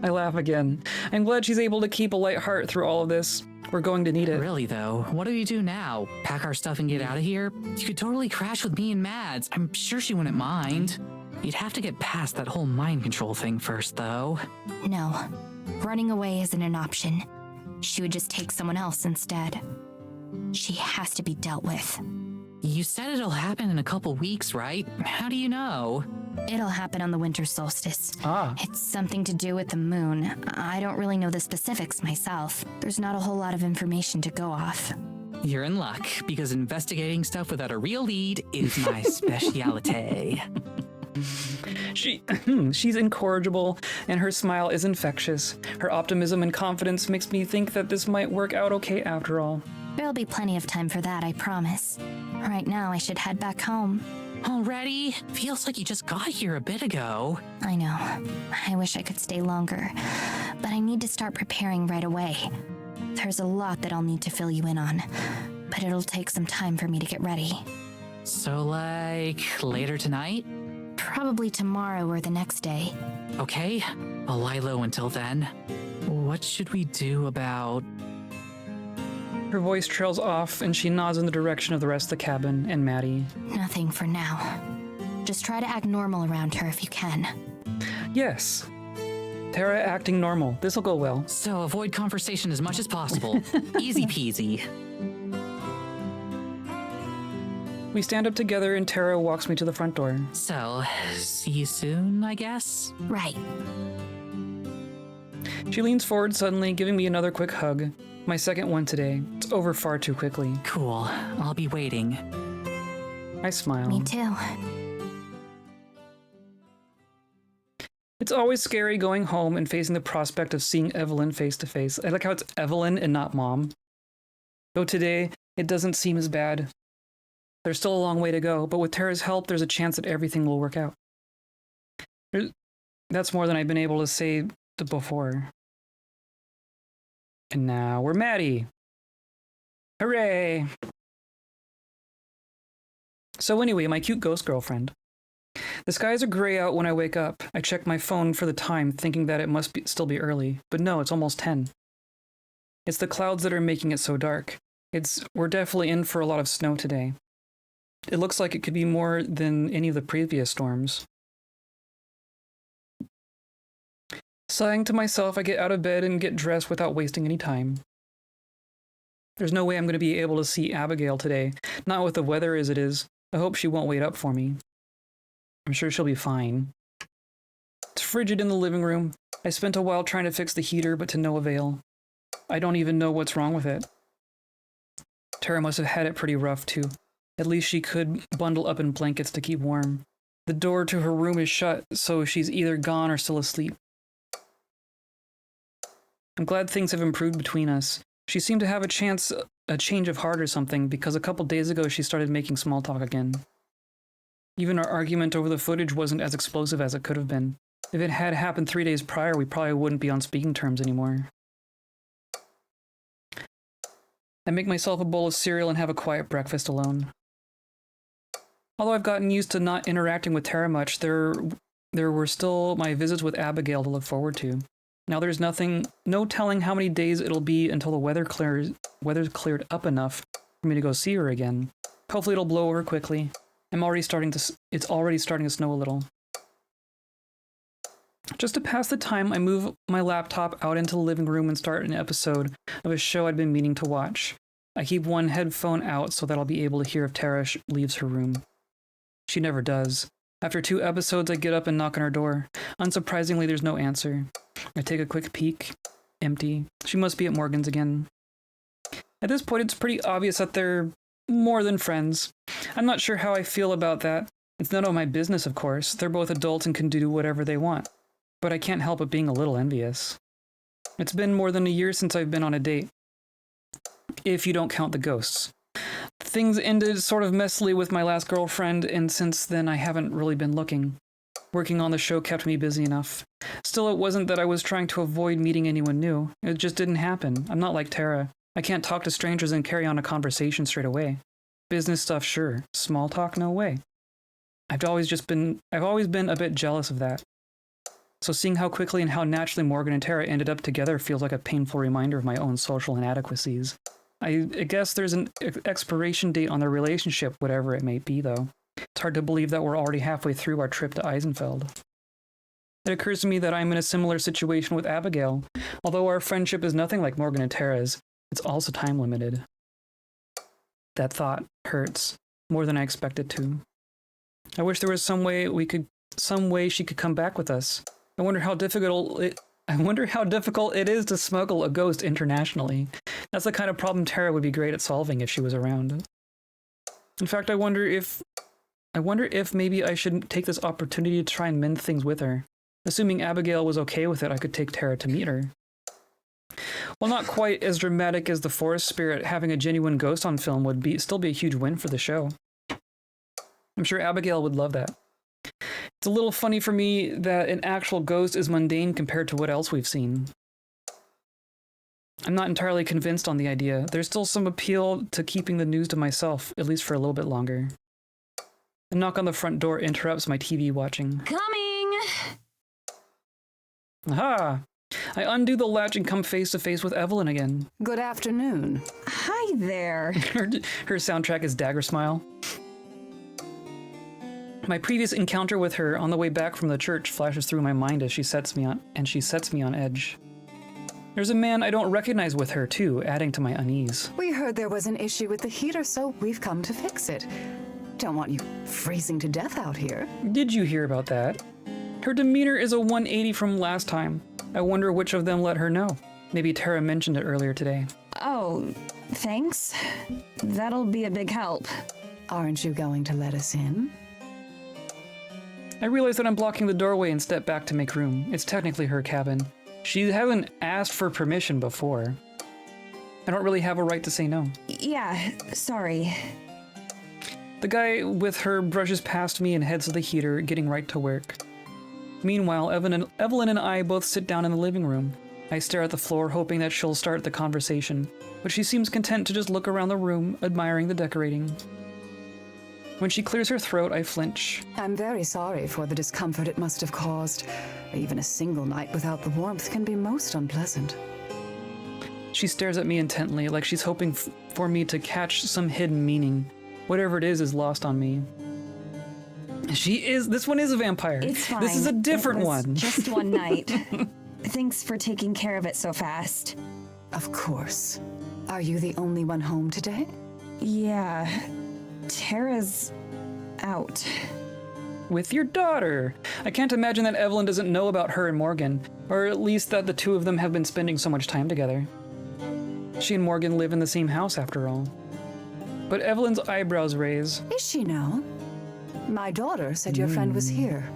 I laugh again. I'm glad she's able to keep a light heart through all of this. We're going to need it. Really though, what do we do now? Pack our stuff and get out of here? You could totally crash with me and Mads. I'm sure she wouldn't mind. You'd have to get past that whole mind control thing first though. No. Running away isn't an option. She would just take someone else instead. She has to be dealt with. You said it'll happen in a couple weeks, right? How do you know? It'll happen on the winter solstice. Ah. It's something to do with the moon. I don't really know the specifics myself. There's not a whole lot of information to go off. You're in luck, because investigating stuff without a real lead is my specialty. She's incorrigible, and her smile is infectious. Her optimism and confidence makes me think that this might work out okay after all. There'll be plenty of time for that, I promise. Right now, I should head back home. Already? Feels like you just got here a bit ago. I know. I wish I could stay longer, but I need to start preparing right away. There's a lot that I'll need to fill you in on, but it'll take some time for me to get ready. So, like, later tonight? Probably tomorrow or the next day. Okay, I'll lie low until then. What should we do about... Her voice trails off, and she nods in the direction of the rest of the cabin and Maddie. Nothing for now. Just try to act normal around her if you can. Yes. Tara acting normal. This'll go well. So avoid conversation as much as possible. Easy peasy. We stand up together, and Tara walks me to the front door. So, see you soon, I guess? Right. She leans forward suddenly, giving me another quick hug. My second one today. It's over far too quickly. Cool. I'll be waiting. I smile. Me too. It's always scary going home and facing the prospect of seeing Evelyn face to face. I like how it's Evelyn and not Mom. Though today, it doesn't seem as bad. There's still a long way to go, but with Tara's help, there's a chance that everything will work out. That's more than I've been able to say before. And now we're Maddie. Hooray! So anyway, my cute ghost girlfriend. The skies are gray out when I wake up. I check my phone for the time, thinking that it must still be early. But no, it's almost 10. It's the clouds that are making it so dark. We're definitely in for a lot of snow today. It looks like it could be more than any of the previous storms. Sighing to myself, I get out of bed and get dressed without wasting any time. There's no way I'm going to be able to see Abigail today, not with the weather as it is. I hope she won't wait up for me. I'm sure she'll be fine. It's frigid in the living room. I spent a while trying to fix the heater, but to no avail. I don't even know what's wrong with it. Tara must have had it pretty rough, too. At least she could bundle up in blankets to keep warm. The door to her room is shut, so she's either gone or still asleep. I'm glad things have improved between us. She seemed to have a change of heart or something, because a couple days ago she started making small talk again. Even our argument over the footage wasn't as explosive as it could have been. If it had happened 3 days prior, we probably wouldn't be on speaking terms anymore. I make myself a bowl of cereal and have a quiet breakfast alone. Although I've gotten used to not interacting with Tara much, there were still my visits with Abigail to look forward to. Now there's no telling how many days it'll be until the weather's cleared up enough for me to go see her again. Hopefully it'll blow over quickly. It's already starting to snow a little. Just to pass the time, I move my laptop out into the living room and start an episode of a show I'd been meaning to watch. I keep one headphone out so that I'll be able to hear if Tara leaves her room. She never does. After 2 episodes, I get up and knock on her door. Unsurprisingly, there's no answer. I take a quick peek. Empty. She must be at Morgan's again. At this point, it's pretty obvious that they're more than friends. I'm not sure how I feel about that. It's none of my business, of course. They're both adults and can do whatever they want. But I can't help but being a little envious. It's been more than a year since I've been on a date. If you don't count the ghosts. Things ended sort of messily with my last girlfriend, and since then I haven't really been looking. Working on the show kept me busy enough. Still, it wasn't that I was trying to avoid meeting anyone new. It just didn't happen. I'm not like Tara. I can't talk to strangers and carry on a conversation straight away. Business stuff, sure. Small talk, no way. I've always been a bit jealous of that. So seeing how quickly and how naturally Morgan and Tara ended up together feels like a painful reminder of my own social inadequacies. I guess there's an expiration date on their relationship, whatever it may be, though. It's hard to believe that we're already halfway through our trip to Eisenfeld. It occurs to me that I'm in a similar situation with Abigail. Although our friendship is nothing like Morgan and Tara's, it's also time-limited. That thought hurts, more than I expected to. I wish there was some way she could come back with us. I wonder how difficult it is to smuggle a ghost internationally. That's the kind of problem Tara would be great at solving if she was around. In fact, I wonder if I wonder if maybe I should take this opportunity to try and mend things with her. Assuming Abigail was okay with it, I could take Tara to meet her. While not quite as dramatic as the forest spirit, having a genuine ghost on film would still be a huge win for the show. I'm sure Abigail would love that. It's a little funny for me that an actual ghost is mundane compared to what else we've seen. I'm not entirely convinced on the idea. There's still some appeal to keeping the news to myself, at least for a little bit longer. A knock on the front door interrupts my TV watching. Coming! Aha! I undo the latch and come face to face with Evelyn again. Good afternoon. Hi there. Her soundtrack is Dagger Smile. My previous encounter with her on the way back from the church flashes through my mind as she sets me on edge. There's a man I don't recognize with her, too, adding to my unease. We heard there was an issue with the heater, so we've come to fix it. Don't want you freezing to death out here. Did you hear about that? Her demeanor is a 180 from last time. I wonder which of them let her know. Maybe Tara mentioned it earlier today. Oh, thanks. That'll be a big help. Aren't you going to let us in? I realize that I'm blocking the doorway and step back to make room. It's technically her cabin. She hasn't asked for permission before. I don't really have a right to say no. Yeah, sorry. The guy with her brushes past me and heads to the heater, getting right to work. Meanwhile, Evelyn and I both sit down in the living room. I stare at the floor, hoping that she'll start the conversation, but she seems content to just look around the room, admiring the decorating. When she clears her throat, I flinch. I'm very sorry for the discomfort it must have caused. Even a single night without the warmth can be most unpleasant. She stares at me intently, like she's hoping for me to catch some hidden meaning. Whatever it is lost on me. This one is a vampire. It's fine. This is a different It was one. Just one night. Thanks for taking care of it so fast. Of course. Are you the only one home today? Yeah. Tara's out. With your daughter. I can't imagine that Evelyn doesn't know about her and Morgan, or at least that the two of them have been spending so much time together. She and Morgan live in the same house after all. But Evelyn's eyebrows raise. Is she now? My daughter said your friend was here.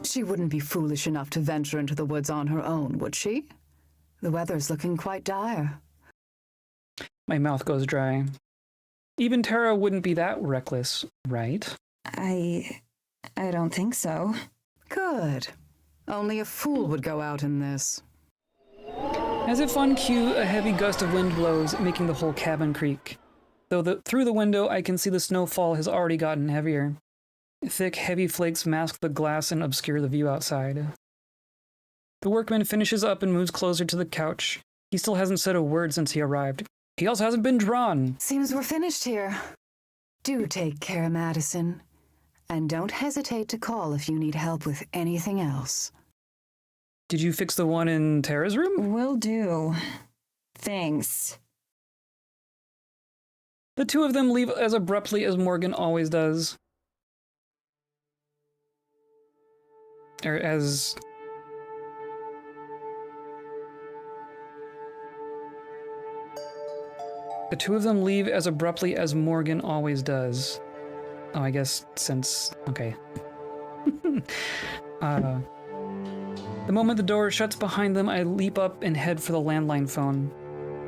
She wouldn't be foolish enough to venture into the woods on her own, would she? The weather's looking quite dire. My mouth goes dry. Even Tara wouldn't be that reckless, right? I don't think so. Good. Only a fool would go out in this. As if on cue, a heavy gust of wind blows, making the whole cabin creak. Though through the window, I can see the snowfall has already gotten heavier. Thick, heavy flakes mask the glass and obscure the view outside. The workman finishes up and moves closer to the couch. He still hasn't said a word since he arrived. He also hasn't been drawn. Seems we're finished here. Do take care, Madison. And don't hesitate to call if you need help with anything else. Did you fix the one in Tara's room? Will do. Thanks. The two of them leave as abruptly as Morgan always does. Or as... The two of them leave as abruptly as Morgan always does. Oh, I guess since... Okay. The moment the door shuts behind them, I leap up and head for the landline phone.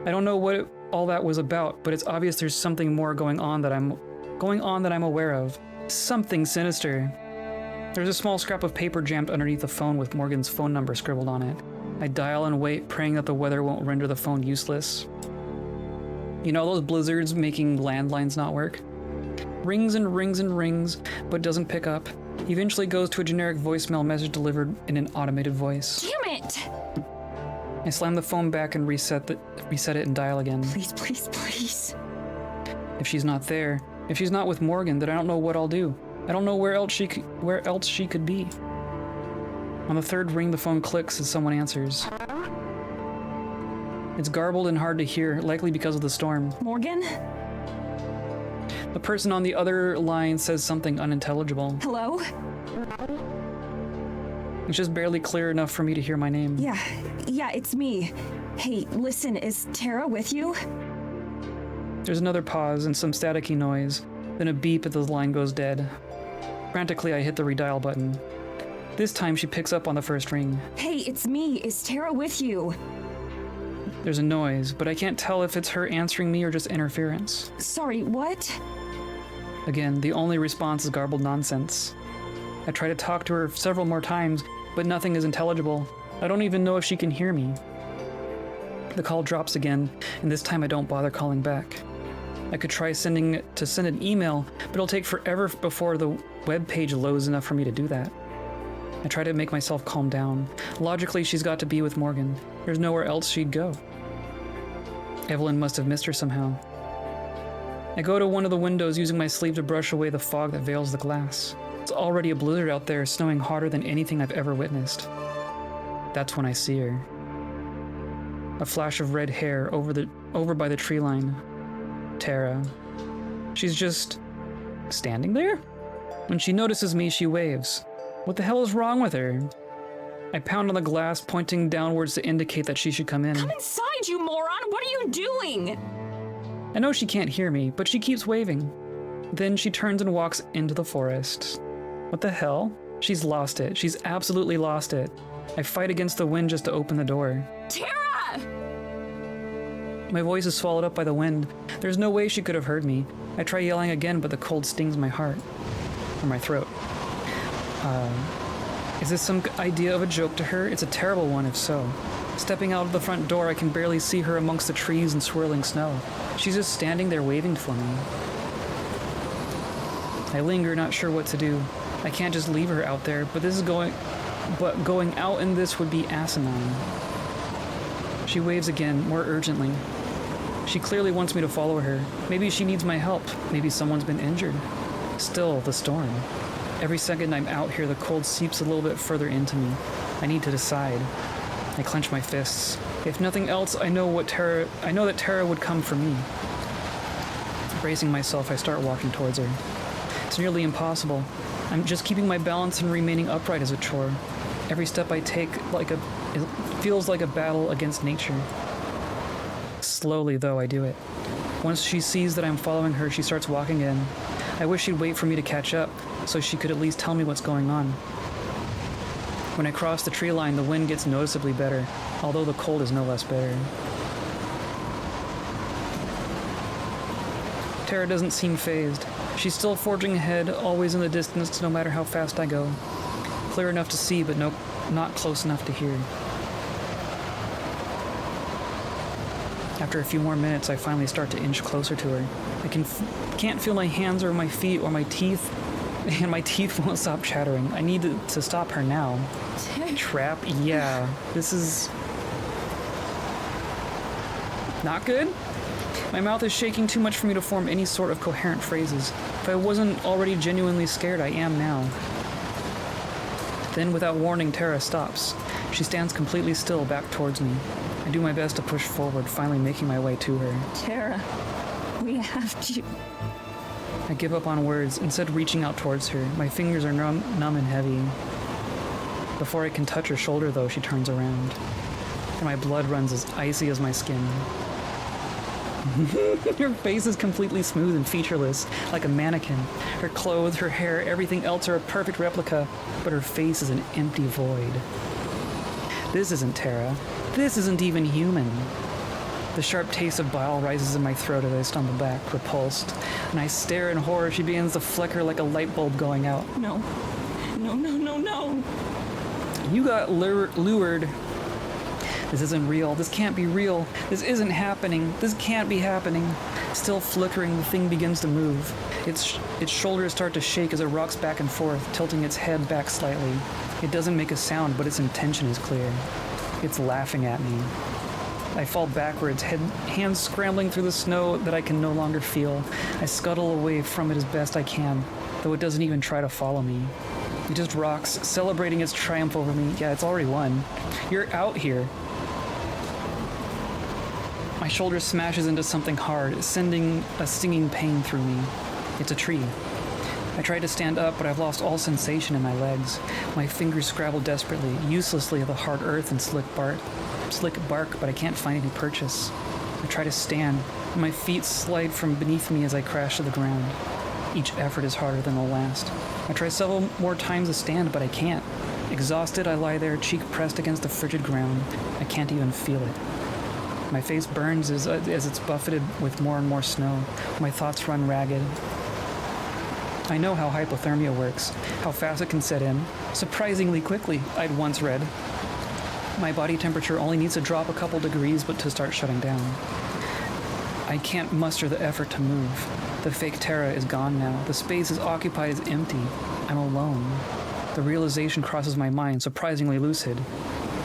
I don't know what all that was about, but it's obvious there's something more going on that I'm aware of. Something sinister. There's a small scrap of paper jammed underneath the phone with Morgan's phone number scribbled on it. I dial and wait, praying that the weather won't render the phone useless. You know those blizzards making landlines not work? Rings and rings and rings, but doesn't pick up. Eventually goes to a generic voicemail message delivered in an automated voice. Damn it! I slam the phone back and reset it and dial again. Please, please, please. If she's not there, if she's not with Morgan, then I don't know what I'll do. I don't know where else she could be. On the third ring, the phone clicks as someone answers. It's garbled and hard to hear, likely because of the storm. Morgan? The person on the other line says something unintelligible. Hello? It's just barely clear enough for me to hear my name. Yeah, it's me. Hey, listen, is Tara with you? There's another pause and some staticky noise, then a beep as the line goes dead. Frantically, I hit the redial button. This time, she picks up on the first ring. Hey, it's me. Is Tara with you? There's a noise, but I can't tell if it's her answering me or just interference. Sorry, what? Again, the only response is garbled nonsense. I try to talk to her several more times, but nothing is intelligible. I don't even know if she can hear me. The call drops again, and this time I don't bother calling back. I could try send an email, but it'll take forever before the web page loads enough for me to do that. I try to make myself calm down. Logically, she's got to be with Morgan. There's nowhere else she'd go. Evelyn must have missed her somehow. I go to one of the windows using my sleeve to brush away the fog that veils the glass. It's already a blizzard out there, snowing harder than anything I've ever witnessed. That's when I see her. A flash of red hair over by the tree line. Tara. She's just standing there? When she notices me, she waves. What the hell is wrong with her? I pound on the glass, pointing downwards to indicate that she should come in. Come inside, you moron! What are you doing? I know she can't hear me, but she keeps waving. Then she turns and walks into the forest. What the hell? She's lost it. She's absolutely lost it. I fight against the wind just to open the door. Tara! My voice is swallowed up by the wind. There's no way she could have heard me. I try yelling again, but the cold stings my heart. Or my throat. Is this some idea of a joke to her? It's a terrible one if so. Stepping out of the front door, I can barely see her amongst the trees and swirling snow. She's just standing there waving for me. I linger, not sure what to do. I can't just leave her out there, but going out in this would be asinine. She waves again, more urgently. She clearly wants me to follow her. Maybe she needs my help. Maybe someone's been injured. Still, the storm. Every second I'm out here, the cold seeps a little bit further into me. I need to decide. I clench my fists. If nothing else, I know that Tara would come for me. Bracing myself, I start walking towards her. It's nearly impossible. I'm just keeping my balance and remaining upright as a chore. Every step I take it feels like a battle against nature. Slowly, though, I do it. Once she sees that I'm following her, she starts walking in. I wish she'd wait for me to catch up, so she could at least tell me what's going on. When I cross the tree line, the wind gets noticeably better, although the cold is no less bitter. Tara doesn't seem fazed. She's still forging ahead, always in the distance, no matter how fast I go. Clear enough to see, but not close enough to hear. After a few more minutes, I finally start to inch closer to her. I can't feel my hands or my feet or my teeth, and my teeth won't stop chattering. I need to stop her now. Trap? Yeah. This is not good? My mouth is shaking too much for me to form any sort of coherent phrases. If I wasn't already genuinely scared, I am now. Then, without warning, Tara stops. She stands completely still, back towards me. I do my best to push forward, finally making my way to her. Tara, we have to... I give up on words, instead reaching out towards her. My fingers are numb and heavy. Before I can touch her shoulder, though, she turns around. And my blood runs as icy as my skin. Her face is completely smooth and featureless, like a mannequin. Her clothes, her hair, everything else are a perfect replica, but her face is an empty void. This isn't Tara. This isn't even human. The sharp taste of bile rises in my throat as I stumble back, repulsed, and I stare in horror. She begins to flicker like a light bulb going out. No. No, no, no, no. You got lured. This isn't real. This can't be real. This isn't happening. This can't be happening. Still flickering, the thing begins to move. Its shoulders start to shake as it rocks back and forth, tilting its head back slightly. It doesn't make a sound, but its intention is clear. It's laughing at me. I fall backwards, hands scrambling through the snow that I can no longer feel. I scuttle away from it as best I can, though it doesn't even try to follow me. It just rocks, celebrating its triumph over me. Yeah, it's already won. You're out here. My shoulder smashes into something hard, sending a stinging pain through me. It's a tree. I try to stand up, but I've lost all sensation in my legs. My fingers scrabble desperately, uselessly at the hard earth and slick bark, but I can't find any purchase. I try to stand, and my feet slide from beneath me as I crash to the ground. Each effort is harder than the last. I try several more times to stand, but I can't. Exhausted, I lie there, cheek pressed against the frigid ground. I can't even feel it. My face burns as it's buffeted with more and more snow. My thoughts run ragged. I know how hypothermia works, how fast it can set in. Surprisingly quickly, I'd once read. My body temperature only needs to drop a couple degrees but to start shutting down. I can't muster the effort to move. The fake Terra is gone now. The space is occupied is empty. I'm alone. The realization crosses my mind, surprisingly lucid.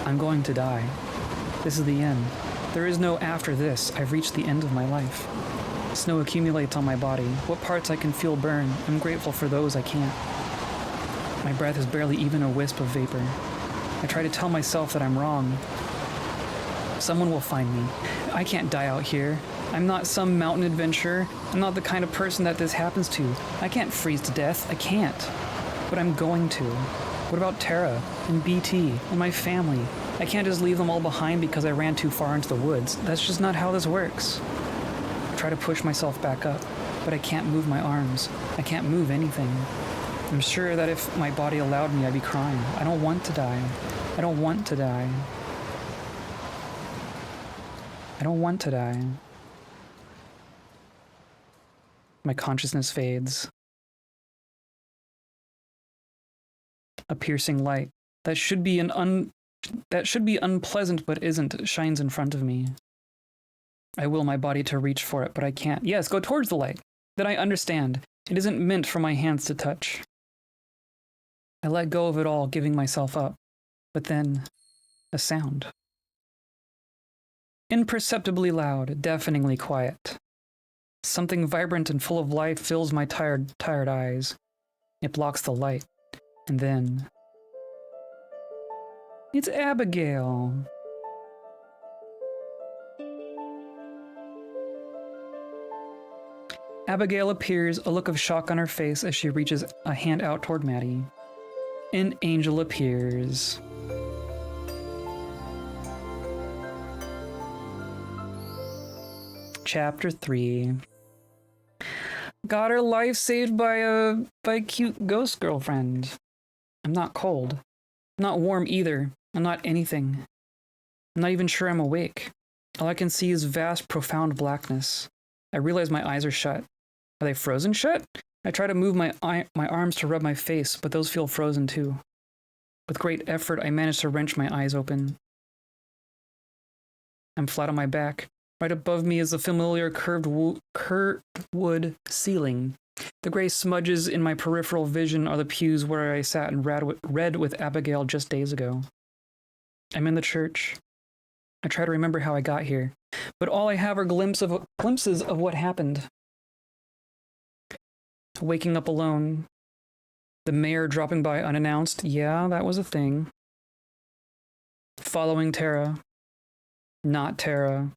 I'm going to die. This is the end. There is no after this. I've reached the end of my life. Snow accumulates on my body. What parts I can feel burn. I'm grateful for those I can't. My breath is barely even a wisp of vapor. I try to tell myself that I'm wrong. Someone will find me. I can't die out here. I'm not some mountain adventurer. I'm not the kind of person that this happens to. I can't freeze to death. I can't. But I'm going to. What about Tara and BT and my family? I can't just leave them all behind because I ran too far into the woods. That's just not how this works. I try to push myself back up, but I can't move my arms. I can't move anything. I'm sure that if my body allowed me, I'd be crying. I don't want to die. I don't want to die. I don't want to die. My consciousness fades. A piercing light that should be unpleasant but isn't shines in front of me. I will my body to reach for it, but I can't. Yes, go towards the light. Then I understand. It isn't meant for my hands to touch. I let go of it all, giving myself up. But then, a sound. Imperceptibly loud, deafeningly quiet. Something vibrant and full of life fills my tired eyes. It blocks the light. And then... it's Abigail. Abigail appears, a look of shock on her face as she reaches a hand out toward Maddie. An angel appears. Chapter 3. Got her life saved by a cute ghost girlfriend. I'm not cold. I'm not warm either. I'm not anything. I'm not even sure I'm awake. All I can see is vast, profound blackness. I realize my eyes are shut. Are they frozen shut? I try to move my arms to rub my face, but those feel frozen too. With great effort, I manage to wrench my eyes open. I'm flat on my back. Right above me is the familiar curved wood ceiling. The gray smudges in my peripheral vision are the pews where I sat and read with Abigail just days ago. I'm in the church. I try to remember how I got here, but all I have are glimpses of what happened. Waking up alone. The mayor dropping by unannounced. Yeah, that was a thing. Following Tara. Not Tara.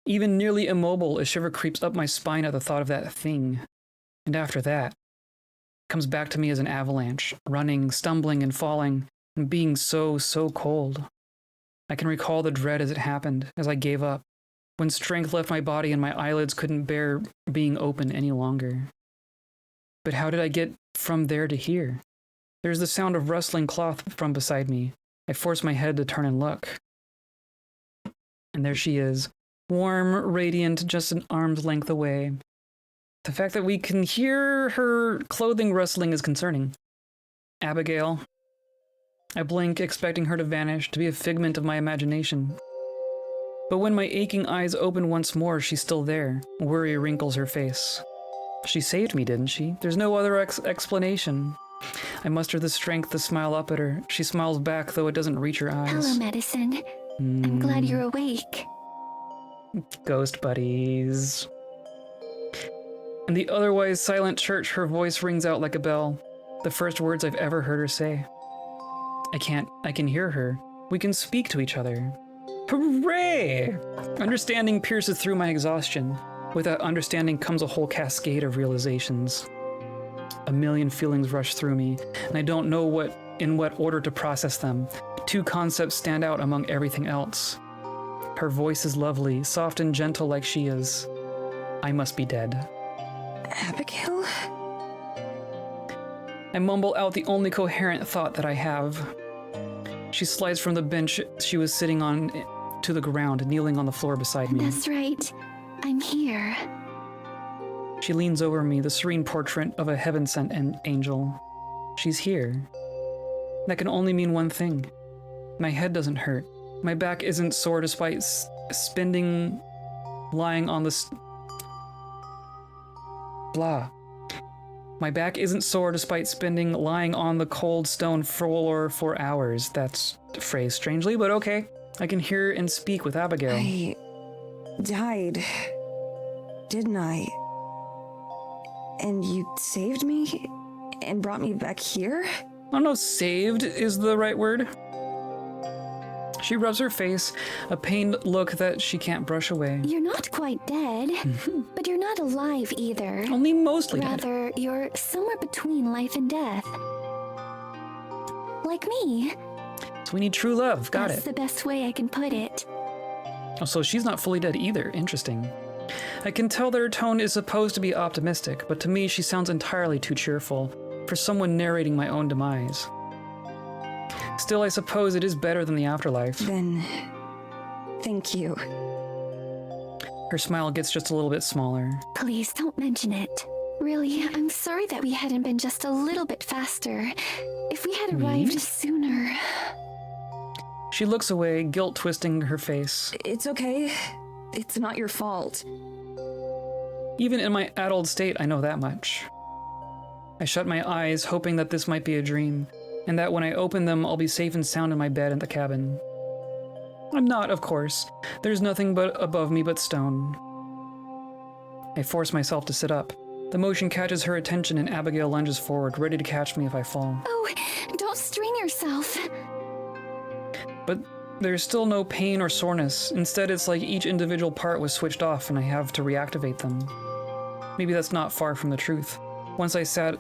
Even nearly immobile, a shiver creeps up my spine at the thought of that thing. And after that, it comes back to me as an avalanche, running, stumbling, and falling, and being so cold. I can recall the dread as it happened, as I gave up, when strength left my body and my eyelids couldn't bear being open any longer. But how did I get from there to here? There's the sound of rustling cloth from beside me. I force my head to turn and look. And there she is. Warm, radiant, just an arm's length away. The fact that we can hear her clothing rustling is concerning. Abigail. I blink, expecting her to vanish, to be a figment of my imagination. But when my aching eyes open once more, she's still there. Worry wrinkles her face. She saved me, didn't she? There's no other explanation. I muster the strength to smile up at her. She smiles back, though it doesn't reach her eyes. Hello, Medicine. I'm glad you're awake. Ghost buddies. In the otherwise silent church, her voice rings out like a bell. The first words I've ever heard her say. I can hear her. We can speak to each other. Hooray! Understanding pierces through my exhaustion. With that understanding comes a whole cascade of realizations. A million feelings rush through me, and I don't know in what order to process them. Two concepts stand out among everything else. Her voice is lovely, soft and gentle like she is. I must be dead. Abigail? I mumble out the only coherent thought that I have. She slides from the bench she was sitting on to the ground, kneeling on the floor beside me. That's right. I'm here. She leans over me, the serene portrait of a heaven-sent angel. She's here. That can only mean one thing. My head doesn't hurt. My back isn't sore despite spending lying on the... Blah. My back isn't sore despite spending lying on the cold stone floor for hours. That's phrased strangely, but okay. I can hear and speak with Abigail. I died, didn't I? And you saved me and brought me back here? I don't know if saved is the right word. She rubs her face, a pained look that she can't brush away. You're not quite dead, but you're not alive either. Only mostly dead. Rather, you're somewhere between life and death. Like me. So we need true love. Got That's it. the best way I can put it. Oh, so she's not fully dead either. Interesting. I can tell that her tone is supposed to be optimistic, but to me she sounds entirely too cheerful for someone narrating my own demise. Still, I suppose it is better than the afterlife. Then, thank you. Her smile gets just a little bit smaller. Please don't mention it. Really, I'm sorry that we hadn't been just a little bit faster. If we had arrived sooner... She looks away, guilt twisting her face. It's okay. It's not your fault. Even in my addled state, I know that much. I shut my eyes, hoping that this might be a dream, and that when I open them, I'll be safe and sound in my bed in the cabin. I'm not, of course. There's nothing but above me but stone. I force myself to sit up. The motion catches her attention and Abigail lunges forward, ready to catch me if I fall. Oh, don't strain yourself. But there's still no pain or soreness. Instead, it's like each individual part was switched off and I have to reactivate them. Maybe that's not far from the truth. Once I've sat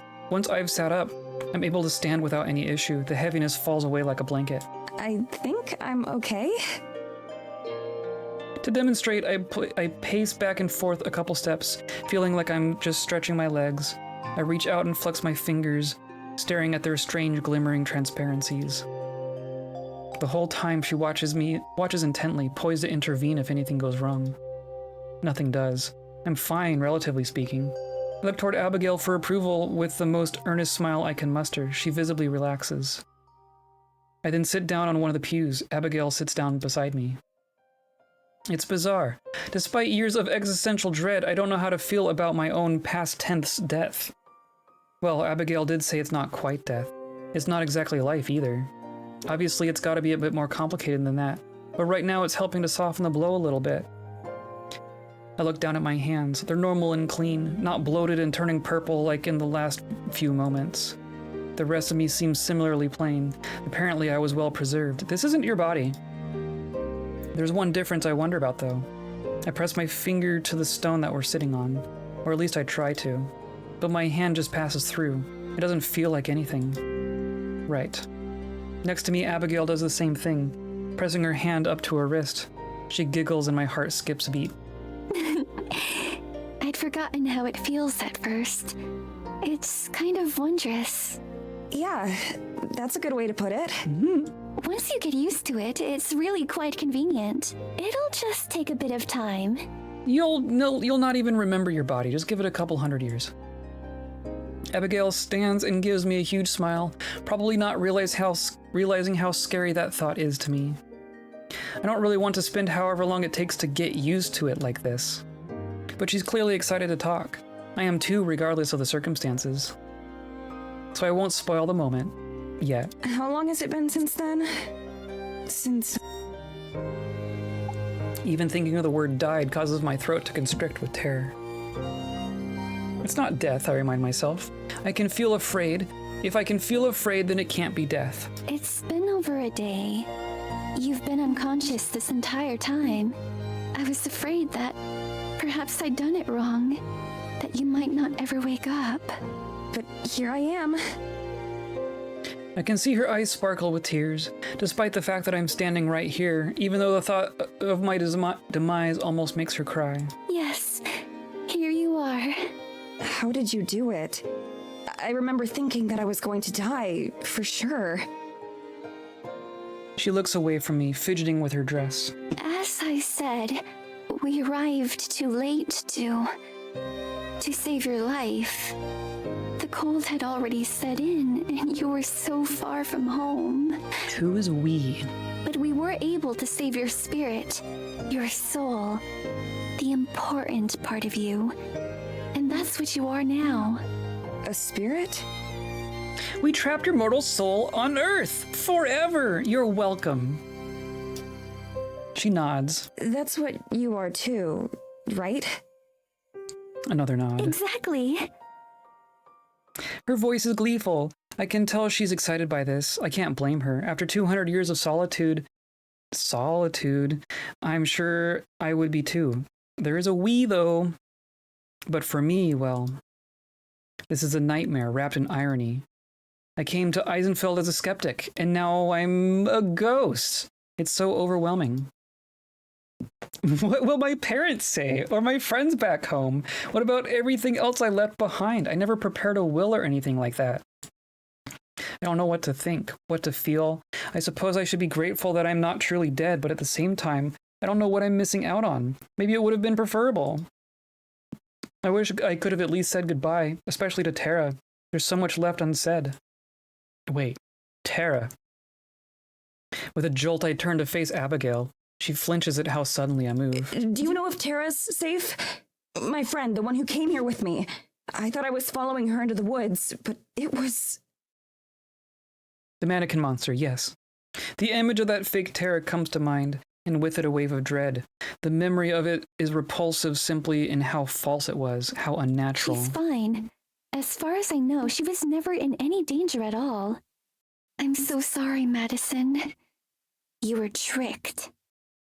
up, I'm able to stand without any issue. The heaviness falls away like a blanket. I think I'm okay. To demonstrate, I pace back and forth a couple steps, feeling like I'm just stretching my legs. I reach out and flex my fingers, staring at their strange glimmering transparencies. The whole time she watches intently, poised to intervene if anything goes wrong. Nothing does. I'm fine, relatively speaking. I look toward Abigail for approval with the most earnest smile I can muster. She visibly relaxes. I then sit down on one of the pews. Abigail sits down beside me. It's bizarre. Despite years of existential dread, I don't know how to feel about my own past tenth's death. Well, Abigail did say it's not quite death. It's not exactly life either. Obviously, it's got to be a bit more complicated than that. But right now, it's helping to soften the blow a little bit. I look down at my hands. They're normal and clean, not bloated and turning purple like in the last few moments. The rest of me seems similarly plain. Apparently, I was well preserved. This isn't your body. There's one difference I wonder about, though. I press my finger to the stone that we're sitting on, or at least I try to. But my hand just passes through. It doesn't feel like anything. Right. Next to me, Abigail does the same thing, pressing her hand up to her wrist. She giggles and my heart skips a beat. I'd forgotten how it feels at first. It's kind of wondrous. Yeah, that's a good way to put it. Once you get used to it, it's really quite convenient. It'll just take a bit of time. You'll not even remember your body. Just give it a couple 100 years. Abigail stands and gives me a huge smile, probably not realizing how scary that thought is to me. I don't really want to spend however long it takes to get used to it like this. But she's clearly excited to talk. I am too, regardless of the circumstances. So I won't spoil the moment. Yet. How long has it been since then? Even thinking of the word died causes my throat to constrict with terror. It's not death, I remind myself. I can feel afraid. If I can feel afraid, then it can't be death. It's been over a day. You've been unconscious this entire time. I was afraid that perhaps I'd done it wrong, that you might not ever wake up. But here I am. I can see her eyes sparkle with tears, despite the fact that I'm standing right here, even though the thought of my demise almost makes her cry. Yes, here you are. how did you do it? I remember thinking that I was going to die, for sure. She looks away from me, fidgeting with her dress. As I said, we arrived too late to save your life. The cold had already set in, and you were so far from home. Who is we? But we were able to save your spirit, your soul, the important part of you. And that's what you are now. A spirit? We trapped your mortal soul on Earth forever. You're welcome. She nods. That's what you are too, right? Another nod. Exactly. Her voice is gleeful. I can tell she's excited by this. I can't blame her. After 200 years of solitude, I'm sure I would be too. There is a we, though. But for me, well, this is a nightmare wrapped in irony. I came to Eisenfeld as a skeptic, and now I'm a ghost. It's so overwhelming. What will my parents say? Or my friends back home? What about everything else I left behind? I never prepared a will or anything like that. I don't know what to think, what to feel. I suppose I should be grateful that I'm not truly dead, but at the same time, I don't know what I'm missing out on. Maybe it would have been preferable. I wish I could have at least said goodbye, especially to Tara. There's so much left unsaid. Wait, Tara. With a jolt, I turn to face Abigail. She flinches at how suddenly I move. Do you know if Tara's safe? My friend, the one who came here with me. I thought I was following her into the woods, but it was... The mannequin monster, yes. The image of that fake Tara comes to mind, and with it a wave of dread. The memory of it is repulsive simply in how false it was, how unnatural. She's fine. As far as I know, she was never in any danger at all. I'm so sorry, Madison. You were tricked.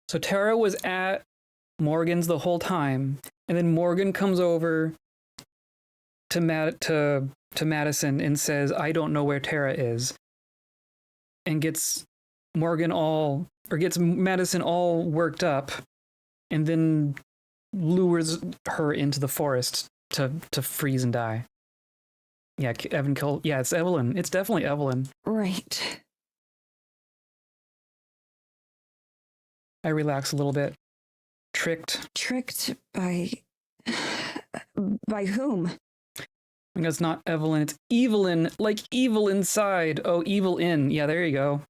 So Tara was at Morgan's the whole time, and then Morgan comes over to Madison and says, I don't know where Tara is, and gets Madison all worked up, and then lures her into the forest to freeze and die. Yeah, it's Evelyn. It's definitely Evelyn. Right. I relax a little bit. Tricked. Tricked by... by whom? I guess it's not Evelyn, it's Evelyn, like evil inside. Oh, evil in. Yeah, there you go.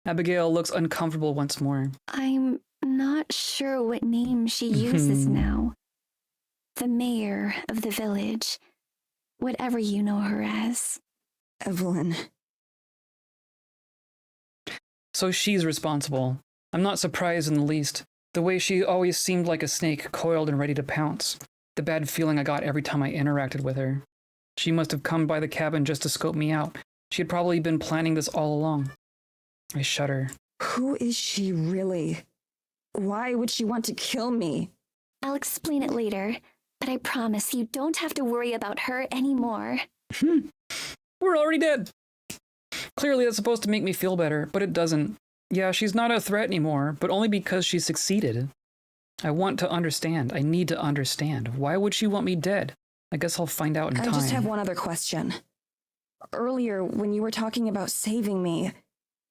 Abigail looks uncomfortable once more. I'm not sure what name she uses now. The mayor of the village. Whatever you know her as. Evelyn. So she's responsible. I'm not surprised in the least. The way she always seemed like a snake, coiled and ready to pounce. The bad feeling I got every time I interacted with her. She must have come by the cabin just to scope me out. She had probably been planning this all along. I shudder. Who is she really? Why would she want to kill me? I'll explain it later, but I promise you don't have to worry about her anymore. We're already dead. Clearly that's supposed to make me feel better, but it doesn't. Yeah, she's not a threat anymore, but only because she succeeded. I want to understand. I need to understand. Why would she want me dead? I guess I'll find out in time. I just have one other question. Earlier, when you were talking about saving me,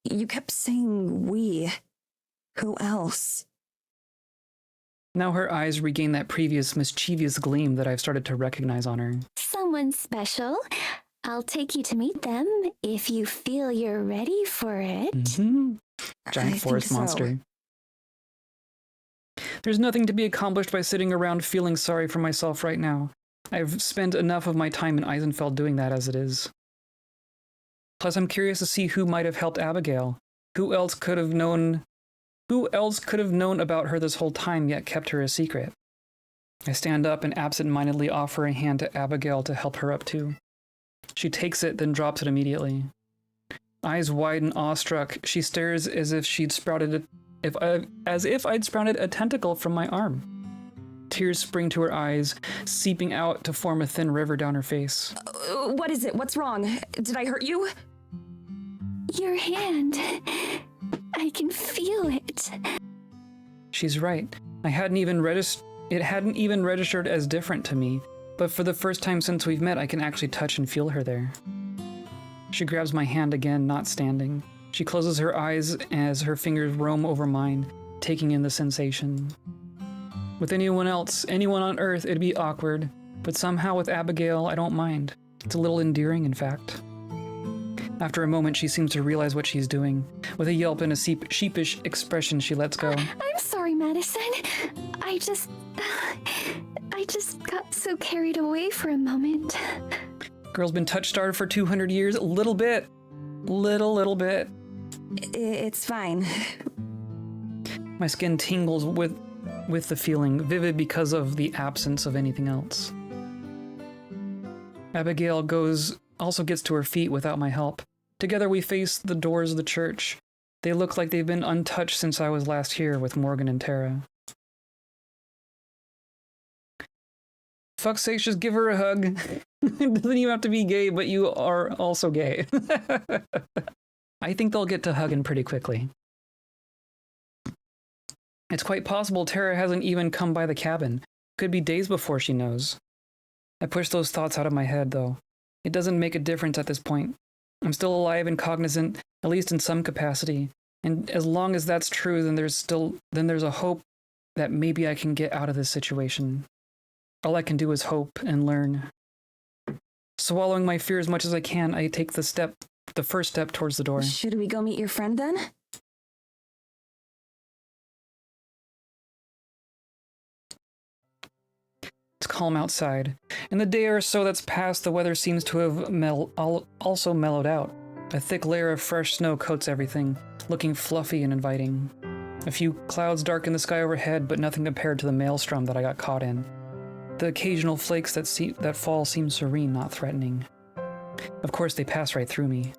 you kept saying we. Who else? Now her eyes regain that previous mischievous gleam that I've started to recognize on her. Someone special. I'll take you to meet them if you feel you're ready for it. Mm-hmm. Giant forest monster. There's nothing to be accomplished by sitting around feeling sorry for myself right now. I've spent enough of my time in Eisenfeld doing that as it is. Plus, I'm curious to see who might have helped Abigail. Who else could have known about her this whole time yet kept her a secret? I stand up and absent-mindedly offer a hand to Abigail to help her up too. She takes it, then drops it immediately. Eyes wide and awestruck, she stares as if I'd sprouted a tentacle from my arm. Tears spring to her eyes, seeping out to form a thin river down her face. What is it? What's wrong? Did I hurt you? Your hand. I can feel it. She's right. It hadn't even registered as different to me. but for the first time since we've met, I can actually touch and feel her there. She grabs my hand again, not standing. She closes her eyes as her fingers roam over mine, taking in the sensation. With anyone else, anyone on Earth, it'd be awkward, but somehow with Abigail, I don't mind. It's a little endearing, in fact. After a moment, she seems to realize what she's doing. With a yelp and a sheepish expression, she lets go. I'm sorry, Madison. I just got so carried away for a moment. Girl's been touch-starved for 200 years. A little bit. Little bit. It's fine. My skin tingles with the feeling, vivid because of the absence of anything else. Abigail also gets to her feet without my help. Together we face the doors of the church. They look like they've been untouched since I was last here with Morgan and Tara. Fuck's sake, just give her a hug. It doesn't even have to be gay, but you are also gay. I think they'll get to hugging pretty quickly. It's quite possible Tara hasn't even come by the cabin. Could be days before she knows. I push those thoughts out of my head, though. It doesn't make a difference at this point. I'm still alive and cognizant, at least in some capacity. And as long as that's true, then there's a hope that maybe I can get out of this situation. All I can do is hope and learn. Swallowing my fear as much as I can, I take the first step towards the door. Should we go meet your friend then? It's calm outside. In the day or so that's passed, the weather seems to have also mellowed out. A thick layer of fresh snow coats everything, looking fluffy and inviting. A few clouds darken the sky overhead, but nothing compared to the maelstrom that I got caught in. The occasional flakes that fall seem serene, not threatening. Of course, they pass right through me.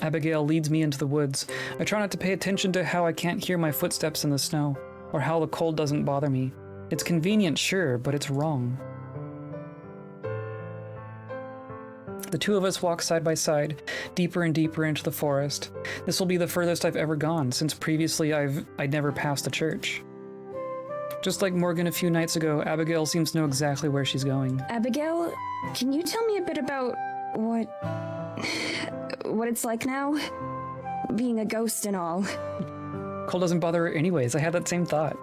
Abigail leads me into the woods. I try not to pay attention to how I can't hear my footsteps in the snow, or how the cold doesn't bother me. It's convenient, sure, but it's wrong. The two of us walk side by side, deeper and deeper into the forest. This will be the furthest I've ever gone, since previously I'd never passed the church. Just like Morgan a few nights ago, Abigail seems to know exactly where she's going. Abigail, can you tell me a bit about what it's like now? Being a ghost and all. Cold doesn't bother her anyways. I had that same thought.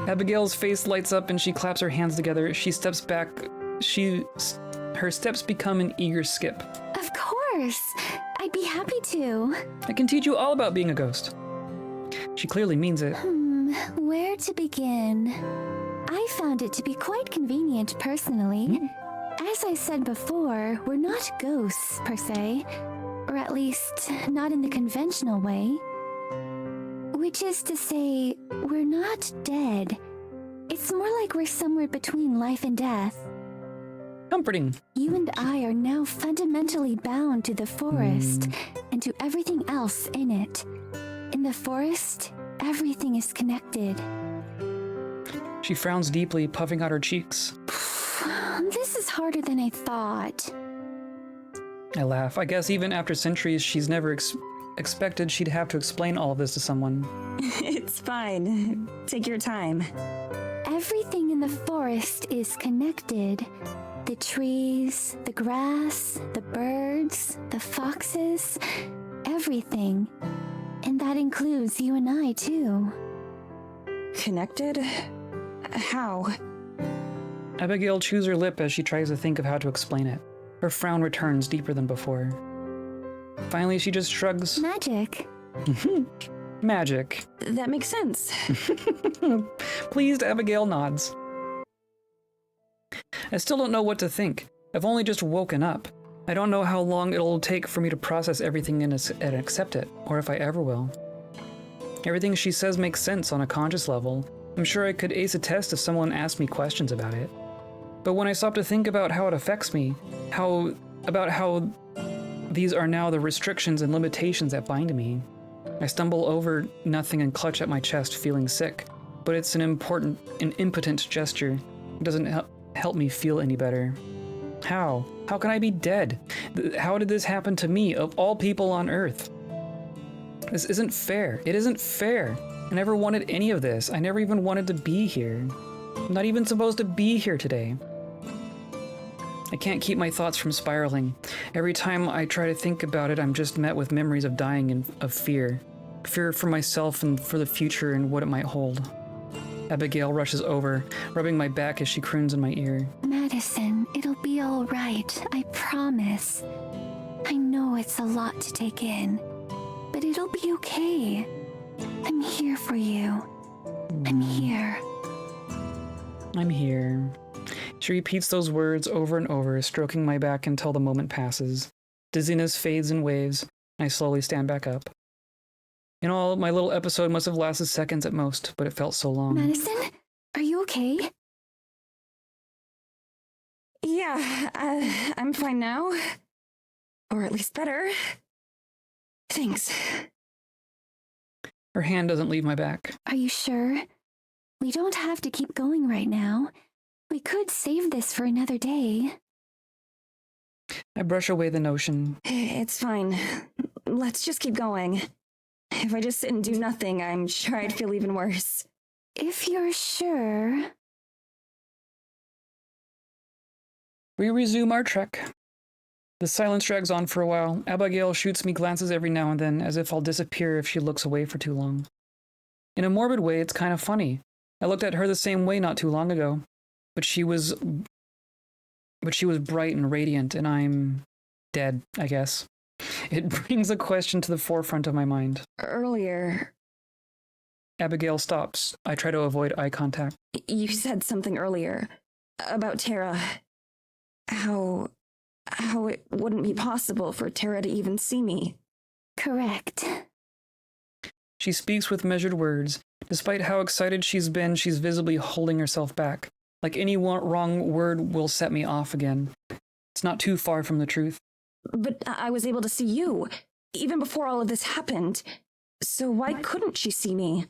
Abigail's face lights up and she claps her hands together. She steps back. Her steps become an eager skip. Of course. I'd be happy to. I can teach you all about being a ghost. She clearly means it. Where to begin? I found it to be quite convenient personally. As I said before, we're not ghosts per se, or at least not in the conventional way. Which is to say, we're not dead. It's more like we're somewhere between life and death. Comforting. You and I are now fundamentally bound to the forest and to everything else in it. In the forest, everything is connected. She frowns deeply, puffing out her cheeks. This is harder than I thought. I laugh. I guess even after centuries, she's never expected she'd have to explain all of this to someone. It's fine. Take your time. Everything in the forest is connected. The trees, the grass, the birds, the foxes, everything. And that includes you and I, too. Connected? How? Abigail chews her lip as she tries to think of how to explain it. Her frown returns deeper than before. Finally, she just shrugs. Magic. Magic. That makes sense. Pleased, Abigail nods. I still don't know what to think. I've only just woken up. I don't know how long it'll take for me to process everything and accept it, or if I ever will. Everything she says makes sense on a conscious level. I'm sure I could ace a test if someone asked me questions about it. But when I stop to think about how it affects me, how these are now the restrictions and limitations that bind me, I stumble over nothing and clutch at my chest, feeling sick. But it's an impotent gesture. It doesn't help me feel any better. How? How can I be dead? How did this happen to me, of all people on Earth? This isn't fair. It isn't fair. I never wanted any of this. I never even wanted to be here. I'm not even supposed to be here today. I can't keep my thoughts from spiraling. Every time I try to think about it, I'm just met with memories of dying and of fear. Fear for myself and for the future and what it might hold. Abigail rushes over, rubbing my back as she croons in my ear. Madison, it'll be all right. I promise. I know it's a lot to take in, but it'll be okay. I'm here for you. I'm here. I'm here. She repeats those words over and over, stroking my back until the moment passes. Dizziness fades in waves, and I slowly stand back up. In all, my little episode must have lasted seconds at most, but it felt so long. Madison, are you okay? Yeah, I'm fine now. Or at least better. Thanks. Her hand doesn't leave my back. Are you sure? We don't have to keep going right now. We could save this for another day. I brush away the notion. It's fine. Let's just keep going. If I just sit and do nothing, I'm sure I'd feel even worse. If you're sure... We resume our trek. The silence drags on for a while. Abigail shoots me glances every now and then, as if I'll disappear if she looks away for too long. In a morbid way, it's kind of funny. I looked at her the same way not too long ago, but she was bright and radiant, and I'm dead, I guess. It brings a question to the forefront of my mind. Earlier, Abigail stops. I try to avoid eye contact. you said something earlier about Tara. How it wouldn't be possible for Tara to even see me. Correct. She speaks with measured words. Despite how excited she's been, she's visibly holding herself back. Like any wrong word will set me off again. It's not too far from the truth. But I was able to see you, even before all of this happened. So why couldn't she see me?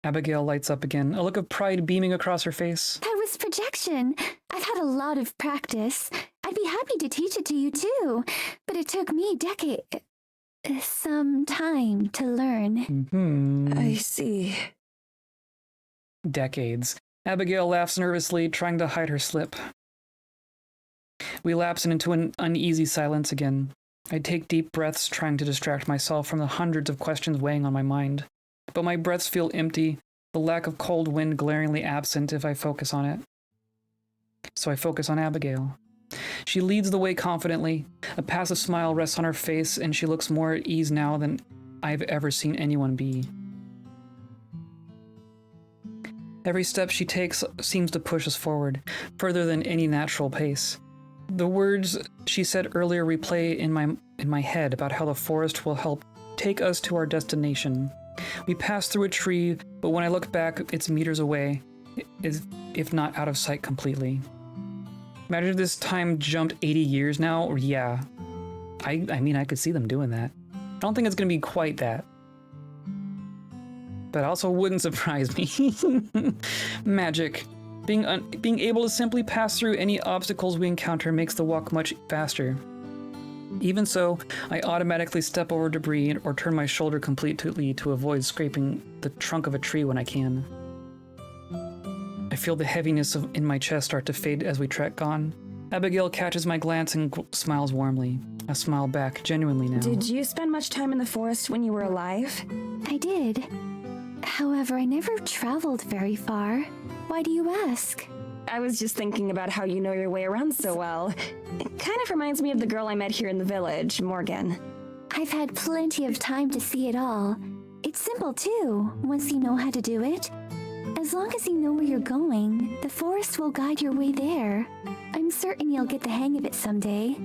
Abigail lights up again, a look of pride beaming across her face. That was projection. I've had a lot of practice. I'd be happy to teach it to you too, but it took me some time to learn. I see. Decades. Abigail laughs nervously, trying to hide her slip. We lapse into an uneasy silence again. I take deep breaths, trying to distract myself from the hundreds of questions weighing on my mind. But my breaths feel empty, the lack of cold wind glaringly absent if I focus on it. So I focus on Abigail. She leads the way confidently. A passive smile rests on her face, and she looks more at ease now than I've ever seen anyone be. Every step she takes seems to push us forward, further than any natural pace. The words she said earlier replay in my head about how the forest will help take us to our destination. We pass through a tree, but when I look back, it's meters away, if not out of sight completely. Imagine if this time jumped 80 years now, or yeah. I mean, I could see them doing that. I don't think it's going to be quite that. But also wouldn't surprise me. Magic. Being able to simply pass through any obstacles we encounter makes the walk much faster. Even so, I automatically step over debris or turn my shoulder completely to avoid scraping the trunk of a tree when I can. I feel the heaviness in my chest start to fade as we trek on. Abigail catches my glance and smiles warmly. I smile back, genuinely now. Did you spend much time in the forest when you were alive? I did. However, I never traveled very far. Why do you ask? I was just thinking about how you know your way around so well. It kind of reminds me of the girl I met here in the village, Morgan. I've had plenty of time to see it all. It's simple too, once you know how to do it. As long as you know where you're going, the forest will guide your way there. I'm certain you'll get the hang of it someday.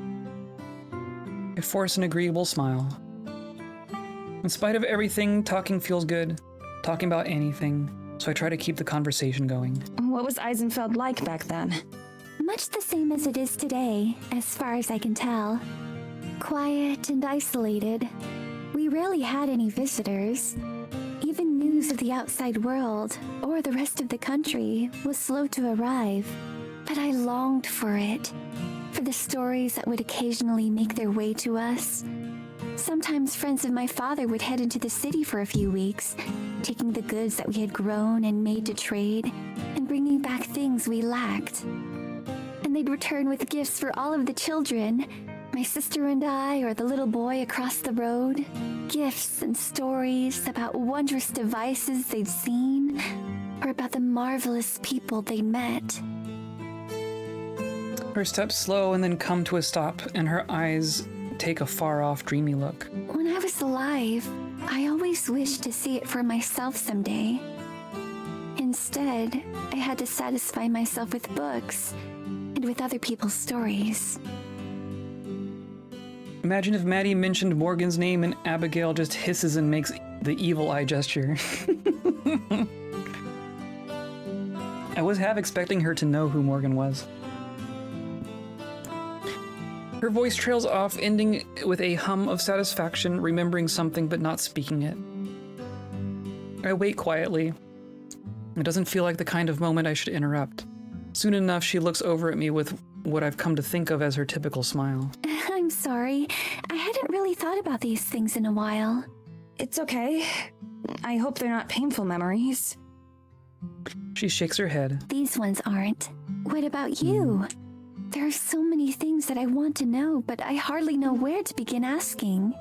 I force an agreeable smile. In spite of everything, talking feels good. Talking about anything. So I try to keep the conversation going. What was Eisenfeld like back then? Much the same as it is today, as far as I can tell. Quiet and isolated. We rarely had any visitors. Even news of the outside world, or the rest of the country, was slow to arrive. But I longed for it. For the stories that would occasionally make their way to us. Sometimes friends of my father would head into the city for a few weeks, taking the goods that we had grown and made to trade, and bringing back things we lacked. And they'd return with gifts for all of the children, my sister and I, or the little boy across the road. Gifts and stories about wondrous devices they'd seen, or about the marvelous people they'd met. Her steps slow and then come to a stop, and her eyes take a far-off, dreamy look. When I was alive, I always wished to see it for myself someday. Instead, I had to satisfy myself with books and with other people's stories. Imagine if Maddie mentioned Morgan's name and Abigail just hisses and makes the evil eye gesture. I was half expecting her to know who Morgan was. Her voice trails off, ending with a hum of satisfaction, remembering something but not speaking it. I wait quietly. It doesn't feel like the kind of moment I should interrupt. Soon enough, she looks over at me with what I've come to think of as her typical smile. I'm sorry. I hadn't really thought about these things in a while. It's okay. I hope they're not painful memories. She shakes her head. These ones aren't. What about you? There are so many things that I want to know, but I hardly know where to begin asking.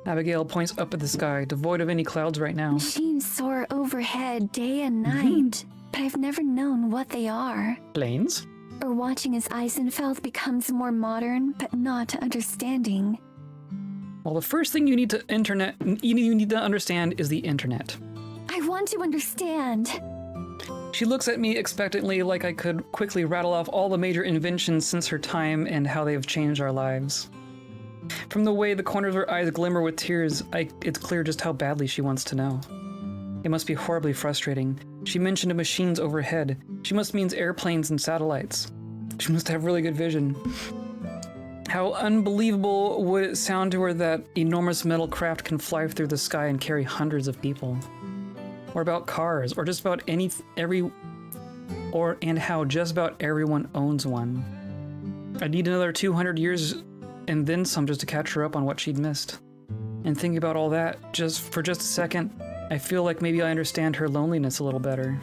Abigail points up at the sky, devoid of any clouds right now. Machines soar overhead day and night, but I've never known what they are. Planes? Or watching as Eisenfeld becomes more modern, but not understanding. Well, the first thing you need to understand is the internet. I want to understand. She looks at me expectantly, like I could quickly rattle off all the major inventions since her time and how they have changed our lives. From the way the corners of her eyes glimmer with tears, it's clear just how badly she wants to know. It must be horribly frustrating. She mentioned machines overhead. She must mean airplanes and satellites. She must have really good vision. How unbelievable would it sound to her that enormous metal craft can fly through the sky and carry hundreds of people? Or about cars, or just about and how just about everyone owns one. I'd need another 200 years and then some just to catch her up on what she'd missed. And thinking about all that, for just a second, I feel like maybe I understand her loneliness a little better.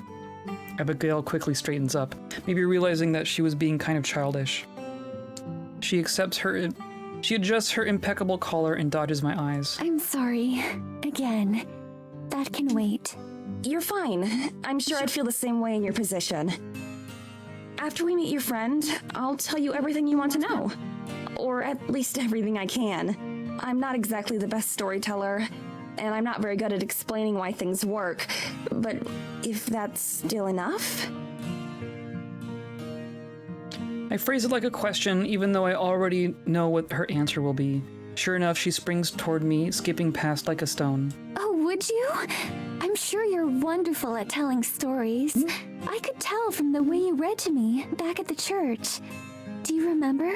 Abigail quickly straightens up, maybe realizing that she was being kind of childish. She adjusts her impeccable collar and dodges my eyes. I'm sorry. Again. That can wait. You're fine. I'm sure I'd feel the same way in your position. After we meet your friend, I'll tell you everything you want to know. Or at least everything I can. I'm not exactly the best storyteller, and I'm not very good at explaining why things work, but if that's still enough? I phrase it like a question, even though I already know what her answer will be. Sure enough, she springs toward me, skipping past like a stone. Oh, would you? I'm sure you're wonderful at telling stories. I could tell from the way you read to me back at the church. Do you remember?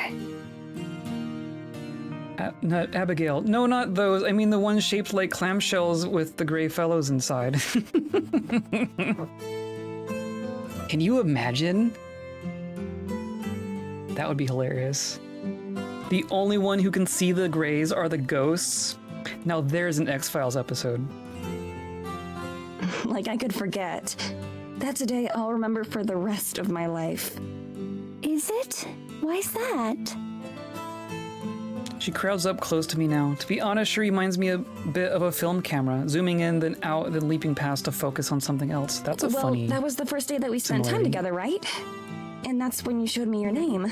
Abigail. No, not those. I mean the ones shaped like clamshells with the gray fellows inside. Can you imagine? That would be hilarious. The only one who can see the grays are the ghosts. Now there's an X-Files episode. Like I could forget. That's a day I'll remember for the rest of my life. Is it? Why's that? She crowds up close to me now. To be honest, she reminds me a bit of a film camera, zooming in, then out, then leaping past to focus on something else. That's a funny... Well, that was the first day that we spent time together, right? And that's when you showed me your name.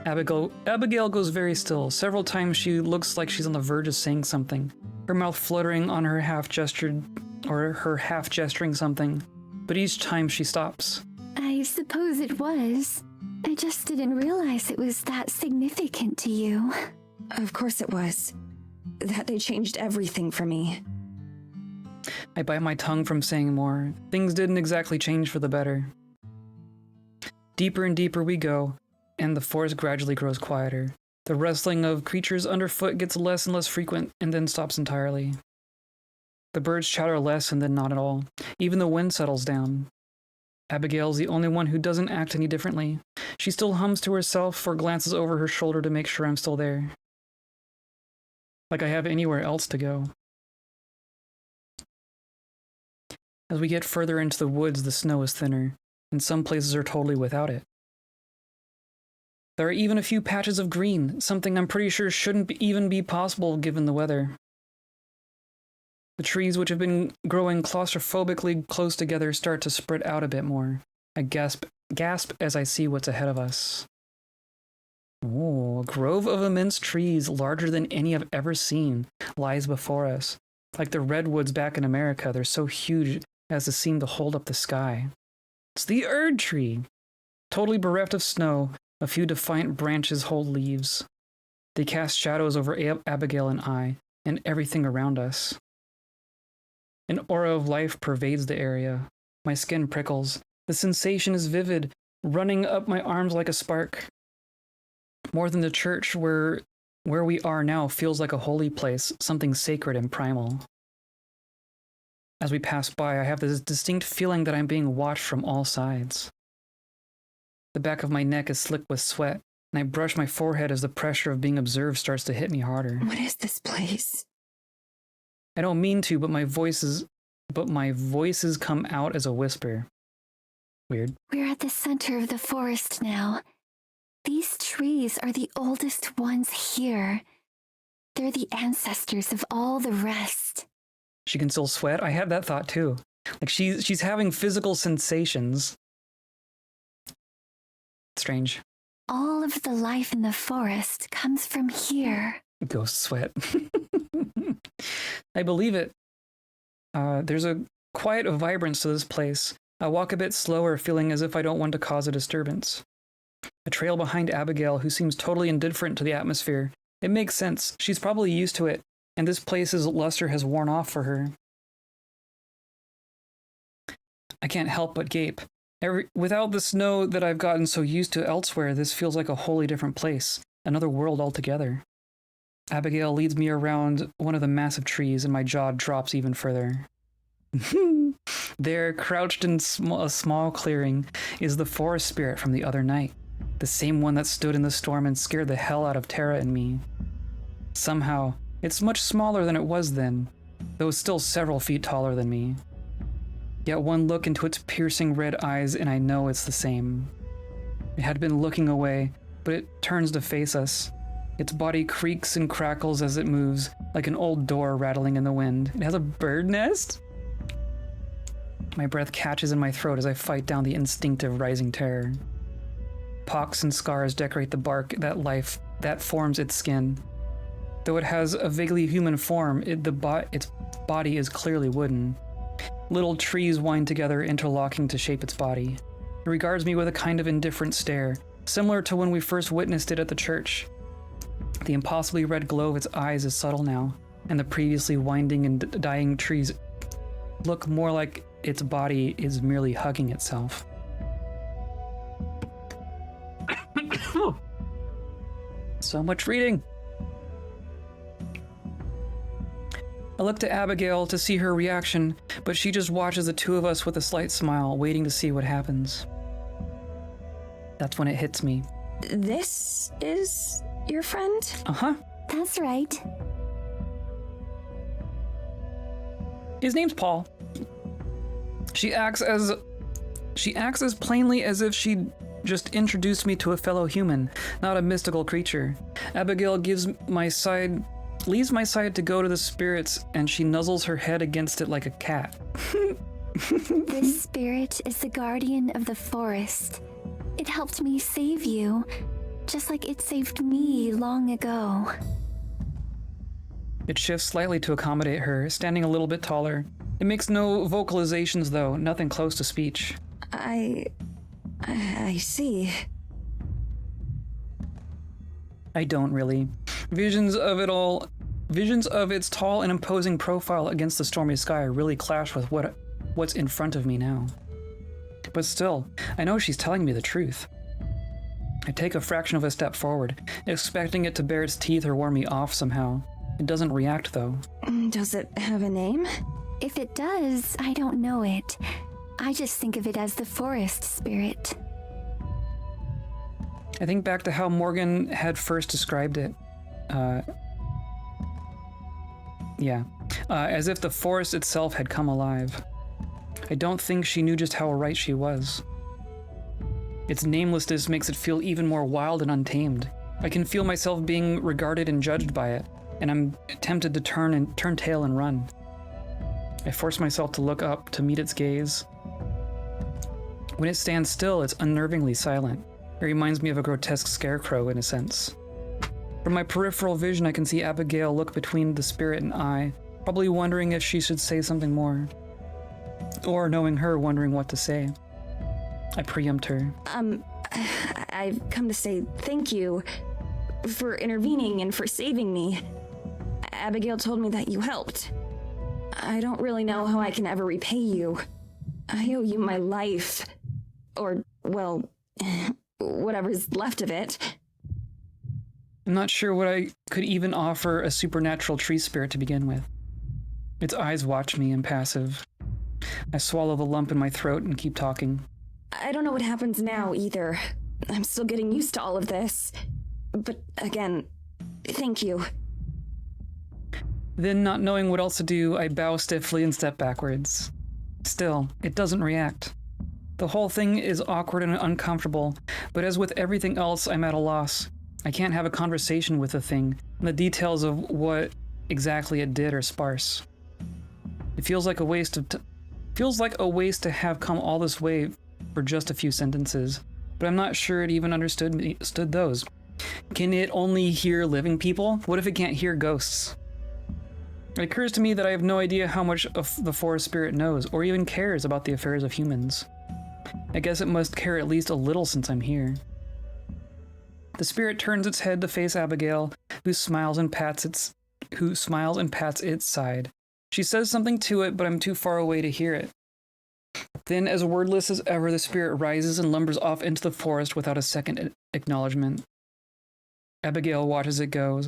Abigail goes very still. Several times she looks like she's on the verge of saying something, her mouth fluttering on her half gesturing something. But each time she stops. I suppose it was. I just didn't realize it was that significant to you. Of course it was. That day changed everything for me. I bite my tongue from saying more. Things didn't exactly change for the better. Deeper and deeper we go, and the forest gradually grows quieter. The rustling of creatures underfoot gets less and less frequent, and then stops entirely. The birds chatter less and then not at all. Even the wind settles down. Abigail's the only one who doesn't act any differently. She still hums to herself or glances over her shoulder to make sure I'm still there. like I have anywhere else to go. As we get further into the woods, the snow is thinner, and some places are totally without it. There are even a few patches of green, something I'm pretty sure shouldn't even be possible given the weather. The trees, which have been growing claustrophobically close together, start to spread out a bit more. I gasp as I see what's ahead of us. Oh, a grove of immense trees, larger than any I've ever seen, lies before us. Like the redwoods back in America, they're so huge as to seem to hold up the sky. It's the Erd tree! Totally bereft of snow, a few defiant branches hold leaves. They cast shadows over Abigail and I, and everything around us. An aura of life pervades the area. My skin prickles. The sensation is vivid, running up my arms like a spark. More than the church where we are now feels like a holy place, something sacred and primal. As we pass by, I have this distinct feeling that I'm being watched from all sides. The back of my neck is slick with sweat, and I brush my forehead as the pressure of being observed starts to hit me harder. What is this place? I don't mean to, but my voices come out as a whisper. Weird. We're at the center of the forest now. These trees are the oldest ones here. They're the ancestors of all the rest. She can still sweat? I had that thought too. Like she's having physical sensations. Strange. All of the life in the forest comes from here. Ghost sweat. I believe it. There's a quiet vibrance to this place. I walk a bit slower, feeling as if I don't want to cause a disturbance. I trail behind Abigail, who seems totally indifferent to the atmosphere. It makes sense. She's probably used to it, and this place's luster has worn off for her. I can't help but gape. Without the snow that I've gotten so used to elsewhere, this feels like a wholly different place, another world altogether. Abigail leads me around one of the massive trees, and my jaw drops even further. There, crouched in a small clearing, is the forest spirit from the other night, the same one that stood in the storm and scared the hell out of Tara and me. Somehow, it's much smaller than it was then, though still several feet taller than me. Yet one look into its piercing red eyes and I know it's the same. It had been looking away, but it turns to face us. Its body creaks and crackles as it moves, like an old door rattling in the wind. It has a bird nest? My breath catches in my throat as I fight down the instinctive rising terror. Pocks and scars decorate the bark that forms its skin. Though it has a vaguely human form, its body is clearly wooden. Little trees wind together, interlocking to shape its body. It regards me with a kind of indifferent stare, similar to when we first witnessed it at the church. The impossibly red glow of its eyes is subtle now, and the previously winding and dying trees look more like its body is merely hugging itself. So much reading! I look to Abigail to see her reaction, but she just watches the two of us with a slight smile, waiting to see what happens. That's when it hits me. This is your friend? Uh-huh. That's right. His name's Paul. She acts as plainly as if she'd just introduced me to a fellow human, not a mystical creature. Abigail leaves my side to go to the spirits, and she nuzzles her head against it like a cat. This spirit is the guardian of the forest. It helped me save you, just like it saved me long ago. It shifts slightly to accommodate her, standing a little bit taller. It makes no vocalizations, though, nothing close to speech. I see. I don't really. Visions of its tall and imposing profile against the stormy sky really clash with what's in front of me now. But still, I know she's telling me the truth. I take a fraction of a step forward, expecting it to bare its teeth or warn me off somehow. It doesn't react, though. Does it have a name? If it does, I don't know it. I just think of it as the forest spirit. I think back to how Morgan had first described it. Yeah. As if the forest itself had come alive. I don't think she knew just how right she was. Its namelessness makes it feel even more wild and untamed. I can feel myself being regarded and judged by it, and I'm tempted to turn tail and run. I force myself to look up to meet its gaze. When it stands still, it's unnervingly silent. It reminds me of a grotesque scarecrow in a sense. From my peripheral vision, I can see Abigail look between the spirit and I, probably wondering if she should say something more. Or knowing her, wondering what to say. I preempt her. I've come to say thank you for intervening and for saving me. Abigail told me that you helped. I don't really know how I can ever repay you. I owe you my life. Or, well, whatever's left of it. I'm not sure what I could even offer a supernatural tree spirit to begin with. Its eyes watch me, impassive. I swallow the lump in my throat and keep talking. I don't know what happens now, either. I'm still getting used to all of this. But again, thank you. Then, not knowing what else to do, I bow stiffly and step backwards. Still, it doesn't react. The whole thing is awkward and uncomfortable, but as with everything else, I'm at a loss. I can't have a conversation with the thing, and the details of what exactly it did are sparse. It feels like a waste to have come all this way for just a few sentences, but I'm not sure it even understood those. Can it only hear living people? What if it can't hear ghosts? It occurs to me that I have no idea how much of the forest spirit knows, or even cares about the affairs of humans. I guess it must care at least a little since I'm here. The spirit turns its head to face Abigail, who smiles and pats its side. She says something to it, but I'm too far away to hear it. Then, as wordless as ever, the spirit rises and lumbers off into the forest without a second acknowledgement. Abigail watches it go.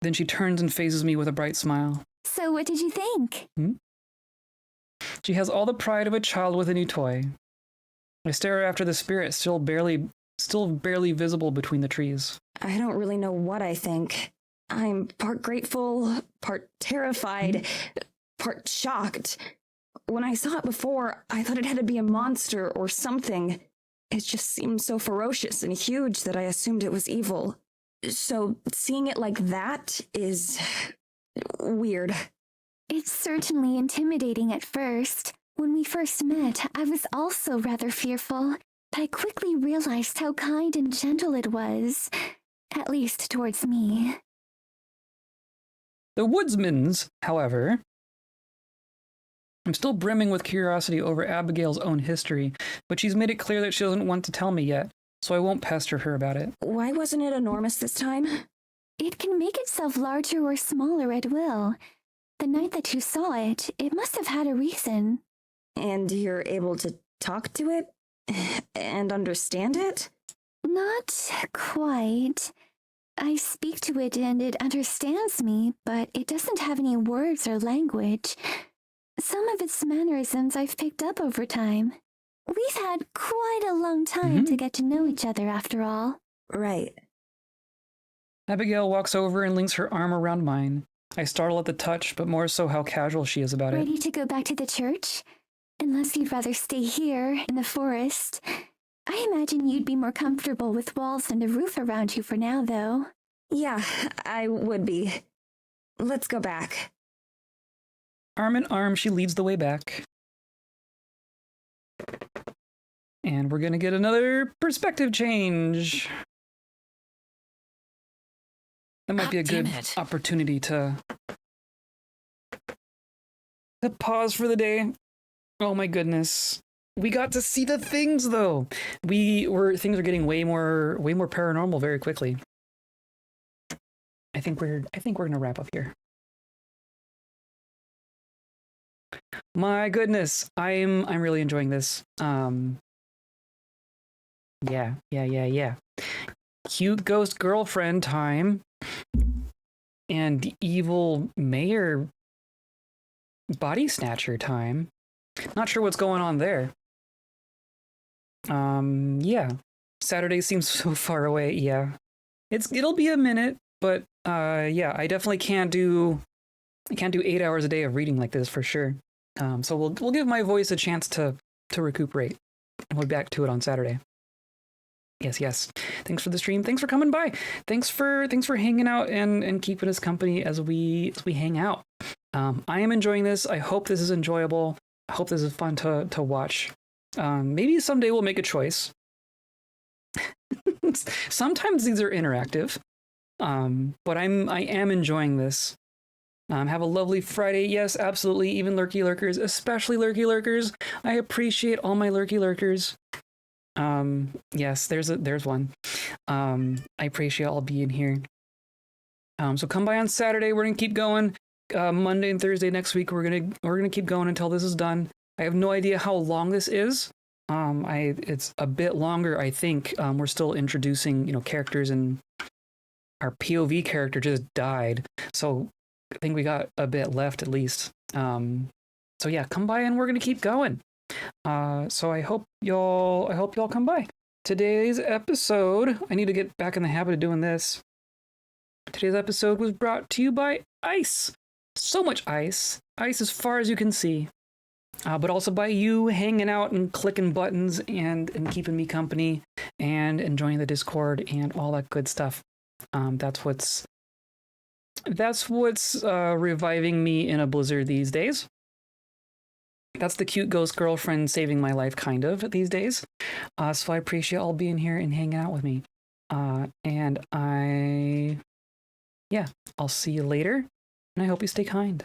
Then she turns and faces me with a bright smile. So what did you think? She has all the pride of a child with a new toy. I stare after the spirit, still barely visible between the trees. I don't really know what I think. I'm part grateful, part terrified, part shocked. When I saw it before, I thought it had to be a monster or something. It just seemed so ferocious and huge that I assumed it was evil. So seeing it like that is weird. It's certainly intimidating at first. When we first met, I was also rather fearful, but I quickly realized how kind and gentle it was, at least towards me. The woodsmans, however... I'm still brimming with curiosity over Abigail's own history, but she's made it clear that she doesn't want to tell me yet, so I won't pester her about it. Why wasn't it enormous this time? It can make itself larger or smaller at will. The night that you saw it, it must have had a reason. And you're able to talk to it? And understand it? Not quite. I speak to it and it understands me, but it doesn't have any words or language. Some of its mannerisms I've picked up over time. We've had quite a long time to get to know each other after all. Right. Abigail walks over and links her arm around mine. I startle at the touch, but more so how casual she is about it. Ready to go back to the church? Unless you'd rather stay here, in the forest. I imagine you'd be more comfortable with walls and a roof around you for now, though. Yeah, I would be. Let's go back. Arm in arm, she leads the way back. And we're gonna get another perspective change. That might be a good opportunity to pause for the day. Oh my goodness. We got to see the things though. Things are getting way more paranormal very quickly. I think we're gonna wrap up here. My goodness, I'm really enjoying this. Yeah. Cute ghost girlfriend time. And evil mayor body snatcher time. Not sure what's going on there. Yeah. Saturday seems so far away, yeah. It'll be a minute, but yeah, I definitely can't do I can't do 8 hours a day of reading like this for sure. So we'll give my voice a chance to recuperate. And we'll be back to it on Saturday. Yes. Thanks for the stream. Thanks for coming by. Thanks for hanging out and keeping us company as we hang out. I am enjoying this. I hope this is enjoyable. I hope this is fun to watch. Maybe someday we'll make a choice. Sometimes these are interactive. But I am enjoying this. Have a lovely Friday. Yes, absolutely. Even lurky lurkers, especially lurky lurkers. I appreciate all my lurky lurkers. Yes, there's one. I appreciate all being here. So come by on Saturday. We're gonna keep going. Monday and Thursday next week. We're gonna keep going until this is done. I have no idea how long this is. It's a bit longer, I think. We're still introducing, characters, and our POV character just died. So I think we got a bit left at least. So yeah, come by and we're gonna keep going. So I hope y'all come by. Today's episode, I need to get back in the habit of doing this. Today's episode was brought to you by ice. So much ice. Ice as far as you can see. But also by you hanging out and clicking buttons and keeping me company and enjoying the Discord and all that good stuff. That's what's reviving me in a blizzard these days. That's the cute ghost girlfriend saving my life, kind of, these days. So I appreciate all being here and hanging out with me. And I'll see you later, and I hope you stay kind.